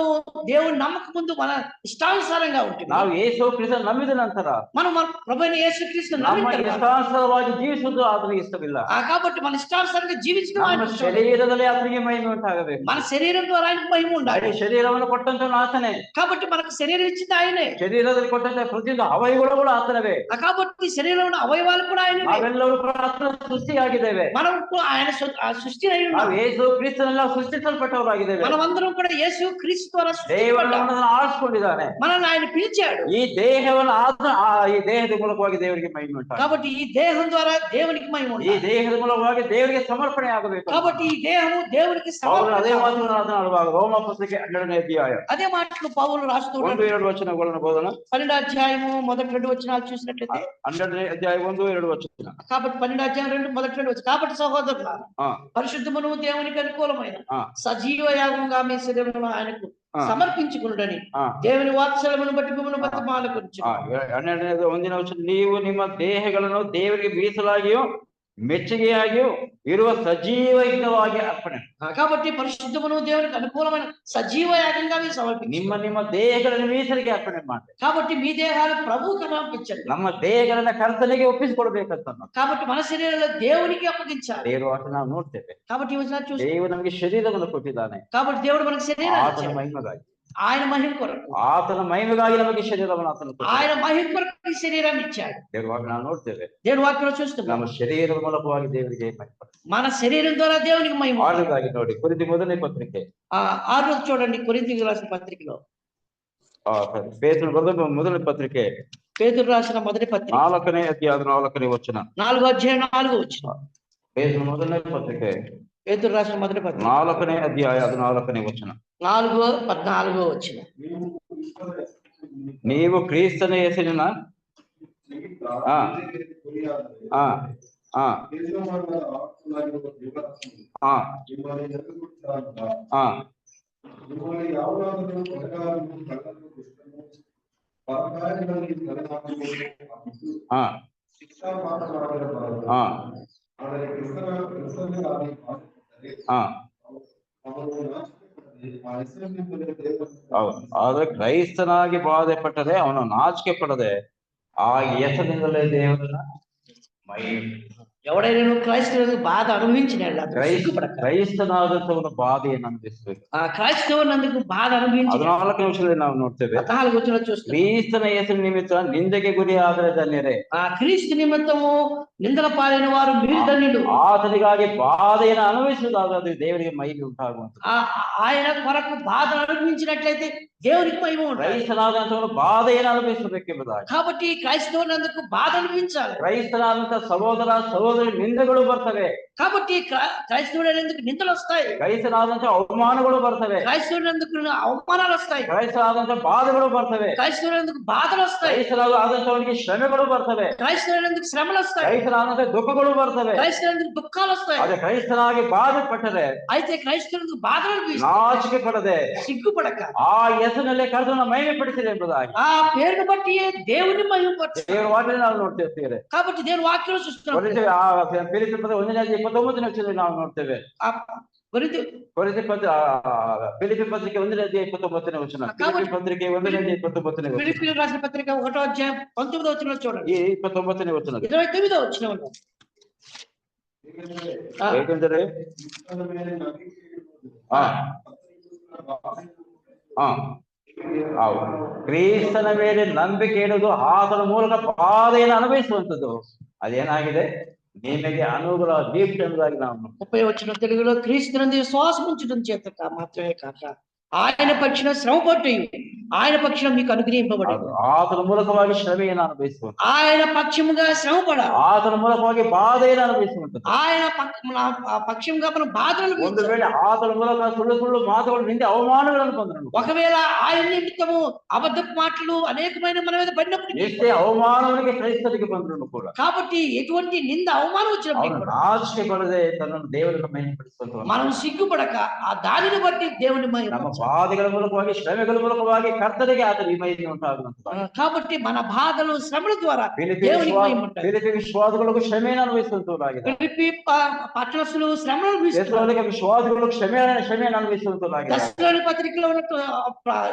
దేవుని నమ్మక ముందు మన ఇష్టానుసారంగా ఉంటుంది. ನಾವು ಯೇಸು ಕ್ರಿಸ್ತನ ನಂಬಿದ ನಂತರ మనం మన ప్రభువైన యేసు క్రీస్తును ನಮ್ಮ నమ్మిన ಇಷ್ಟಾನುಸಾರವಾಗಿ ಜೀವಿಸುವುದು ಆತನಿಗೆ ಇಷ್ಟವಿಲ್ಲ. కాబట్టి మన ఇష్టానుసారంగా జీవించడం ನಮ್ಮ ఆయనకు ఇష్టం. ಶರೀರದಲ್ಲಿ ಆತನಿಗೆ ಮಹಿಮೆ ಉಂಟಾಗಬೇಕು. మన శరీరం ద్వారా ఆయనకు మహిమ ఉండాలి. ಶರೀರವನ್ನು ಕೊಟ್ಟಂತವನು ಆತನೇ. కాబట్టి మనకు శరీరం ఇచ్చింది ఆయనే. ಶರೀರದಲ್ಲಿ ಕೊಟ್ಟಂತ ಪ್ರತಿಯೊಂದು ಅವಯವಗಳು ಕೂಡ ಆತನವೇ. కాబట్టి శరీరంలో అవయవాలు కూడా ఆయనవే. ನಾವೆಲ್ಲರೂ ಕೂಡ ಆತನ ಸೃಷ್ಟಿಯಾಗಿದ್ದೇವೆ. మనం ఆయన సృష్టి అయి ఉన్నాం. ನಾವು ಯೇಸು ಕ್ರಿಸ್ತನೆಲ್ಲ ಸೃಷ್ಟಿಸಲ್ಪಟ್ಟವರಾಗಿದ್ದೇವೆ. మనమందరం కూడా యేసు క్రీస్తు ద్వారా ದೇವರು సృష్టించబడ్డాం. ನಮ್ಮನ್ನು ಆರಿಸಿಕೊಂಡಿದ್ದಾನೆ. మనల్ని ఆయన పిలిచాడు. ಈ ದೇಹವನ್ನು ಈ ದೇಹದ ಮೂಲಕವಾಗಿ ದೇವರಿಗೆ ಮಹಿಮೆ ಉಂಟಾಗಬೇಕು. కాబట్టి ఈ దేహం ద్వారా దేవునికి మహిమ ಈ ఉండాలి. ದೇಹದ ಮೂಲಕವಾಗಿ ದೇವರಿಗೆ ಸಮರ್ಪಣೆ ಆಗಬೇಕು. కాబట్టి ఈ దేహము దేవునికి ಪೌಲನು ಅದೇ సమర్పణ. ಮಾತನ್ನು ಮಾತನಾಡುವಾಗ ರೋಮ ಪತ್ರಿಕೆ 12ನೇ ಅಧ್ಯಾಯ అదే మాటలు పౌలు రాస్తూ 1-2 ವಚನಗಳನ್ನು ಬೋಧನ. 12వ అధ్యాయము మొదటి 2 వచనాలు చూసినట్లయితే 12ನೇ అధ్యాಯ 1-2 వచన. కాబట్టి 12వ అధ్యాయం మొదటి 2 వచనం. కాబట్టి సహోదరులారా, పరిశుద్ధమును దేవునికి అనుకూలమైన సజీవ యాగంగా మీ శరీరమును ఆయనకు సమర్పించుకునుడని దేవుని వాత్సల్యమును బట్టి మిమ్మల్ని బతిమాలుకొనుచున్నాను. 12ನೇ 1ನೇ ವಚನ. ನೀವು ನಿಮ್ಮ ದೇಹಗಳನ್ನು ದೇವರಿಗೆ ಮೀಸಲಾಗಿಯೂ ಮೆಚ್ಚುಗೆಯಾಗಿಯೂ ಇರುವ ಸಜೀವ ಯಜ್ಞವಾಗಿ ಅರ್ಪಣೆ. కాబట్టి పరిశుద్ధమును దేవునికి అనుకూలమైన సజీవ యాగంగా మీరు సమర్పించండి. ನಿಮ್ಮ ದೇಹಗಳನ್ನು ಮೀಸಲಿಗೆ ಅರ್ಪಣೆ ಮಾಡಿ. కాబట్టి మీ దేహాలు ప్రభువుకి సమర్పించండి. ನಮ್ಮ ದೇಹಗಳನ್ನ ಕರ್ತನಿಗೆ ಒಪ್ಪಿಸಿಕೊಡ್ಬೇಕಂತ ನಾವು. కాబట్టి మన శరీరాలు దేవునికి అప్పగించాలి. ದೇವರ ವಾಕ್ಯ ನಾವು ನೋಡ್ತೇವೆ. కాబట్టి ఈ వచనాలు చూస్తే ದೇವರು ನಮಗೆ ಶರೀರವನ್ನು ಕೊಟ್ಟಿದ್ದಾನೆ. కాబట్టి దేవుడు మనకు శరీరాన్ని ಆತನ ఇచ్చాడు. ಮಹಿಮೆಗಾಗಿ, ఆయన మహిమ కొరకు, ಆತನ ಮಹಿಮೆಗಾಗಿ ನಮಗೆ ಶರೀರವನ್ನು ಆತನು ಕೊಟ್ಟಿದ್ದಾನೆ. ఆయన మహిమ కొరకు ఈ శరీరాన్ని ఇచ్చాడు. ದೇವರ ವಾಕ್ಯ ನಾವು ನೋಡ್ತೇವೆ. దేవుడి వాక్యంలో చూస్తున్నాం ನಮ್ಮ ಶರೀರದ ಮೂಲಕವಾಗಿ ದೇವರಿಗೆ ಮಹಿಮೆ. మన శరీరం ద్వారా దేవునికి మహిమ. ಆಳುಗಾಗಿ ನೋಡಿ ಕೊರಿಂಥಿ ಮೊದಲನೇ ಪತ್ರಿಕೆ 6 చూడండి, కొరింథీయులకు రాసిన పత్రికలో, ಪೇತ್ರನು ಬರೆದ ಮೊದಲನೇ ಪತ್ರಿಕೆ పేతురు రాసిన మొదటి పత్రిక 4ನೇ ಅಧ್ಯಾಯ 4ನೇ ವಚನ. 4వ అధ్యాయం 4వ వచనం. ಪೇತ್ರನ ಮೊದಲನೇ ಪತ್ರಿಕೆ పేతురు రాసిన మొదటి పత్రిక 4ನೇ ಅಧ್ಯಾಯ 14ನೇ ವಚನ. 4:14 వచనం. ನೀವು ಕ್ರಿಸ್ತನ ಹೆಸರಿನ ಆ ಆ ಆ ಆ ಆ ಆದ್ರೆ ಕ್ರೈಸ್ತನಾಗಿ ಬಾಧೆ ಪಟ್ಟರೆ ಅವನು ನಾಚಿಕೆ ಪಡದೆ ಆ ಹೆಸರಿನಿಂದಲೇ ದೇವರನ್ನ ఎవడైనా క్రైస్తవులకు బాధ అనుభవించినాడు ಕ್ರೈಸ್ತನಾದಂತವನ ಬಾಧೆಯನ್ನು ಅನುಭವಿಸಬೇಕು. క్రైస్తవునందుకు బాధ అనుభవించి 14ನೇ ವಚನದಲ್ಲಿ ನಾವು ನೋಡ್ತೇವೆ. 14వ వచనం చూస్తాం. ಕ್ರಿಸ್ತನ ಹೆಸರು ನಿಮಿತ್ತ ನಿಂದೆಗೆ ಗುರಿಯಾದರೆ ಧನ್ಯರೇ. క్రీస్తు నిమిత్తము నిందల పాలైన వారు మీరు ధన్యులు. ಆತನಿಗಾಗಿ ಬಾಧೆಯನ್ನು ಅನುಭವಿಸುವುದಾದ್ರೆ ದೇವರಿಗೆ ಮಹಿಮೆ ಉಂಟಾಗುವಂಥದ್ದು. ఆయన కొరకు బాధ అనుభవించినట్లయితే దేవునికి మహిమ ఉంటుంది. ಕ್ರೈಸ್ತನಾದಂತವನು ಬಾಧೆಯನ್ನು ಅನುಭವಿಸಬೇಕೆಂಬುದಾಗಿ. కాబట్టి క్రైస్తవునందుకు బాధ అనుభవించాలి. ಕ್ರೈಸ್ತನಾದಂತ ಸಹೋದರ ಸಹೋದರಿ ನಿಂದೆಗಳು ಬರ್ತವೆ. కాబట్టి క్రైస్తవుడైనందుకు నిందలు వస్తాయి. ಕ್ರೈಸ್ತನಾದಂತ ಅವಮಾನಗಳು ಬರ್ತವೆ. క్రైస్తవునందుకు అవమానాలు వస్తాయి. ಕ್ರೈಸ್ತನಾದಂತ బాధಗಳು ಬರ್ತವೆ. క్రైస్తవునందుకు బాధలు వస్తాయి. ಕ್ರೈಸ್ತನಾದಂತವನಿಗೆ ಶ್ರಮೆಗಳು ಬರ್ತವೆ. క్రైస్తవునందుకు శ్రమలు వస్తాయి. ಕ್ರೈಸ್ತನಾದಂತ ದುಃಖಗಳು ಬರ್ತವೆ. క్రైస్తవునందుకు దుఃఖాలు వస్తాయి. ಅದೇ ಕ್ರೈಸ್ತನಾಗಿ ಬಾಧೆ ಪಟ್ಟರೆ అయితే క్రైస్తవునందుకు బాధలు అనిపిస్తాయి. ನಾಚಿಕೆ ಪಡದೆ సిగ్గుపడక ಆ ಹೆಸರಿನಲ್ಲೇ ಕರ್ತನ ಮಹಿಮೆ ಪಡಿಸಿದೆ ಎಂಬುದಾಗಿ ఆ పేరును బట్టి దేవుని మహిమ పరచాలి. ದೇವರ ವಾಕ್ಯದಲ್ಲಿ ನಾವು ನೋಡ್ತೇವೆ. కాబట్టి దేవుని వాక్యం చూస్తున్నాం. ಫಿಲಿಪ್ಪಿ ಪತ್ರ 1ನೇ ಅಧ್ಯಾಯ 29ನೇ ವಚನದಲ್ಲಿ ನಾವು ನೋಡ್ತೇವೆ. ಫಿಲಿಪ್ಪಿ ಪತ್ರಿಕೆ 1ನೇ ಅಧ್ಯಾಯ 29ನೇ ವಚನ. ಫಿಲಿಪ್ಪಿ ಪತ್ರಿಕೆ 1ನೇ ಅಧ್ಯಾಯ 29ನೇ ವಚನ. ఫిలిప్పీయులకు రాసిన పత్రిక 1వ అధ్యాయం 19వ వచనంలో చూడండి. ಈ 29ನೇ ವಚನ 29వ వచనంలో ಏಕೆಂದರೆ ಕ್ರಿಸ್ತನ ಮೇಲೆ ನಂಬಿಕೆ ಇಡುವುದು ಆತನ ಮೂಲಕ ಬಾಧೆಯನ್ನು ಅನುಭವಿಸುವಂಥದ್ದು. ಅದೇನಾಗಿದೆ, ನಿಮಗೆ ಅನುಗ್ರಹ ದೀಪ್ತಿ ಎಂಬುದಾಗಿ ನಾವು 30వ వచనం తెలుగులో, క్రీస్తునందు విశ్వాసం ఉంచడం చేత మాత్రమే కాక ఆయన పక్షిన శ్రమ పట్టు ఆయన పక్షం మీకు అనుగ్రహింపబడింది. ಆತನ ಮೂಲಕವಾಗಿ ಶ್ರಮೆಯನ್ನು ಅನುಭವಿಸುವಂತ, ఆయన పక్షముగా శ్రమ పడాలి. ಆತನ ಮೂಲಕವಾಗಿ ಬಾಧೆಯನ್ನು ಅನುಭವಿಸುವಂಥದ್ದು. ఆయన పక్షంగా మనం బాధలు. ಒಂದು ವೇಳೆ ಆತನ ಮೂಲಕ ಸುಳ್ಳು ಸುಳ್ಳು ಮಾತುಗಳು ನಿಂದೆ ಅವಮಾನಗಳನ್ನು ಬಂದ್ರು, ఒకవేళ ఆయన నిమిత్తము అబద్ధపు మాటలు అనేకమైన మన మీద పడినప్పుడు, ಎಷ್ಟೇ ಅವಮಾನವನಿಗೆ ಕ್ರೈಸ್ತರಿಗೆ ಬಂದ್ರು ಕೂಡ, కాబట్టి ఎటువంటి నింద అవమానం వచ్చినప్పుడు ನಾಚಿಕೆ ಪಡದೆ ತನ್ನನ್ನು ದೇವರಿಗೆ ಮಹಿಮೆಪಡಿಸುವಂತ, మనం సిగ్గుపడక ఆ దానిని బట్టి దేవుని మహిమ, ನಮ್ಮ ಬಾಧೆಗಳ ಮೂಲಕವಾಗಿ ಶ್ರಮೆಗಳ ಮೂಲಕವಾಗಿ ಕರ್ತನಿಗೆ ಆತನ ಈ ಮಹಿಮೆ ಉಂಟಾಗುವಂತ. కాబట్టి మన బాధలు శ్రమల ద్వారా దేవునికి మహిమ ఉంటుంది. ಫಿಲಿಪ್ಪಿ ವಿಶ್ವಾಸಗಳಿಗೂ ಶ್ರಮೆಯನ್ನು ಅನುಭವಿಸುವಂತವರಾಗಿದೆ. ఫిలిప్పీ పట్టణస్థులు శ్రమలను అనుభవిస్తున్నారు. ವಿಶ್ವಾಸಗಳು ಶ್ರಮೆಯನ್ನು ಅನುಭವಿಸುವಂತವರಾಗಿದೆ. తెస్సలోని పత్రికలో ఉన్న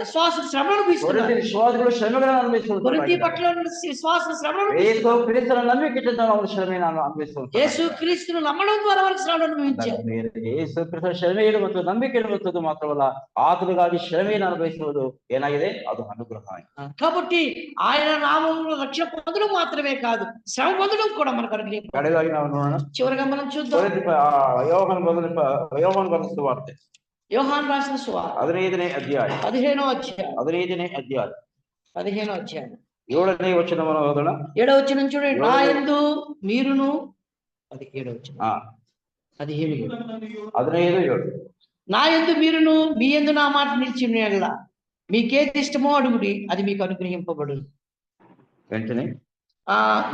విశ్వాసులు శ్రమలను అనుభవిస్తున్నారు. ವಿಶ್ವಾಸಗಳು ಶ್ರಮೆಗಳನ್ನು కొరింథీ ಅನುಭವಿಸುವಂತವರಾಗಿದೆ. పట్టణంలో విశ్వాసులు శ్రమలను ಯೇಸು ಕ್ರಿಸ್ತನ ನಂಬಿಕೆ ನಾವು ಶ್ರಮೆಯನ್ನು ಅನುಭವಿಸುವಂತ. యేసు క్రీస్తును నమ్మడం ద్వారా వారికి శ్రమలను అనుభవించారు. ಯೇಸು ಕ್ರಿಸ್ತ ಶ್ರಮೆ ಇಡುವಂಥದ್ದು, ನಂಬಿಕೆ ಇಡುವಂಥದ್ದು ಮಾತ್ರವಲ್ಲ, ಆತನಿಗಾಗಿ ಶ್ರಮೆಯನ್ನು ಅನುಭವಿಸುವುದು ಏನಾಗಿದೆ, ಅದು ಅನುಗ್ರಹ. కాబట్టి ఆయన నామములో రక్షణ పొందడం మాత్రమే కాదు, శ్రమ పొందడం కూడా మనకు అనుగ్రహించారు. ಕಡೆಗಾಗಿ ನಾವು ನೋಡೋಣ, చివరిగా మనం చూద్దాం ಯೋಹಾನ ಬರೆದ ಸುವಾರ್ತೆ యోహాను రాసిన సువార్త 15ನೇ అధ్యాಯ 15వ అధ్యాయం 15ನೇ ಅಧ್ಯಾಯ 15వ అధ్యాయం 7ನೇ ವಚನವನ್ನು ಓದೋಣ. 7వ వచనం చూడండి. నా యందు మీరును 17వ వచనం 15:7 నా యందు మీరును మీ యందు నా మాట నిలిచి ఉన్నట్లా మీకేది ఇష్టమో అడుగుడి, అది మీకు అనుగ్రహింపబడు. వెంటనే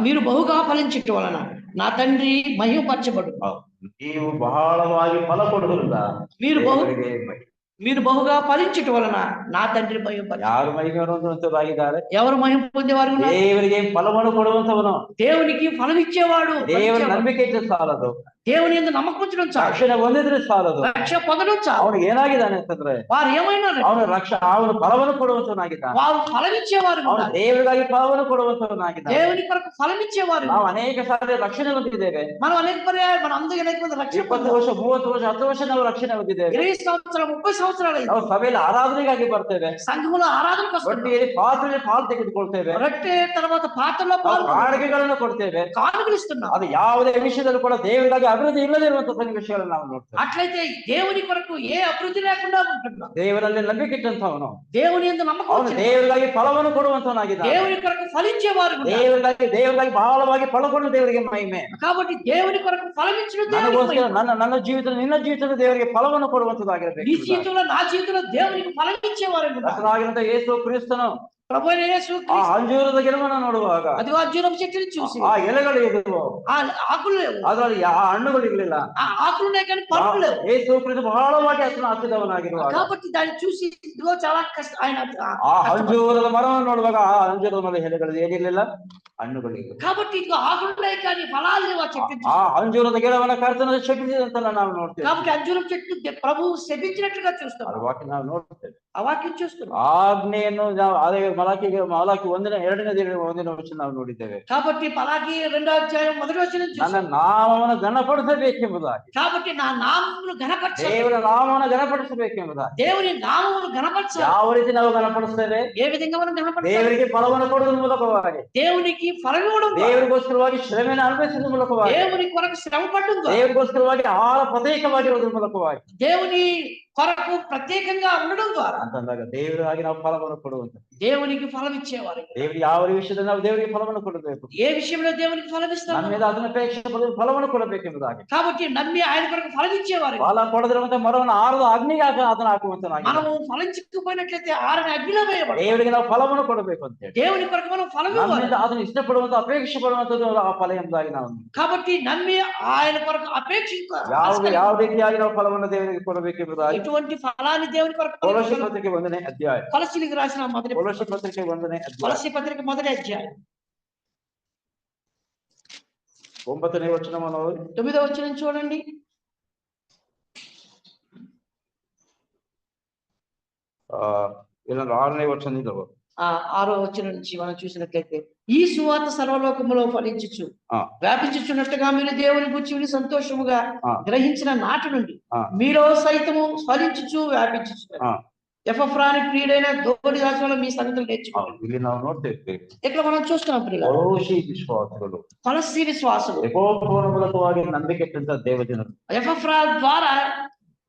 మీరు బహుగా ఫలించటం వలన నా తండ్రి మహిమపరచబడు. ನೀವು ಬಹಳವಾಗಿ ಫಲ ಕೊಡುವುದರಿಂದ మీరు మీరు బహుగా ఫలించటం వలన నా తండ్రి మహిమ ಯಾರು ಮಹಿಮೆ ಹೊಂದುವಂತವರಾಗಿದ್ದಾರೆ? ఎవరు మహిమ పొందేవారు ఉన్నారు? ದೇವರಿಗೆ ಫಲವನ್ನು ಕೊಡುವಂತವನು. దేవునికి ఫలం ఇచ్చేవాడు. ದೇವರ ನಂಬಿಕೆ ಇದ್ರೆ ಸಾಲದು, దేవుని యందు నమ్మకం ఉంచడం చాలు, ರಕ್ಷಣೆ ಹೊಂದಿದ್ರೆ ಸಾಲದು. రక్ష పొందడం చాలు. ಅವನಿಗೆ ಏನಾಗಿದ್ದಾನೆ ಅಂತಂದ್ರೆ వారు ఏమైనా ಅವನು ಫಲವನ್ನು ಕೊಡುವಂತವನಾಗಿದ್ದಾನೆ. వారు ఫలం ఇచ్చేవారు ಅವನು ఉన్నారు. ದೇವರಿಗಾಗಿ ಫಲವನ್ನು ಕೊಡುವಂತವನಾಗಿದ್ದಾನೆ. దేవుని కొరకు ఫలం ఇచ్చేవారు. ನಾವು ಅನೇಕ ಸಾರಿ ರಕ್ಷಣೆ ಹೊಂದಿದ್ದೇವೆ. మనం అనేక పర్యాయాలు మన అందరూ అనేక మంది రక్షణ 20 ವರ್ಷ 30 ವರ್ಷ 10 ವರ್ಷ ನಾವು ರಕ್ಷಣೆ ಹೊಂದಿದ್ದೇವೆ. 20 సంవత్సరాలు 30 సంవత్సరాలు ನಾವು ಸಭೆಯಲ್ಲಿ ಆರಾಧನೆಗಾಗಿ ಬರ್ತೇವೆ, సంఘములో ఆరాధనకు వస్తాం, ರೊಟ್ಟಿಯಲ್ಲಿ ಪಾತ್ರೆಯಲ್ಲಿ ಪಾಲು ತೆಗೆದುಕೊಳ್ತೇವೆ, రొట్టె తర్వాత పాత్రలో ಕಾಣಿಕೆಗಳನ್ನು ಕೊಡ್ತೇವೆ. కానుకలు ఇస్తున్నాం. ಅದು ಯಾವುದೇ ವಿಷಯದಲ್ಲೂ ಕೂಡ ದೇವರಿಗಾಗಿ ಅಭಿವೃದ್ಧಿ ಇಲ್ಲದೆ ಇರುವಂತಹ ವಿಷಯಗಳನ್ನು ನಾವು ನೋಡ್ತೇವೆ. అట్లయితే దేవుని కొరకు ఏ అభివృద్ధి లేకుండా ఉంటున్నాం. ದೇವರಲ್ಲಿ ನಂಬಿಕೆ ಇಟ್ಟಂತವನು, దేవుని యందు నమ్మకం ಅವನು ఉంచి ದೇವರಿಗಾಗಿ ಫಲವನ್ನು ಕೊಡುವಂತವನಾಗಿದ್ದಾನೆ. దేవుని కొరకు ఫలించేవారు ఉన్నారు. ದೇವರಿಗಾಗಿ ಬಹಳವಾಗಿ ಫಲಗೊಂಡು ದೇವರಿಗೆ ಮಹಿಮೆ. కాబట్టి దేవుని కొరకు ఫలమిచ్చిన ನನಗೋಸ್ಕರ ನನ್ನ ಜೀವಿತ ನಿನ್ನ ಜೀವಿತದ ದೇವರಿಗೆ ಫಲವನ್ನು ಕೊಡುವಂತದ್ದಾಗಿರಬೇಕು. నీ జీవితంలో నా జీవితంలో దేవునికి ఫలమిచ్చేవారు ఉన్నారు. ಕರ್ತನಾಗಿರುವಂತಹ ಯೇಸು ಕ್ರಿಸ್ತನು ప్రభువైన యేసు ಆ క్రీస్తు ಅಂಜೂರದ ಗಿಡವನ್ನು ನೋಡುವಾಗ అది అంజూరపు చెట్టుని చూసి ಆ ಎಲೆಗಳು ಇದ್ದವು, ఆ ఆకులు లేవు, ಅದರಲ್ಲಿ ಆ ಹಣ್ಣುಗಳು ಇರಲಿಲ್ಲ. ఆ ఆకులు ఉన్నాయి కానీ పళ్ళు లేవు. ಯೇಸು ಕ್ರಿಸ್ತ ಬಹಳವಾಗಿ ಹಸಿದವನಾಗಿರುವಾಗ కాబట్టి దాన్ని చూసి ఇదిగో చాలా కష్టం ఆయన ಆ ಅಂಜೂರದ ಮರವನ್ನು ನೋಡುವಾಗ ಆ ಅಂಜೂರದ ಮರದ ಎಲೆಗಳು ಏನಿರಲಿಲ್ಲ, ಹಣ್ಣುಗಳಿವೆ. కాబట్టి ఇదిగೋ ఆకులు ఉన్నాయి కానీ ఫలాలు లేవు ఆ చెట్టు. ಆ ಅಂಜೂರದ ಗಿಡವನ್ನ ಕರ್ತನ ಶಪಿಸಿದಂತೆಲ್ಲ ನಾವು ನೋಡ್ತೇವೆ. కాబట్టి అంజూరపు చెట్టు ప్రభువు శపించినట్లుగా చూస్తాం. ಅದು ವಾಕ್ಯ ನಾವು ನೋಡ್ತೇವೆ. ఆ వాక్యం చూస్తున్నాం. ಆಜ್ಞೆಯನ್ನು ನಾವು ಅದೇ ಮಲಾಕಿ 1ನೇ ವರ್ಷ ನಾವು ನೋಡಿದ್ದೇವೆ. కాబట్టి మలాకి 2వ అధ్యాయం 1వ వచనం ನನ್ನ చూస్తాం. ನಾಮವನ್ನು ಘನಪಡಿಸಬೇಕೆಂಬುದಾಗಿ, కాబట్టి నా నామమును ఘనపరచాలి, ದೇವರ ನಾಮವನ್ನು ಘನಪಡಿಸಬೇಕೆಂಬುದಾಗಿ. దేవుని నామమును ఘనపరచాలి. ಯಾವ ರೀತಿ ನಾವು ಘನಪಡಿಸ್ತೇವೆ? ఏ విధంగా మనం ఘనపరచాలి? ದೇವರಿಗೆ ಫಲವನ್ನು ಕೊಡುವುದರ ಮೂಲಕವಾಗಿ, దేవునికి ఫలం ఇవ్వడం ద్వారా, ದೇವರಿಗೋಸ್ಕರವಾಗಿ ಶ್ರಮೆಯನ್ನು ಅನುಭವಿಸುವುದರ ಮೂಲಕವಾಗಿ, దేవుని కొరకు శ్రమ పడడం ద్వారా, ದೇವರಿಗೋಸ್ಕರವಾಗಿ ಆಹಾರ ಪ್ರತ್ಯೇಕವಾಗಿರುವುದರ ಮೂಲಕವಾಗಿ, దేవుని కొరకు ప్రత్యేకంగా ఉండడం ద్వారా ಅಂತಂದಾಗ ದೇವರಿಗಾಗಿ ನಾವು ಫಲವನ್ನು ಕೊಡುವಂತ, దేవునికి ఫలం ఇచ్చేవారు. ದೇವರಿಗೆ ಯಾವ ವಿಷಯದಲ್ಲಿ ನಾವು ದೇವರಿಗೆ ಫಲವನ್ನು ಕೊಡಬೇಕು, ఏ విషయంలో దేవునికి ఫలం ఇస్తాము? ನಮ್ಮ మీద ಅದನ್ನ ಅಪೇಕ್ಷೆ ಪಡೆದು ಫಲವನ್ನು ಕೊಡಬೇಕೆಂಬುದಾಗಿ. కాబట్టి నమ్మి ఆయన కొరకు ఫలం ఇచ్చేవారు. ಫಲ ಕೊಡದಿರುವಂತ ಮರವನ್ನು ಆರದ ಅಗ್ನಿಗೆ ಅದನ್ನು ಹಾಕುವಂತನಾಗಿ, మనము ఫలించకపోయినట్లయితే ఆరని అగ్నిలో వేయబడతాం. ದೇವರಿಗೆ ನಾವು ಫಲವನ್ನು ಕೊಡಬೇಕು ಅಂತ ಹೇಳಿ, దేవుని కొరకు మనం ఫలం ఇవ్వాలి. ನಮ್ಮಿಂದ ಅದನ್ನು ಇಷ್ಟಪಡುವಂತ ಅಪೇಕ್ಷೆ ಪಡುವಂತದ್ದು ಆ ಫಲ ಎಂಬುದಾಗಿ ನಾವು కాబట్టి నమ్మి ఆయన కొరకు అపేక్షించాలి. ಯಾವ ರೀತಿಯಾಗಿ ನಾವು ಫಲವನ್ನು ದೇವರಿಗೆ ಕೊಡಬೇಕೆಂಬುದಾಗಿ ఎటువంటి ఫలాన్ని దేవుని కొరకు ಕೊಲೊಸ್ಸೆ ಪತ್ರಿಕೆ 1ನೇ ಅಧ್ಯಾಯ, కొలసీలకు రాసిన మొదటి ಕೊಲೊಸ್ಸೆ ಪತ್ರಿಕೆ 1ನೇ ಅಧ್ಯಾಯ కొలసీ పత్రిక మొదటి అధ్యాయం 9ನೇ ವಚನವನ್ನು 9వ వచనం చూడండి. ಇಲ್ಲ 6ನೇ ವಚನದಿಂದ 6వ వచనం నుంచి మనం చూసినట్లయితే, ఈ సువార్త సర్వలోకములో ఫలించుచు వ్యాపించుచున్నట్టుగా మీరు దేవుని గురించి విని సంతోషముగా గ్రహించిన నాటి నుండి మీలో సైతము ఫలించుచు వ్యాపించుచు ఎపఫ్రాని ప్రియుడైన దోడి రాజ్యంలో మీ సంగతులు నేర్చుకోవాలి. ಇಲ್ಲಿ ನಾವು ನೋಡ್ತೇವೆ, ఇక్కడ మనం చూస్తున్నాం ప్రియుల ಕೊಲೊಸ್ಸೆ ವಿಶ್ವಾಸಿಗಳು, కొలసీ విశ్వాసులు ಎಪಫ್ರನ ಮೂಲಕವಾಗಿ ನಂಬಿಕೆ ಇಟ್ಟಂತ ದೇವಜನರು, ఎపఫ్రా ద్వారా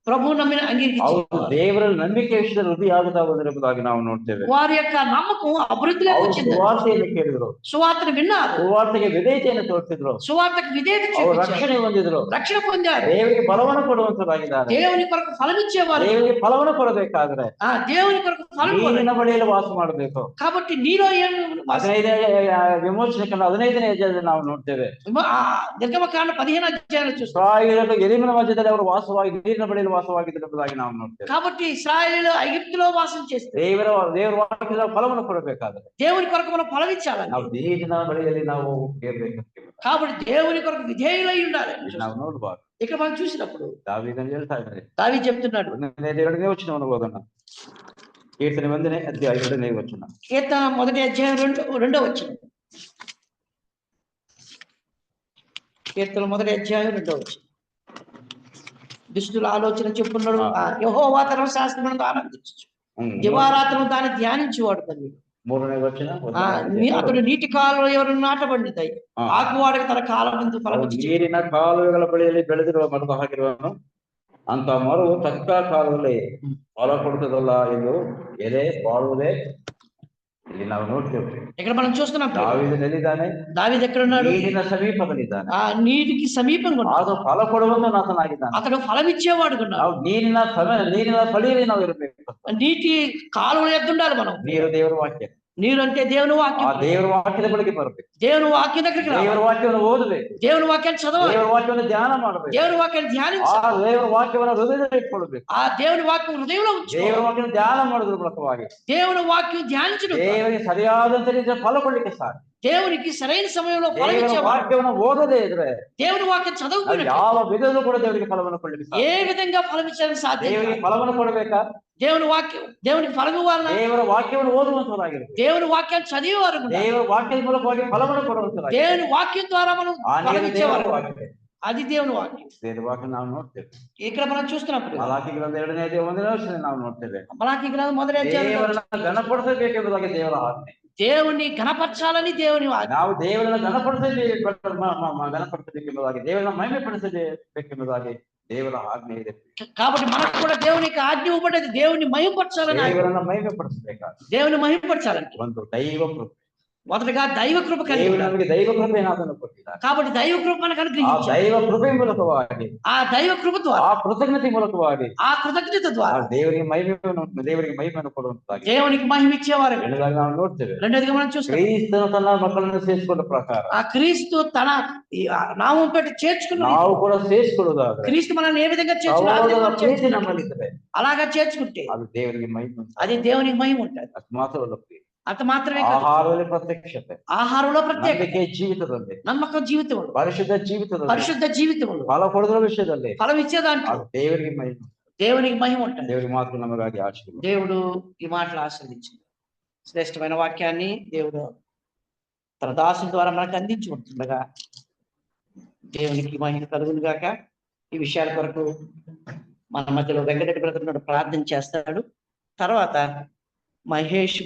ప్రభు నమ్మిన అంగీకరించారు. ದೇವರಲ್ಲಿ ನಂಬಿಕೆ ವಿಷಯದಲ್ಲಿ ವೃದ್ಧಿ ಆಗುತ್ತಾ ಬಂದಿರಬಹುದಾಗಿ ನಾವು ನೋಡ್ತೇವೆ. వారి యొక్క నమ్మకం అభివృద్ధిలోకి వచ్చింది. ಸುವಾರ್ತೆಯನ್ನು ಕೇಳಿದ್ರು, సువార్తను విన్నారు, ಸುವಾರ್ತೆಗೆ ವಿಧೇಯತೆಯನ್ನು ತೋರಿಸಿದ್ರು, సువార్తకు విధేయత ಅವರು చూపించారు, ರಕ್ಷಣೆ ಹೊಂದಿದ್ರು, రక్షణ పొందారు. ದೇವರಿಗೆ ಫಲವನ್ನು ಕೊಡುವಂತರಾಗಿದ್ದಾರೆ. దేవుని కొరకు ఫలం ఇచ్చేవారు. ದೇವರಿಗೆ ಫಲವನ್ನು ಕೊಡಬೇಕಾದ್ರೆ దేవుని కొరకు ఫలం ನೀರಿನ ಬಳಿಯಲ್ಲಿ ವಾಸ ಮಾಡಬೇಕು. కాబట్టి నీలో ఏం 15ನೇ ವಿಮೋಚನೆ ಕಂಡ 15ನೇ ಅಧ್ಯಾಯದಲ್ಲಿ ನಾವು ನೋಡ್ತೇವೆ, నిర్గమకాండ 15వ అధ్యాయంలో చూస్తాం. ಇಸ್ರಾಯೇಲರು ಎರಿಮಿನ ಮಧ್ಯದಲ್ಲಿ ಅವರು ವಾಸವಾಗಿ ನೀರಿನ ಬಳಿಯಲ್ಲಿ ವಾಸವಾಗಿದ್ದರು ಎಂಬುದಾಗಿ ನಾವು ನೋಡ್ತೇವೆ. కాబట్టి ఇశ్రాయేలు ఐగుప్తులో వాసం చేస్తే ದೇವರ ವಾಕ್ಯದ ಫಲವನ್ನು ಕೊಡಬೇಕಾದ್ರೆ దేవుని కొరకు మనం ఫలం ఇచ్చాలని, ನಾವು ನೀರಿನ ಬಳಿಯಲ್ಲಿ ನಾವು ಇರಬೇಕು. కాబట్టి దేవుని కొరకు విధేయులై ఉండాలి. ನಾವು ನೋಡಬಾರ್ದು. ఇక్కడ మనం చూసినప్పుడు ದಾವೀದನು ಹೇಳ್ತಾ ಇದ್ದಾರೆ, దావీదు చెప్తున్నాడు, 2ನೇ ವಚನವನ್ನು ಓದೋಣ. ಕೀರ್ತನೆ 1ನೇ ಅಧ್ಯಾಯ 2ನೇ ವಚನ. కీర్తన 1వ అధ్యాయం 2వ వచనం. కీర్తన 1వ అధ్యాయం 2వ వచనం. దుష్టుల ఆలోచన చెప్పున్నాడు, యెహోవా తన శాస్త్రమును ఆనందించు, దివారాత్రము దాన్ని ధ్యానించువాడు. 3ನೇ వచನ. అతడు నీటి కాలంలో ఎవరు నాటబడినదై ఆకువాడికి తన కాలం ముందు ఫలమిచ్చు. ನೀರಿನ ಕಾಲುವೆಗಳ ಬಳಿಯಲ್ಲಿ ಬೆಳೆದಿರುವ ಮರದ ಹಾಗಿರುವನು, ಅಂತ ಮರವು ತಕ್ಕ ಕಾಲದಲ್ಲಿ ಫಲ ಕೊಡುತ್ತದಲ್ಲ ಎಂದು ಎಲೆ ಬಾಳುವುದೇ. ಇಲ್ಲಿ ನಾವು ನೋಡ್ತೇವೆ, ఇక్కడ మనం చూస్తున్నాం ದಾವೀದನು ಎಲ್ಲಿದ್ದಾನೆ? దావీదు ఎక్కడ ఉన్నాడు? ನೀರಿನ ಸಮೀಪದಲ್ಲಿದ್ದಾನೆ. ఆ నీటికి సమీపంగా ఉన్నాడు. ಅದು ಫಲ ಕೊಡುವಂತ ಆತನಾಗಿದ್ದಾನೆ. అతడు ఫలం ఇచ్చేవాడు. ನಾವು ನೀರಿನ ಬಳಿಯಲ್ಲಿ ನಾವು ಇರಬೇಕು. నీటి కాలువల ఎద్దు ఉండాలి మనం. ನೀರು ದೇವರ ವಾಕ್ಯ, ನೀರು ಅಂತೆ దేవుని ಆ వాక్యం ದೇವರ ವಾಕ್ಯದ ಬಳಿಗೆ ಬರ್ಬೇಕು. దేవుని వాక్యం దగ్గరికి ದೇವರ రావాలి ವಾಕ್ಯವನ್ನು ಓದಬೇಕು. దేవుని వాక్యాన్ని చదవాలి ದೇವರ ವಾಕ್ಯವನ್ನು ಧ್ಯಾನ ಮಾಡಬೇಕು. దేవుని వాక్యాన్ని ಆ ధ్యానించాలి ದೇವರ ವಾಕ್ಯವನ್ನು ಹೃದಯದಲ್ಲಿ ಇಟ್ಕೊಳ್ಬೇಕು. ఆ దేవుని వాక్యం హృదయంలో ఉంచుకోవాలి ದೇವರ ವಾಕ್ಯವನ್ನು ಧ್ಯಾನ ಮಾಡೋದ್ರ ಮೂಲಕವಾಗಿ దేవుని వాక్యం ధ్యానించడం ద్వారా ದೇವರಿಗೆ ಸರಿಯಾದಂತ ರೀತಿಯ ಫಲ ಕೊಡ್ಲಿಕ್ಕೆ ಸಾಧ್ಯ. దేవునికి సరైన సమయంలో ఫలం ದೇವರ ఇచ్చేవాడు ವಾಕ್ಯವನ್ನು ಓದದೇ ಇದ್ರೆ దేవుని వాక్యం ಅದು చదవకపోయినట్టు ಯಾವ ವಿಧದಲ್ಲೂ ಕೂಡ ದೇವರಿಗೆ ಫಲವನ್ನು ಕೊಡ್ಲಿಕ್ಕೆ ಸಾಧ್ಯ. ఏ విధంగా ఫలం ఇచ్చడానికి సాధ్యం ದೇವರಿಗೆ కాదు. ಫಲವನ್ನು ಕೊಡಬೇಕಾ? దేవుని వాక్యం దేవునికి ఫలం ఇవ్వాలన్నా ದೇವರ ವಾಕ್ಯವನ್ನು ಓದುವಂತವರಾಗಿರ್ಬೇಕು. దేవుని వాక్యాన్ని చదివేవారు ఉండాలి. ದೇವರ ವಾಕ್ಯದ ಮೂಲಕವಾಗಿ ಫಲವನ್ನು ಕೊಡುವಂತವರಾಗಿ దేవుని వాక్యం ద్వారా మనం ಆ ఫలం ನೀರು ದೇವರ ఇచ్చేవారు ವಾಕ್ಯ. అది దేవుని వాక్యం ದೇವರ ವಾಕ್ಯ ನಾವು ನೋಡ್ತೇವೆ. ఇక్కడ మనం చూస్తున్నప్పుడు ಮಲಾಕಿ ಗ್ರಂಥ 2ನೇ ಅಧ್ಯಾಯ 1ನೇ ವಚನದಲ್ಲಿ ನಾವು ನೋಡ್ತೇವೆ. మలాకి గ్రంథం మొదటి అధ్యాయంలో ದೇವರನ್ನ ಘನಪಡಿಸಬೇಕೆಂಬುದಾಗಿ ದೇವರ ಆಜ್ಞೆ. దేవుని ఘనపరచాలని దేవుని వాక్యం ನಾವು ದೇವರನ್ನ ಘನಪಡಿಸಬೇಕೆಂಬುದಾಗಿ ದೇವರನ್ನ ಮಹಿಮೆ ಪಡಿಸಬೇಕೆಂಬುದಾಗಿ ದೇವರ ಆಜ್ಞೆ ಇದೆ. కాబట్టి మనకు కూడా దేవునికి ఆజ్ఞ ఇవ్వబడ్డది దేవుని మహిమపరచాలని ఆజ్ఞ. ದೇವರನ್ನ ಮಹಿಮೆ ಪಡಿಸಬೇಕಾದ್ರೆ దేవుని మహిమపరచాలంటే ಒಂದು ದೈವ ಕೃಪೆ. మొదటగా దైవ కృప కలిగి ದೇವರು ఉండాలి. ನಮಗೆ ದೈವ ಕೃಪೆಯನ್ನು ಅದನ್ನು ಕೊಟ್ಟಿದ್ದಾರೆ. కాబట్టి దైవ కృప మనకు ಆ అనుగ్రహించాడు ದೈವ ಕೃಪೆ ಮೂಲಕವಾಗಿ ఆ దైవ కృప ద్వారా ಆ ಕೃತಜ್ಞತೆ ಮೂಲಕವಾಗಿ ఆ కృతజ్ఞత ಆ ద్వారా ದೇವರಿಗೆ ಮಹಿಮೆಯನ್ನು ಕೊಡುವಂತಾಗಿ దేవునికి మహిమ ఇచ్చేవారు ಎರಡನೇದಾಗಿ ನಾವು ನೋಡ್ತೇವೆ. రెండోదిగా మనం చూస్తాం ಕ್ರಿಸ್ತನು ತನ್ನ ಮಕ್ಕಳನ್ನು ಸೇರಿಸಿಕೊಂಡ ಪ್ರಕಾರ ఆ క్రీస్తు తన ఈ నామం పెట్టి చేర్చుకున్న ನಾವು ಕೂಡ ಸೇರಿಸಿಕೊಳ್ಳುವುದಾದ್ರೆ క్రీస్తు మనల్ని ఏ విధంగా చేర్చుకున్నాడో ఆ ಸಹೋದರರ విధంగా ಪ್ರೀತಿ చేర్చుకున్నాడు. ನಮ್ಮಲ್ಲಿದ್ದರೆ అలాగా చేర్చుకుంటే ಅದು ದೇವರಿಗೆ ಮಹಿಮೆ. అది దేవునికి మహిమ ఉంటుంది ಅದು ಮಾತ್ರವಲ್ಲ ಪ್ರಿಯ. అంత మాత్రమే కాదు ಆಹಾರದಲ್ಲಿ ಪ್ರತ್ಯಕ್ಷತೆ, ఆహారంలో ప్రత్యేక ನಂಬಿಕೆ ಜೀವಿತದಲ್ಲಿ, నమ్మకం జీవితంలో ಪರಿಶುದ್ಧ ಜೀವಿತದಲ್ಲಿ, పరిశుద్ధ జీవితంలో ಫಲ ಕೊಡುವ ವಿಷಯದಲ್ಲಿ ఫలం ఇచ్చే దాంట్లో ಅದು ದೇವರಿಗೆ ಮಹಿಮೆ. దేవునికి మహిమ ఉంటుంది ದೇವರಿಗೆ ಮಾತ್ರ ನಮಗಾಗಿ ಆಶೀರ್ವಾದ. దేవుడు ఈ మాటలు ఆశ్రదించింది శ్రేష్టమైన వాక్యాన్ని దేవుడు తన దాసుల ద్వారా మనకు అందించి ఉంటుండగా దేవునికి మహిమ కలుగును గాక. ఈ విషయాల కొరకు మన మధ్యలో వెంకటరెడ్డి బ్రదర్ ప్రార్థన చేస్తాడు. తర్వాత మహేష్